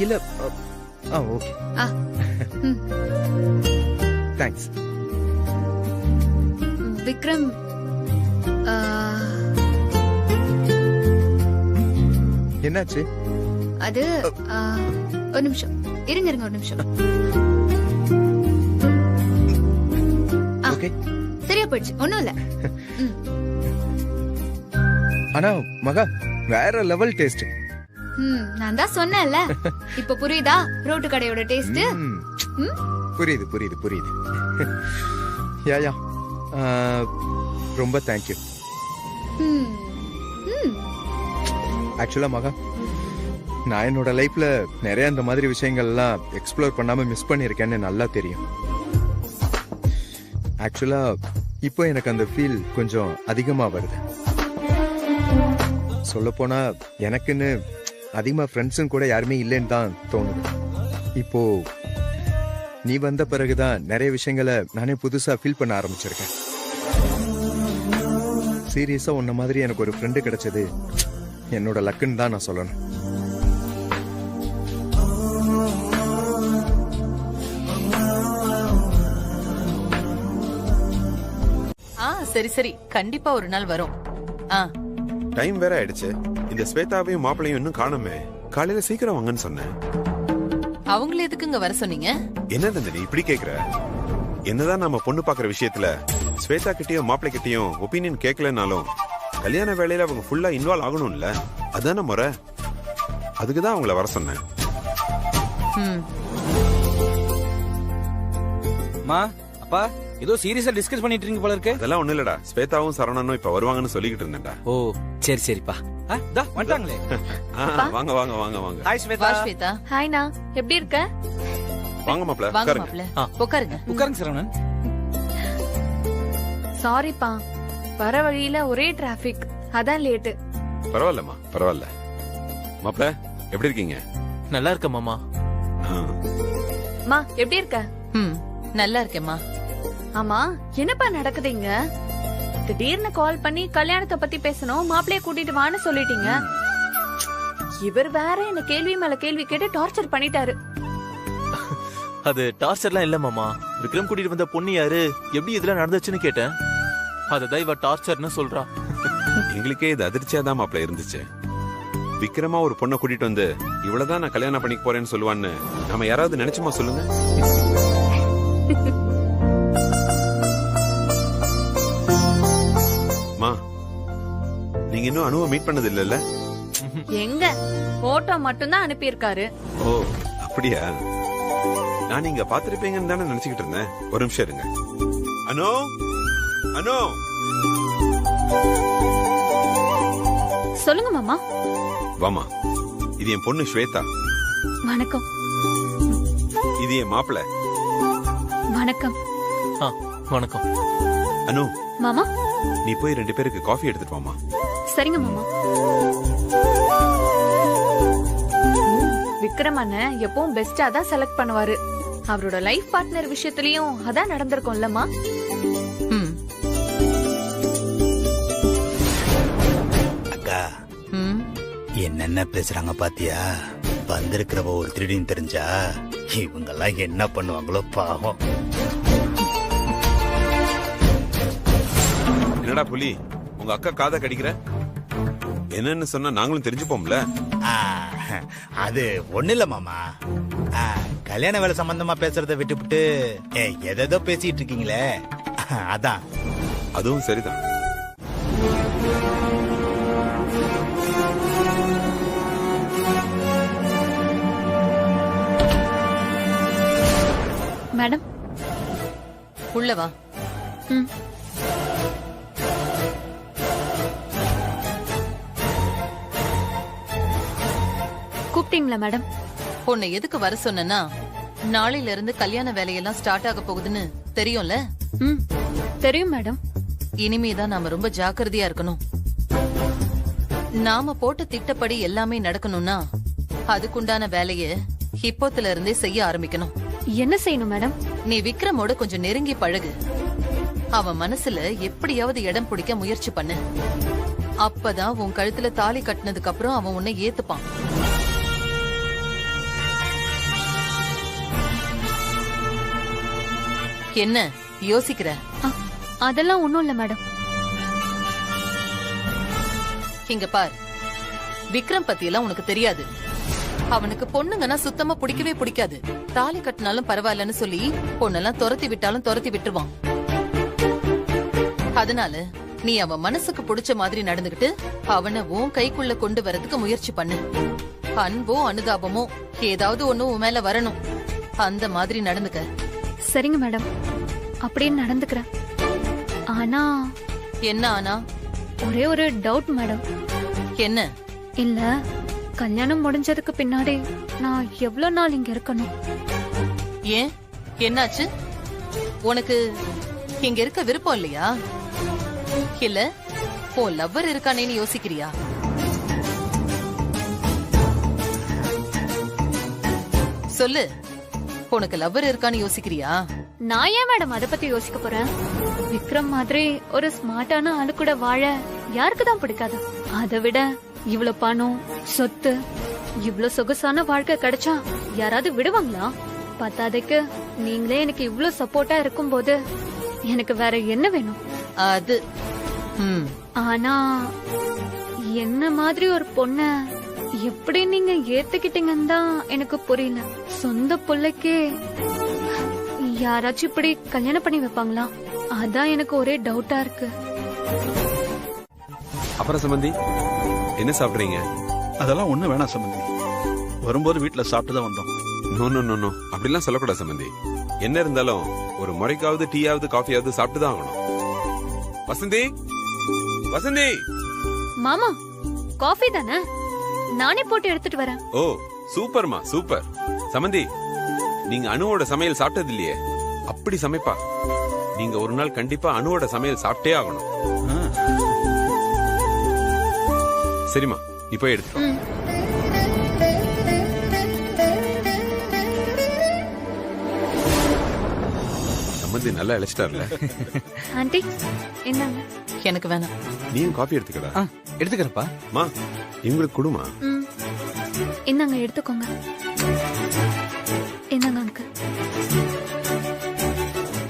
Speaker 7: இல்ல ஓகே. தேங்க்ஸ்.
Speaker 6: விக்ரம்
Speaker 7: என்னாச்சு?
Speaker 6: அது ஒரு நிமிஷம் இருங்க ஒரு நிமிஷம்.
Speaker 7: ஓகே
Speaker 6: சரியா போயிடுச்சு. ஒண்ணும் இல்ல.
Speaker 7: ஆனா மகா வேற லெவல் டேஸ்ட்.
Speaker 6: நான் தான் சொன்னேன்ல. இப்ப புரியுதா ரோட்டு கடையோட டேஸ்ட்?
Speaker 7: புரியுது புரியுது புரியுது. யா ரொம்ப தேங்க்யூ. ஆக்சுவலா மகா நான் என்னோட லைஃப்ல நிறைய இந்த மாதிரி விஷயங்கள்லாம் எக்ஸ்ப்ளோர் பண்ணாம மிஸ் பண்ணிருக்கேன்னு நல்லா தெரியும். ஆக்சுவலா இப்போ எனக்கு அந்த ஃபீல் கொஞ்சம் அதிகமா வருது. சொல்ல போனா எனக்குன்னு அதிகமா ஃப்ரெண்ட்ஸும் கூட யாருமே இல்லைன்னு தான் தோணுது. இப்போ நீ வந்த பிறகுதான் நிறைய விஷயங்களை நானே புதுசா ஃபீல் பண்ண ஆரம்பிச்சிருக்கேன். சீரியஸா உன்ன மாதிரி எனக்கு ஒரு ஃப்ரெண்டு கிடைச்சது என்னோட லக்குன்னு தான் நான் சொல்லணும்.
Speaker 2: சரி சரி கண்டிப்பா ஒரு நாள் வரும்.
Speaker 9: டைம் வேற ஆயிடுச்சு. இந்த ஸ்வேதாவையும் மாப்பிளையும் இன்னும் காணுமே. காலையில சீக்கிரம் வாங்கன்னு சொன்னேன்.
Speaker 2: அவங்கள எதுக்குங்க வர சொன்னீங்க?
Speaker 9: என்ன நந்தினி இப்படி கேக்குற? என்னதான் நம்ம பொண்ணு பாக்குற விஷயத்துல ஸ்வேதா கிட்டயும் மாப்பிள்ளை கிட்டயும் ஒப்பீனியன் கேட்கலனாலும் கல்யாண வேலையில அவங்க ஃபுல்லா இன்வால்வ் ஆகணும்ல, அதான முறை. அதுக்குதான் அவங்கள வர சொன்னேன்.
Speaker 5: அப்பா ஏதோ சீரியஸா டிஸ்கஸ் பண்ணிட்டு இருக்கீங்க போல இருக்கு.
Speaker 9: அதெல்லாம் ஒண்ணு இல்லடா. ஸ்வேதாவும் சரவணனும் இப்ப வருவாங்கன்னு சொல்லிக்கிட்டு இருந்தேன்டா.
Speaker 5: ஓ சரி சரிப்பா. வந்துட்டாங்களே.
Speaker 9: வாங்க வாங்க வாங்க வாங்க.
Speaker 2: ஹாய் ஸ்வேதா. ஹாய் ஸ்வேதா.
Speaker 1: ஹாய்னா எப்படி இருக்க?
Speaker 9: வாங்க மாப்ள.
Speaker 2: வாங்க மாப்ள. உட்காருங்க.
Speaker 5: உட்காருங்க சரவணன்.
Speaker 1: சாரிப்பா, வர வழியில ஒரே டிராபிக், அதான் லேட்.
Speaker 9: பரவாயில்லம்மா பரவாயில்ல. மாப்ள எப்படி இருக்கீங்க?
Speaker 4: நல்லா இருக்க மாமா.
Speaker 1: மா எப்படி இருக்க?
Speaker 2: நல்லா இருக்கேம்மா.
Speaker 1: ஆமா என்னப்பா நடக்குதுங்க? திடீர்னு கால் பண்ணி கல்யாணத்தை பத்தி பேசணும், மாப்பிளைய கூட்டிட்டு வான்னு சொல்லிட்டீங்க. இவர் வேற என்ன கேள்வி மேல கேள்வி கேட்டு டார்ச்சர் பண்ணிட்டாரு.
Speaker 4: அது டார்ச்சர்லாம் இல்ல மாமா. விக்ரம் கூட்டிட்டு வந்த பொண்ணு யாரு, எப்படி இதெல்லாம் நடந்துச்சுன்னு கேட்டேன். அததான் இவ டார்ச்சர்னு சொல்றா.
Speaker 9: எங்களுக்கே இது அதிர்ச்சியா தான் மாப்ள இருந்துச்சு. விக்ரமா ஒரு பொண்ணை கூட்டிட்டு வந்து இவ்வளவுதான் நான் கல்யாணம் பண்ணிக்க போறேன்னு சொல்லுவான்னு நம்ம யாராவது நினைச்சுமா சொல்லுங்க? மா நீங்க இன்னும் அனுவை மீட் பண்ணது இல்லல்ல?
Speaker 1: எங்க போட்டோ மட்டும் தான் அனுப்பி இருக்காரு.
Speaker 9: ஓ அப்படியா? நான் நீங்க பாத்திருப்பீங்கன்னு தானே நினைச்சுக்கிட்டு இருந்தேன். ஒரு நிமிஷம் இருங்க. அனு அனு
Speaker 18: சொல்லுங்க மாமா.
Speaker 9: வாமா, இது என் பொண்ணு ஸ்வேதா.
Speaker 18: வணக்கம்.
Speaker 9: இது என் மாப்பிள்ள.
Speaker 18: வணக்கம்.
Speaker 4: வணக்கம்.
Speaker 9: அனு
Speaker 18: மாமா.
Speaker 9: நீ போய் 2 பேருக்கு காஃபி எடுத்துட்டு வாமா.
Speaker 18: சரிங்க மாமா.
Speaker 19: விக்ரம் அண்ணன் எப்பவும் பெஸ்டா தான் செலக்ட் பண்ணுவாரு. அவரோட லைஃப் பார்ட்னர் விஷயத்திலயும் அதான் நடந்திருக்கும்லமா.
Speaker 3: அக்கா என்னென்ன பேசுறாங்க பாத்தியா? வந்திருக்கிறவ ஒரு திருடின்னு தெரிஞ்சா இவங்கெல்லாம் என்ன பண்ணுவாங்களோ பாவம்.
Speaker 9: என்னடா புலி, உங்க அக்கா காதை கடிக்கிற? என்னன்னு சொன்னா நாங்களும் தெரிஞ்சுப்போம்ல.
Speaker 3: அது ஒண்ணு இல்ல மாமா, கல்யாண வேலை சம்பந்தமா பேசுறத விட்டுவிட்டு எதோ பேசிட்டு இருக்கீங்களே, அதான்.
Speaker 9: அதுவும் சரிதான்.
Speaker 18: மேடம்
Speaker 2: உள்ள வா.
Speaker 18: கூப்பிட்டீங்களா மேடம்?
Speaker 2: உன்னை எதுக்கு வர சொன்னா, நாளையில இருந்து கல்யாண வேலையெல்லாம் ஸ்டார்ட் ஆக போகுதுன்னு தெரியும்ல?
Speaker 18: தெரியும் மேடம்.
Speaker 2: இனிமேதான் நாம ரொம்ப ஜாக்கிரதையா இருக்கணும். நாம போட்ட திட்டப்படி எல்லாமே நடக்கணும்னா அதுக்குண்டான வேலைய இப்போத்துல இருந்தே செய்ய ஆரம்பிக்கணும்.
Speaker 18: என்ன செய்யணும் மேடம்?
Speaker 2: நீ விக்ரமோட கொஞ்சம் நெருங்கி பழகு. அவன் மனசுல எப்படியாவது இடம் பிடிக்க முயற்சி பண்ணு. அப்பதான் உன் கழுத்துல தாலி கட்டினதுக்கு அப்புறம் அவன் உன்னை ஏத்துப்பான். என்ன யோசிக்கிற?
Speaker 18: அதெல்லாம் ஒண்ணும் இல்ல மேடம்.
Speaker 2: இங்க பார், விக்ரம் பத்தி எல்லாம் உனக்கு தெரியாது. அவனுக்கு பொண்ணுங்கன்னா சுத்தமா பிடிக்கவே பிடிக்காது. தாலி கட்டினாலும் பரவாயில்லன்னு சொல்லி பொண்ணெல்லாம் துரத்தி விட்டாலும் துரத்தி விட்டுருவான். அதனால நீ அவன் மனசுக்கு பிடிச்ச மாதிரி நடந்துகிட்டு அவனை உன் கைக்குள்ள கொண்டு வரதுக்கு முயற்சி பண்ணு. அன்போ அனுதாபமோ ஏதாவது ஒண்ணு உன் மேல வரணும். அந்த மாதிரி நடந்துக்க.
Speaker 18: சரிங்க மேடம், அப்படியே நடந்துக்கிறேன். ஆனா
Speaker 2: என்ன ஆனா?
Speaker 18: ஒரே ஒரு டவுட் மேடம்.
Speaker 2: என்ன?
Speaker 18: இல்ல, கல்யாணம் முடிஞ்சதுக்கு பின்னாடி நான் எவ்வளவு நாள் இங்க இருக்கணும்?
Speaker 2: ஏன், என்னாச்சு? உனக்கு இங்க இருக்க விருப்பம் இல்லையா? இல்ல உன் லவ்வர் இருக்கானேன்னு யோசிக்கிறியா? சொல்லு, உனக்கு லவ்வர் இருக்கான்னு யோசிக்கிறியா?
Speaker 18: நான் ஏன் மேடம் அத பத்தி யோசிக்க போறேன்? விக்ரம் மாதிரி ஒரு ஸ்மார்ட்டான ஆளு கூட வாழ யாருக்கு தான் பிடிக்காது? அதை விட இவ்வளவு பணம், சொத்து, இவ்வளவு சொகுசான வாழ்க்கை கிடைச்சா யாராவது விடுவாங்களா? பத்தாதைக்கு நீங்களே எனக்கு இவ்வளவு சப்போர்ட்டா இருக்கும் போது எனக்கு வேற என்ன வேணும்?
Speaker 2: அது
Speaker 18: ஆனா என்ன மாதிரி ஒரு பொண்ண எப்படி நீங்க ஏத்துக்கிட்டீங்கன்னு தான் எனக்கு புரியல. சொந்த பிள்ளைக்கே யாராச்சும் இப்படி கல்யாணம் பண்ணி வைப்பாங்களா? அதான் எனக்கு ஒரே டவுட்டா இருக்கு.
Speaker 9: அப்புறம் சம்பந்தி, என்ன சாப்பிடுறீங்க?
Speaker 20: அதெல்லாம் ஒண்ணு வேணாம் சம்பந்தி, வரும்போது வீட்டுல சாப்பிட்டு தான் வந்தோம்.
Speaker 9: நோ நோ நோ நோ, அப்படிலாம் சொல்லக்கூடாது சம்பந்தி. என்ன இருந்தாலும் ஒரு முறைக்காவது டீயாவது காஃபியாவது சாப்பிட்டு தான் ஆகணும். வசந்தி, வசந்தி.
Speaker 18: மாமா, காஃபி தானே? நானே போட்டு எடுத்துட்டு வரேன்.
Speaker 9: ஓ சூப்பர்மா, சூப்பர். சம்பந்தி, நீங்க அனுவோட சமையல் சாப்பிட்டது இல்லையே? அப்படி சமைப்பா. நீங்க ஒரு நாள் கண்டிப்பா அனுவோட சமையல் சாப்பிட்டே ஆகணும். சரிம்மா, நீ போய் எடுத்துட்டு வா. சம்பந்தி நல்லா அழைச்சிட்டார்ல.
Speaker 18: ஆண்டி என்னங்க?
Speaker 2: எனக்கு வேணாம்.
Speaker 9: நீயும் காஃபி எடுத்துக்கடா.
Speaker 5: எடுத்துக்கிறப்பா.
Speaker 9: மா, இவங்களுக்கு கொடுமா.
Speaker 18: என்னங்க, எடுத்துக்கோங்க. என்னங்க அங்கிள்?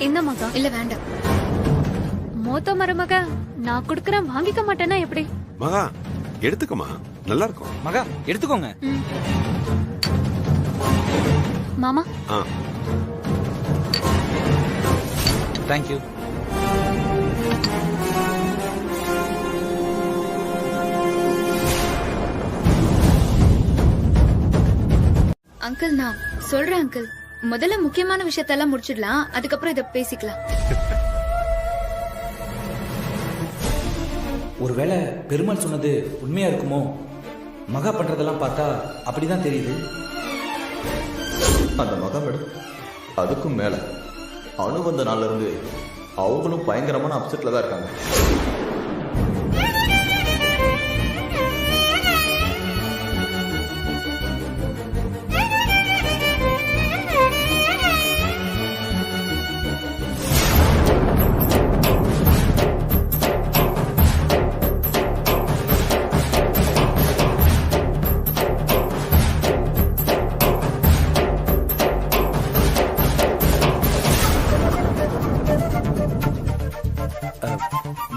Speaker 18: என்ன மகா? இல்ல வேண்டாம். மூத்த மருமக நான் குடுக்கறேன், வாங்கிக்க மாட்டேன்னா எப்படி?
Speaker 9: மகா எடுத்துக்கமா, நல்லா இருக்கும்.
Speaker 5: மகா எடுத்துக்கோங்க.
Speaker 18: மாமா.
Speaker 5: தேங்க்யூ.
Speaker 6: அங்கிள் நான் சொல்றேன் அங்கிள். முதல்ல முக்கியமான விஷயத்தெல்லாம் முடிச்சிடலாம், அதுக்கப்புறம் இத பேசிக்கலாம்.
Speaker 5: ஒருவேளை பெருமாள் சொன்னது உண்மையா இருக்குமோ? மகா பண்றதெல்லாம் பார்த்தா அப்படிதான் தெரியுது.
Speaker 17: அந்த மகா மேடம் அதுக்கும் மேல அணு வந்த நாள்ல இருந்து அவங்களும் பயங்கரமான அப்செட்ல தான் இருக்காங்க.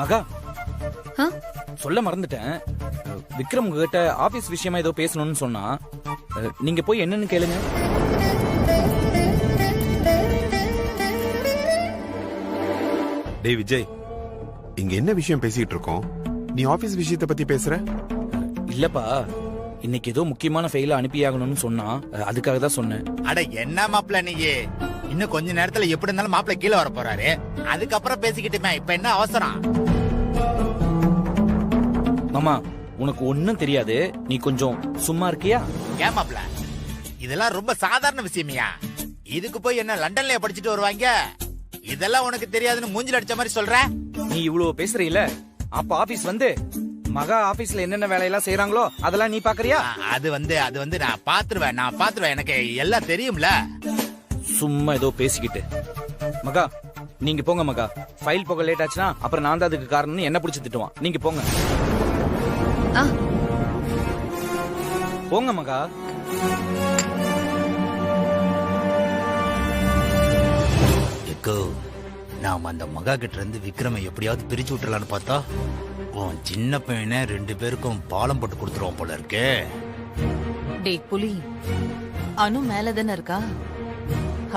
Speaker 5: மகா, சொல்ல மறந்துட்டேன். விக்ரம் உங்ககிட்ட ஆபீஸ் விஷயமா ஏதோ பேசணும்னு சொன்னா, நீங்க போய் என்னன்னு கேளுங்க.
Speaker 9: டேய் விஜய், இங்க என்ன விஷயம் பேசிட்டு இருக்கோம்? நீ ஆபீஸ் விஷயத்தை பத்தி பேசுற?
Speaker 5: இல்லப்பா, இன்னைக்கு ஏதோ முக்கியமான ஃபைல அனுப்பியாகணும்னு சொன்னா, அதுக்காக தான் சொன்னேன்.
Speaker 3: அட என்ன மாப்பிள்ள நீங்க, இன்னும் கொஞ்ச நேரத்துல எப்படி இருந்தாலும் மாப்பிள்ள கீழே வர போறாரு, அதுக்கப்புறம் பேசிக்கிட்டுமே, இப்ப என்ன அவசரம்?
Speaker 5: மாமா, உனக்கு ஒண்ணும் தெரியாது, நீ கொஞ்சம் சும்மா இருக்கியா?
Speaker 3: ஏன் மாப்பிள்ள, இதெல்லாம் ரொம்ப சாதாரண விஷயமியா? இதுக்கு போய் என்ன லண்டன்ல படிச்சுட்டு வருவாங்க? இதெல்லாம் உனக்கு தெரியாதுன்னு மூஞ்சில அடிச்ச மாதிரி சொல்ற.
Speaker 5: நீ இவ்வளவு பேசுறீல, அப்ப ஆபீஸ் வந்து மகா ஆபீஸ்ல என்னென்ன வேலையெல்லாம் செய்யறாங்களோ அதெல்லாம் நீ பாக்குறியா? அது வந்து நான் பாத்துருவேன், எனக்கு எல்லாம் தெரியும்ல. சும்மா ஏதோ பேசிக்கிட்டு. மகா, நீங்க போங்க மகா. ஃபைல் போக லேட் ஆச்சுன்னா அப்புறம் நான் தான் அதுக்கு காரணம்னு என்ன பிடிச்சு திட்டுவான். நீங்க போங்க. போங்க மகா. நாம அந்த மகா கிட்ட இருந்து விக்ரம எப்படியாவது பிரிச்சு விட்டுலான்னு பார்த்தா, உன் சின்ன பையனை 2 பேருக்கும் பாலம் போட்டு கொடுத்துருவோம் போல இருக்கு.
Speaker 2: டேய் புலி, அனு மேலதானே இருக்கா,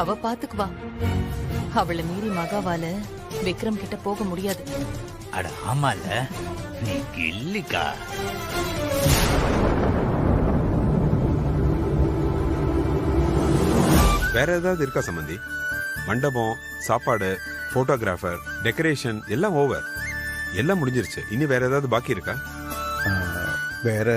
Speaker 2: அவ பாத்துக்குவா. அவளை மீறி மகாவால விக்ரம் கிட்ட போக முடியாது.
Speaker 5: அட ஆமால, நீ கில்லிக்கா.
Speaker 9: வேற ஏதாவது இருக்கா சம்பந்தி? மண்டபம், சாப்பாடு, போட்டோகிராஃபர், டெக்கரேஷன் எல்லாம் ஓவர், எல்லாம் முடிஞ்சிருச்சு. இனி வேற ஏதாவது பாக்கி இருக்கா?
Speaker 7: வேற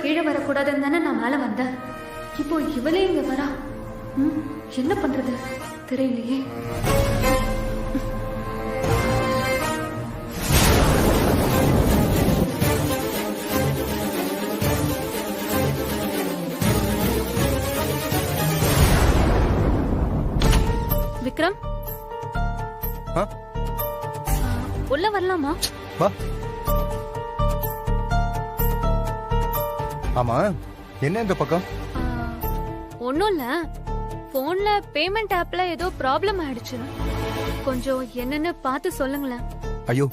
Speaker 18: கீழே வரக்கூடாதுன்னு தானே நான் மேல வந்தேன். இப்போ இவளே இங்க வரா. என்ன பண்றது தெரியலையே. விக்ரம், உள்ள வரலாமா?
Speaker 7: ஆமா, என்ன இந்த பக்கம்?
Speaker 18: ஒண்ணும் இல்ல, போன்ல பேமெண்ட் ஆப்ல ஏதோ ப்ராப்ளம் ஆயிடுச்சு. கொஞ்சம் என்னன்னு பார்த்து சொல்லுங்களேன்.
Speaker 7: ஐயோ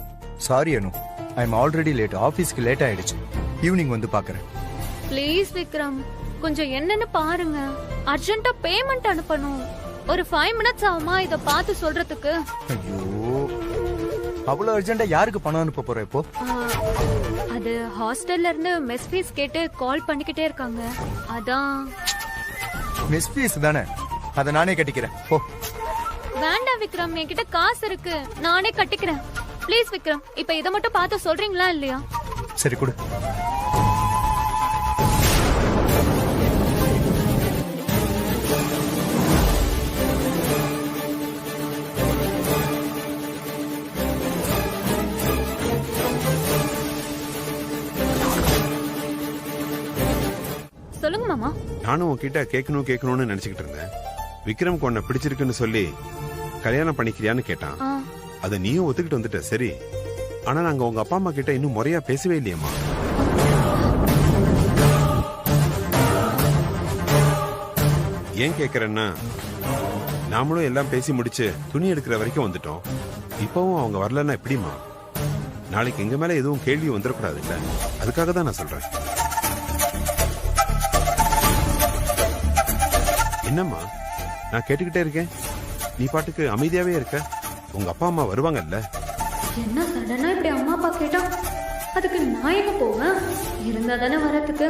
Speaker 7: sorry Anu, I am already late. ஆபீஸ்க்கு லேட் ஆயிடுச்சு. ஈவினிங் வந்து பாக்குறேன்.
Speaker 18: ப்ளீஸ் விக்ரம், கொஞ்சம் என்னன்னு பாருங்க. அர்ஜென்ட்டா பேமெண்ட் அனுப்பணும். ஒரு 5 minutes ஆகுமா இத பார்த்து சொல்றதுக்கு?
Speaker 7: ஐயோ, அவ்வளவு அர்ஜென்ட்டா யாருக்கு பணம் அனுப்ப போற இப்போ?
Speaker 18: அது ஹாஸ்டல்ல இருந்து மெஸ் ஃபீஸ் கேட்டு கால் பண்ணிக்கிட்டே இருக்காங்க. அதான்.
Speaker 7: மெஸ் ஃபீஸ் தானே, அத நானே கட்டிக்கிறேன். ஓ
Speaker 18: வேண்டாம் விக்ரம், என்கிட்ட காசு இருக்கு, நானே கட்டிக்கிறேன். ப்ளீஸ் விக்ரம், இப்ப இத மட்டும் பார்த்து சொல்றீங்களா இல்லையா?
Speaker 7: சரி கொடு.
Speaker 18: சொல்லுங்க மாமா.
Speaker 9: நானும் உன்கிட்ட கேட்கணும்னு நினைச்சுக்கிட்டு இருந்தேன். விக்ரம் உன்னை பிடிச்சிருக்குன்னு சொல்லி கல்யாணம் பண்ணிக்கிறியான்னு கேட்டான். அத நீயும் ஒத்துக்கிட்டு வந்துட்ட. சரி, ஆனா நாங்க உங்க அப்பா அம்மா கிட்ட இன்னும் முறையா பேசவே இல்லையம்மா. ஏன் கேக்குறேன்னா, நாமளும் எல்லாம் பேசி முடிச்சு துணி எடுக்கிற வரைக்கும் வந்துட்டோம். இப்பவும் அவங்க வரலன்னா எப்படிமா? நாளைக்கு எங்க மேல எதுவும் கேள்வி வந்துடக்கூடாது இல்ல, அதுக்காக தான் நான் சொல்றேன். என்னம்மா நான் கேட்டுக்கிட்டே இருக்கேன், நீ பாட்டுக்கு அமைதியாவே இருக்க. உங்க அப்பா அம்மா வருவாங்கல்ல?
Speaker 18: என்ன சடனா இப்படி அம்மா அப்பா கேட்டா அதுக்கு நான் எங்க போவேன்? இருந்தா தானே வரத்துக்கு.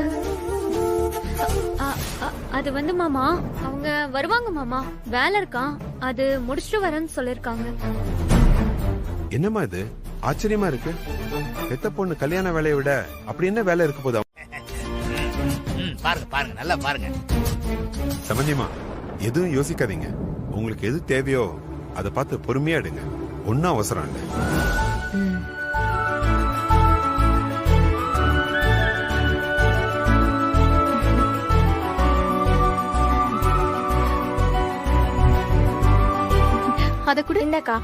Speaker 18: அது வந்து மாமா அவங்க வருவாங்க மாமா, வேலை இருக்கான், அது முடிச்சுட்டு வரேன்னு சொல்லிருக்காங்க.
Speaker 9: என்னம்மா இது ஆச்சரியமா இருக்கு. பெத்த பொண்ணு கல்யாண வேலையை விட அப்படி என்ன வேலை இருக்க போது?
Speaker 3: பாருங்க பாருங்க, நல்லா பாருங்க.
Speaker 9: சம்பந்தியமா எதுவும் யோசிக்காதீங்க. உங்களுக்கு எது தேவையோ அதை பார்த்து பொறுமையா எடுங்க. ஒன்னும் அவசரம் இல்லை.
Speaker 8: அத கூட இந்தக்கா.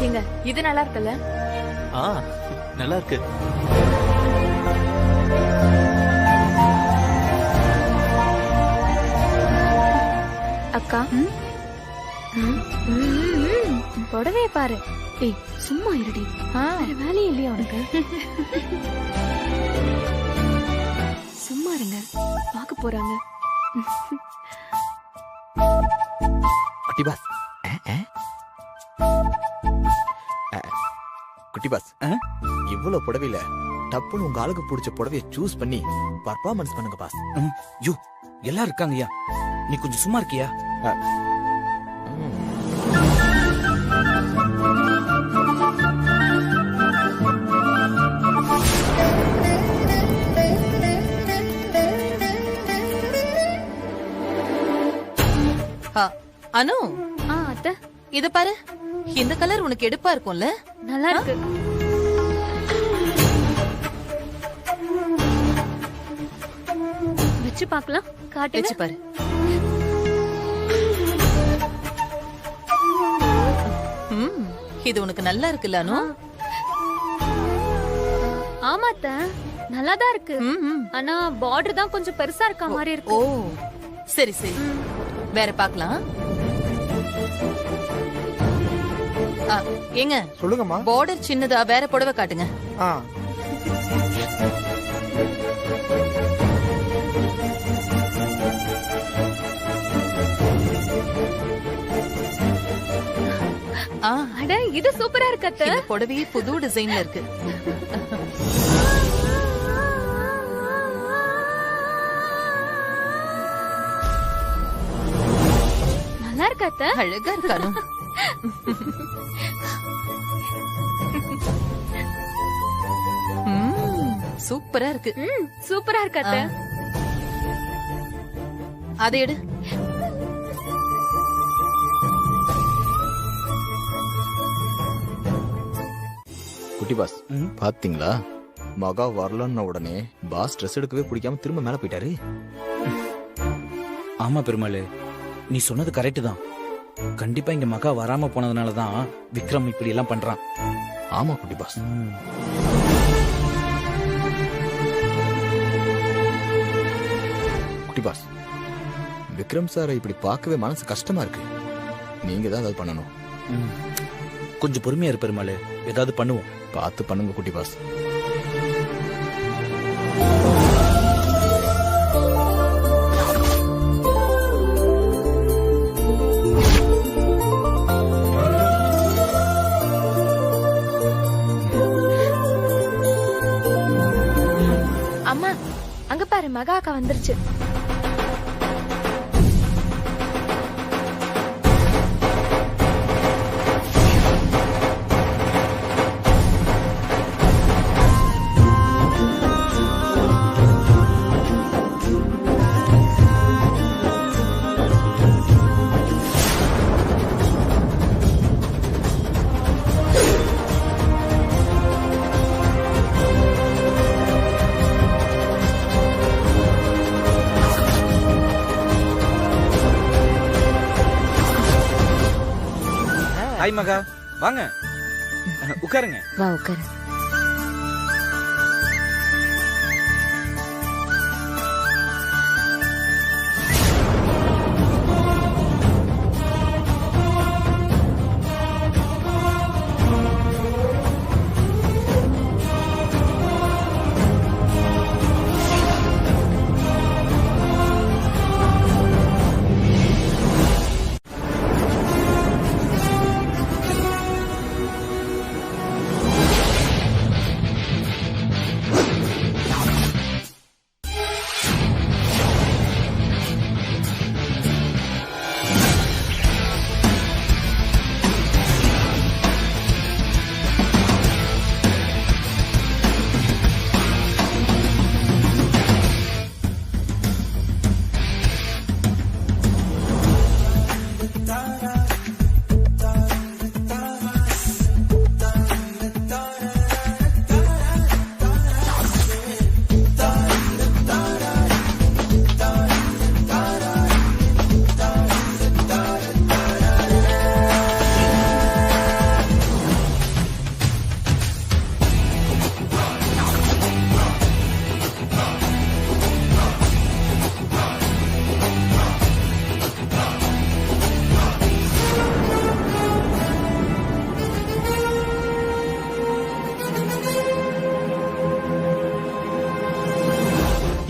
Speaker 19: ஏங்க இது நல்லா இருக்குல்ல?
Speaker 4: நல்லா இருக்கு.
Speaker 8: அக்கா புடவைய பாரு.
Speaker 18: ஏய் சும்மா இருடி, வேலையே இல்லையா உனக்கு? சும்மா இருங்க, பார்க்க போறாங்க.
Speaker 14: குட்டி பாஸ், குட்டி பாஸ், இவ்வளவு புடவையில டப்புன்னு உங்க ஆளுக்கு பிடிச்ச புடவைய சூஸ் பண்ணி பர்ஃபார்மன்ஸ் பண்ணுங்க பாஸ்.
Speaker 5: யூ எல்லாம் இருக்காங்கய்யா, நீ கொஞ்சம் சும்மா இருக்கியா?
Speaker 2: அனு,
Speaker 18: அத்தை
Speaker 2: இத பாரு, இந்த கலர் உனக்கு எடுப்பா இருக்கும்ல?
Speaker 18: நல்லா இருக்கு. வச்சு பார்க்கலாம், காட்டு.
Speaker 2: வச்சு பாரு. இது உனக்கு நல்லா இருக்குல்ல அனு?
Speaker 18: ஆமா அத்தை, நல்லாதான் இருக்கு. ஆனா பார்டர் தான் கொஞ்சம் பெருசா இருக்க மாதிரி இருக்கு.
Speaker 2: ஓ சரி சரி, வேற பார்க்கலாம். ஏங்க
Speaker 21: சொல்லுங்கம்மா.
Speaker 2: பார்டர் சின்னதா, வேற புடவை காட்டுங்க.
Speaker 18: அட இது சூப்பரா இருக்கு அத்தை.
Speaker 2: இந்த புடவையே புது டிசைன்ல இருக்கு.
Speaker 18: நல்லா இருக்கு அத்தை.
Speaker 2: அழகா இருக்கானு. சூப்பரா இருக்கு.
Speaker 18: சூப்பரா இருக்கு அத்தை.
Speaker 2: அதை எடு.
Speaker 14: குட்டி பாஸ் பாத்தீங்களா, மகா வரலன்ன உடனே பாஸ் ட்ரெஸ் எடுக்கவே பிடிக்காம திரும்ப மேல போயிட்டாரு.
Speaker 5: ஆமா பெருமாள், நீ சொன்னது கரெக்ட் தான். கண்டிப்பா இங்க மகா வராம போனதுனாலதான் விக்ரம் இப்படி எல்லாம் பண்றான்.
Speaker 14: ஆமா குட்டி பாஸ். குட்டி பாஸ், விக்ரம் சாரை இப்படி பார்க்கவே மனசு கஷ்டமா இருக்கு. நீங்க தான் ஏதாவது பண்ணணும்.
Speaker 5: கொஞ்சம் பொறுமையா இரு பெருமாள், ஏதாவது பண்ணுவோம்.
Speaker 14: பார்த்து பண்ணுங்க குட்டி பாஸ்.
Speaker 8: அம்மா அங்க பாரு, மகா அக்கா வந்துருச்சு.
Speaker 5: ஹாய் மகா, வாங்க உட்காருங்க.
Speaker 11: வா உட்காரு.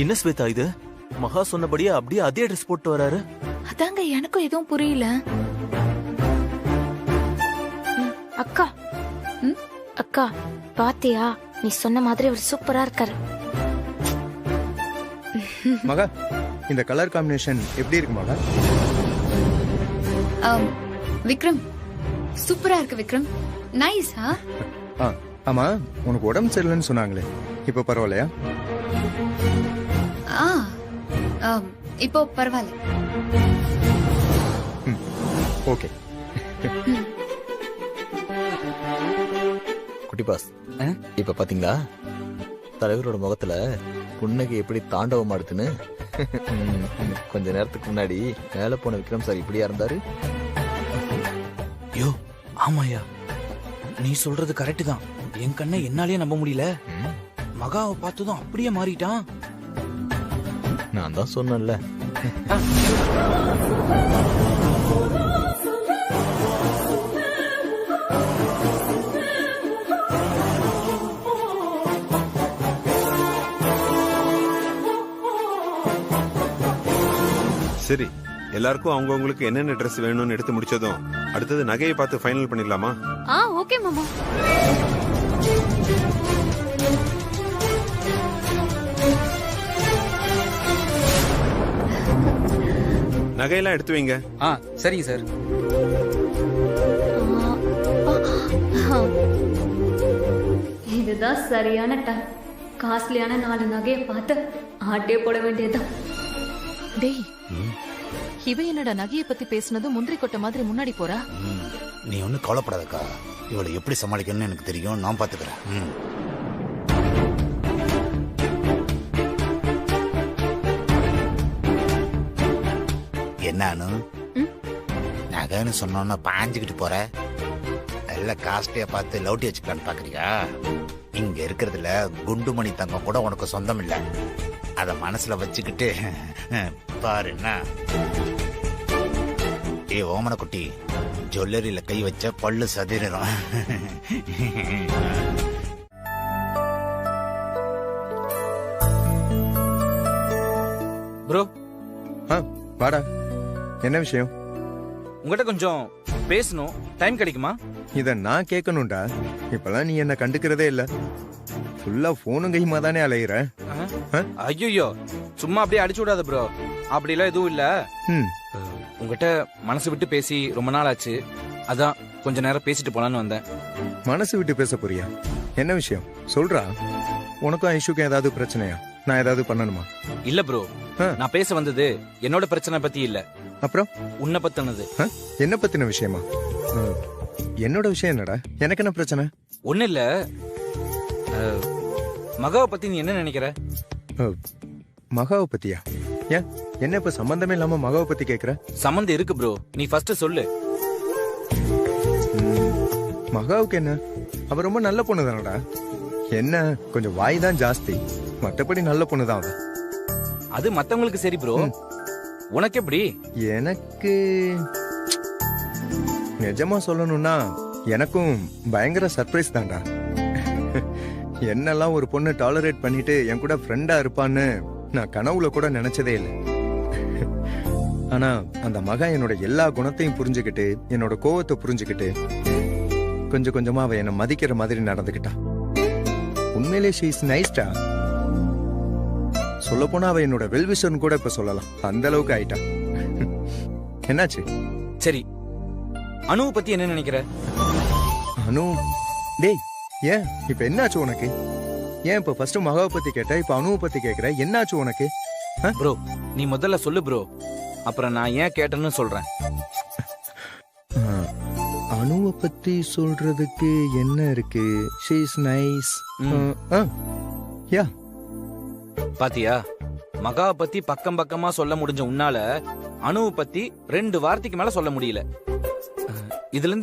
Speaker 4: என்ன ஸ்வேதா இது? மகா சொன்னபடியே அப்படியே அதே ட்ரெஸ் போட்டு வராரு.
Speaker 19: அதாங்க எனக்கும் எதுவும் புரியல.
Speaker 8: அக்கா அக்கா பாத்தியா, நீ சொன்ன மாதிரி அவர் சூப்பரா இருக்காரு.
Speaker 7: மகா, இந்த கலர் காம்பினேஷன் எப்படி இருக்கு மகா?
Speaker 6: விக்ரம் சூப்பரா இருக்கு விக்ரம். நைஸ்.
Speaker 7: ஆமா, உனக்கு உடம்பு சரியில்லைன்னு சொன்னாங்களே, இப்ப பரவாயில்லையா?
Speaker 6: இப்போ பரவாயில்ல.
Speaker 7: ஓகே.
Speaker 17: குட்டி பாஸ், இப்ப பாத்தீங்களா தலைவரோட முகத்துல புன்னகை எப்படி தாண்டவம் ஆடுதுன்னு? கொஞ்ச நேரத்துக்கு முன்னாடி மேல போன விக்ரம் சார் இப்படியா இருந்தாரு?
Speaker 5: யோ ஆமாயா, நீ சொல்றது கரெக்ட் தான். என் கண்ணை என்னாலே நம்ப முடியல. மகாவை பார்த்ததும் அப்படியே மாறிட்டான்.
Speaker 17: நான் தான் சொன்னேன்ல.
Speaker 9: சரி, எல்லாருக்கும் அவங்கவுங்களுக்கு என்னென்ன ட்ரெஸ் வேணும்னு எடுத்து முடிச்சதும் அடுத்தது நகையை பார்த்து ஃபைனல் பண்ணிடலாமா?
Speaker 18: ஓகே மாமா.
Speaker 9: நகையெல்லாம் எடுத்து வைங்க.
Speaker 5: சரிங்க சார்.
Speaker 18: இதுதான் சரியான டைம். காஸ்ட்லியான 4 நகையை பார்த்து ஆட்டே போட வேண்டியதுதான்.
Speaker 2: டேய், இவ என்னடா நகையை பத்தி பேசுனது முந்திரி கொட்டை மாதிரி முன்னாடி போறா?
Speaker 3: நீ ஒன்னும் கவலைப்படாதக்கா, இவளை எப்படி சமாளிக்கணும்னு எனக்கு தெரியும், நான் பாத்துக்கிறேன். என்னானு நகைன்னு சொன்னோன்னா பாஞ்சுக்கிட்டு போற? நல்ல காஸ்ட்லியா பார்த்து லவுட்டி வச்சுக்கலான்னு பாக்குறியா? இங்க இருக்கிறதுல குண்டுமணி தங்கம் கூட உனக்கு சொந்தம் இல்ல. அத மனசுல வச்சுக்கிட்டு பாரு. என்ன ஏ ஓமன குட்டி, ஜுவல்லரியில கை வச்ச பல்லு சதிரும்.
Speaker 5: ப்ரோ,
Speaker 7: வாடா. என்ன விஷயம்?
Speaker 5: உங்ககிட்ட கொஞ்சம் பேசணும். டைம் கிடைக்குமா?
Speaker 7: இத நான் கேட்கணும்டா. இப்பெல்லாம் நீ என்ன கண்டுக்கிறதே இல்ல. ஃபுல்லா போனும் கையுமா தானே அலையிற.
Speaker 5: ஐயோ, சும்மா அப்படியே அடிச்சு விடாத ப்ரோ. அப்படிலாம் எதுவும் இல்ல. உங்ககிட்ட மனசு விட்டு பேசி ரொம்ப நாள் ஆச்சு. அதான் கொஞ்ச நேரம் பேசிட்டு போலான்னு வந்தேன்.
Speaker 7: மனசு விட்டு பேச போறியா? என்ன விஷயம் சொல்றா. உனக்கும் ஐஷுக்கும் ஏதாவது பிரச்சனையா? நான் ஏதாவது பண்ணணுமா?
Speaker 5: இல்ல ப்ரோ, நான் பேச வந்தது என்னோட பிரச்சனை பத்தி இல்ல.
Speaker 7: அப்புறம்
Speaker 5: உன்னை பத்தினது.
Speaker 7: என்ன பத்தின விஷயமா? என்னோட விஷயம் என்னடா? எனக்கு என்ன பிரச்சனை?
Speaker 5: ஒண்ணு இல்ல, மகாவை பத்தி நீ என்ன நினைக்கிற?
Speaker 7: மகாவை பத்தியா? ஏன் என்ன இப்ப சம்பந்தமே இல்லாம மகாவை பத்தி கேக்குற?
Speaker 5: சம்பந்தம் இருக்கு ப்ரோ, நீ ஃபர்ஸ்ட் சொல்லு.
Speaker 7: மகாவுக்கு என்ன? அவ ரொம்ப நல்ல பொண்ணு தானடா. என்ன கொஞ்சம் வாய் தான் ஜாஸ்தி, மத்தபடி நல்ல பொண்ணு தான் அவ.
Speaker 5: அது மத்தவங்களுக்கு சரி ப்ரோ, உனக்கு எப்படி?
Speaker 7: எனக்கு நிஜமா சொல்லணும்னா எனக்கும் பயங்கர சர்ப்ரைஸ் தான்டா. என்னெல்லாம் ஒரு பொண்ணு டாலரேட் பண்ணிட்டு என் கூட ஃப்ரெண்டா இருப்பான்னு நான் கனவுல கூட நினைச்சதே இல்லை. ஆனா அந்த மகா என்னோட எல்லா குணத்தையும் புரிஞ்சுக்கிட்டு, என்னோட கோவத்தை புரிஞ்சுக்கிட்டு, கொஞ்சம் கொஞ்சமா அவ என்ன மதிக்கிற மாதிரி நடந்துக்கிட்டா. உண்மையிலே ஷீ இஸ் நைஸ்டா. சொல்ல போனா அவ என்னோட வெல்விஷன் கூட இப்ப சொல்லலாம், அந்த அளவுக்கு ஆயிட்டா. என்னாச்சு?
Speaker 5: சரி, அனுவை பத்தி என்ன நினைக்கிற?
Speaker 7: அனு, டேய் ஏன் இப்ப என்னாச்சு உனக்கு? ஏன் இப்ப ஃபர்ஸ்ட் மகாவை பத்தி கேட்ட, இப்ப அனுவை பத்தி கேக்குற? என்னாச்சு உனக்கு?
Speaker 5: ப்ரோ நீ முதல்ல சொல்லு ப்ரோ, அப்புறம் நான் ஏன் கேட்டேன்னு சொல்றேன்.
Speaker 7: அனுவை பத்தி சொல்றதுக்கு என்ன இருக்கு? She is nice. யா,
Speaker 5: பாத்தியா, மகாவை பத்தி பக்கம் பக்கமா சொல்ல முடிஞ்ச உன்னால அனுவை பத்தி 2 வார்த்தைக்கு மேல சொல்ல முடியல. இதுல இருந்து என்ன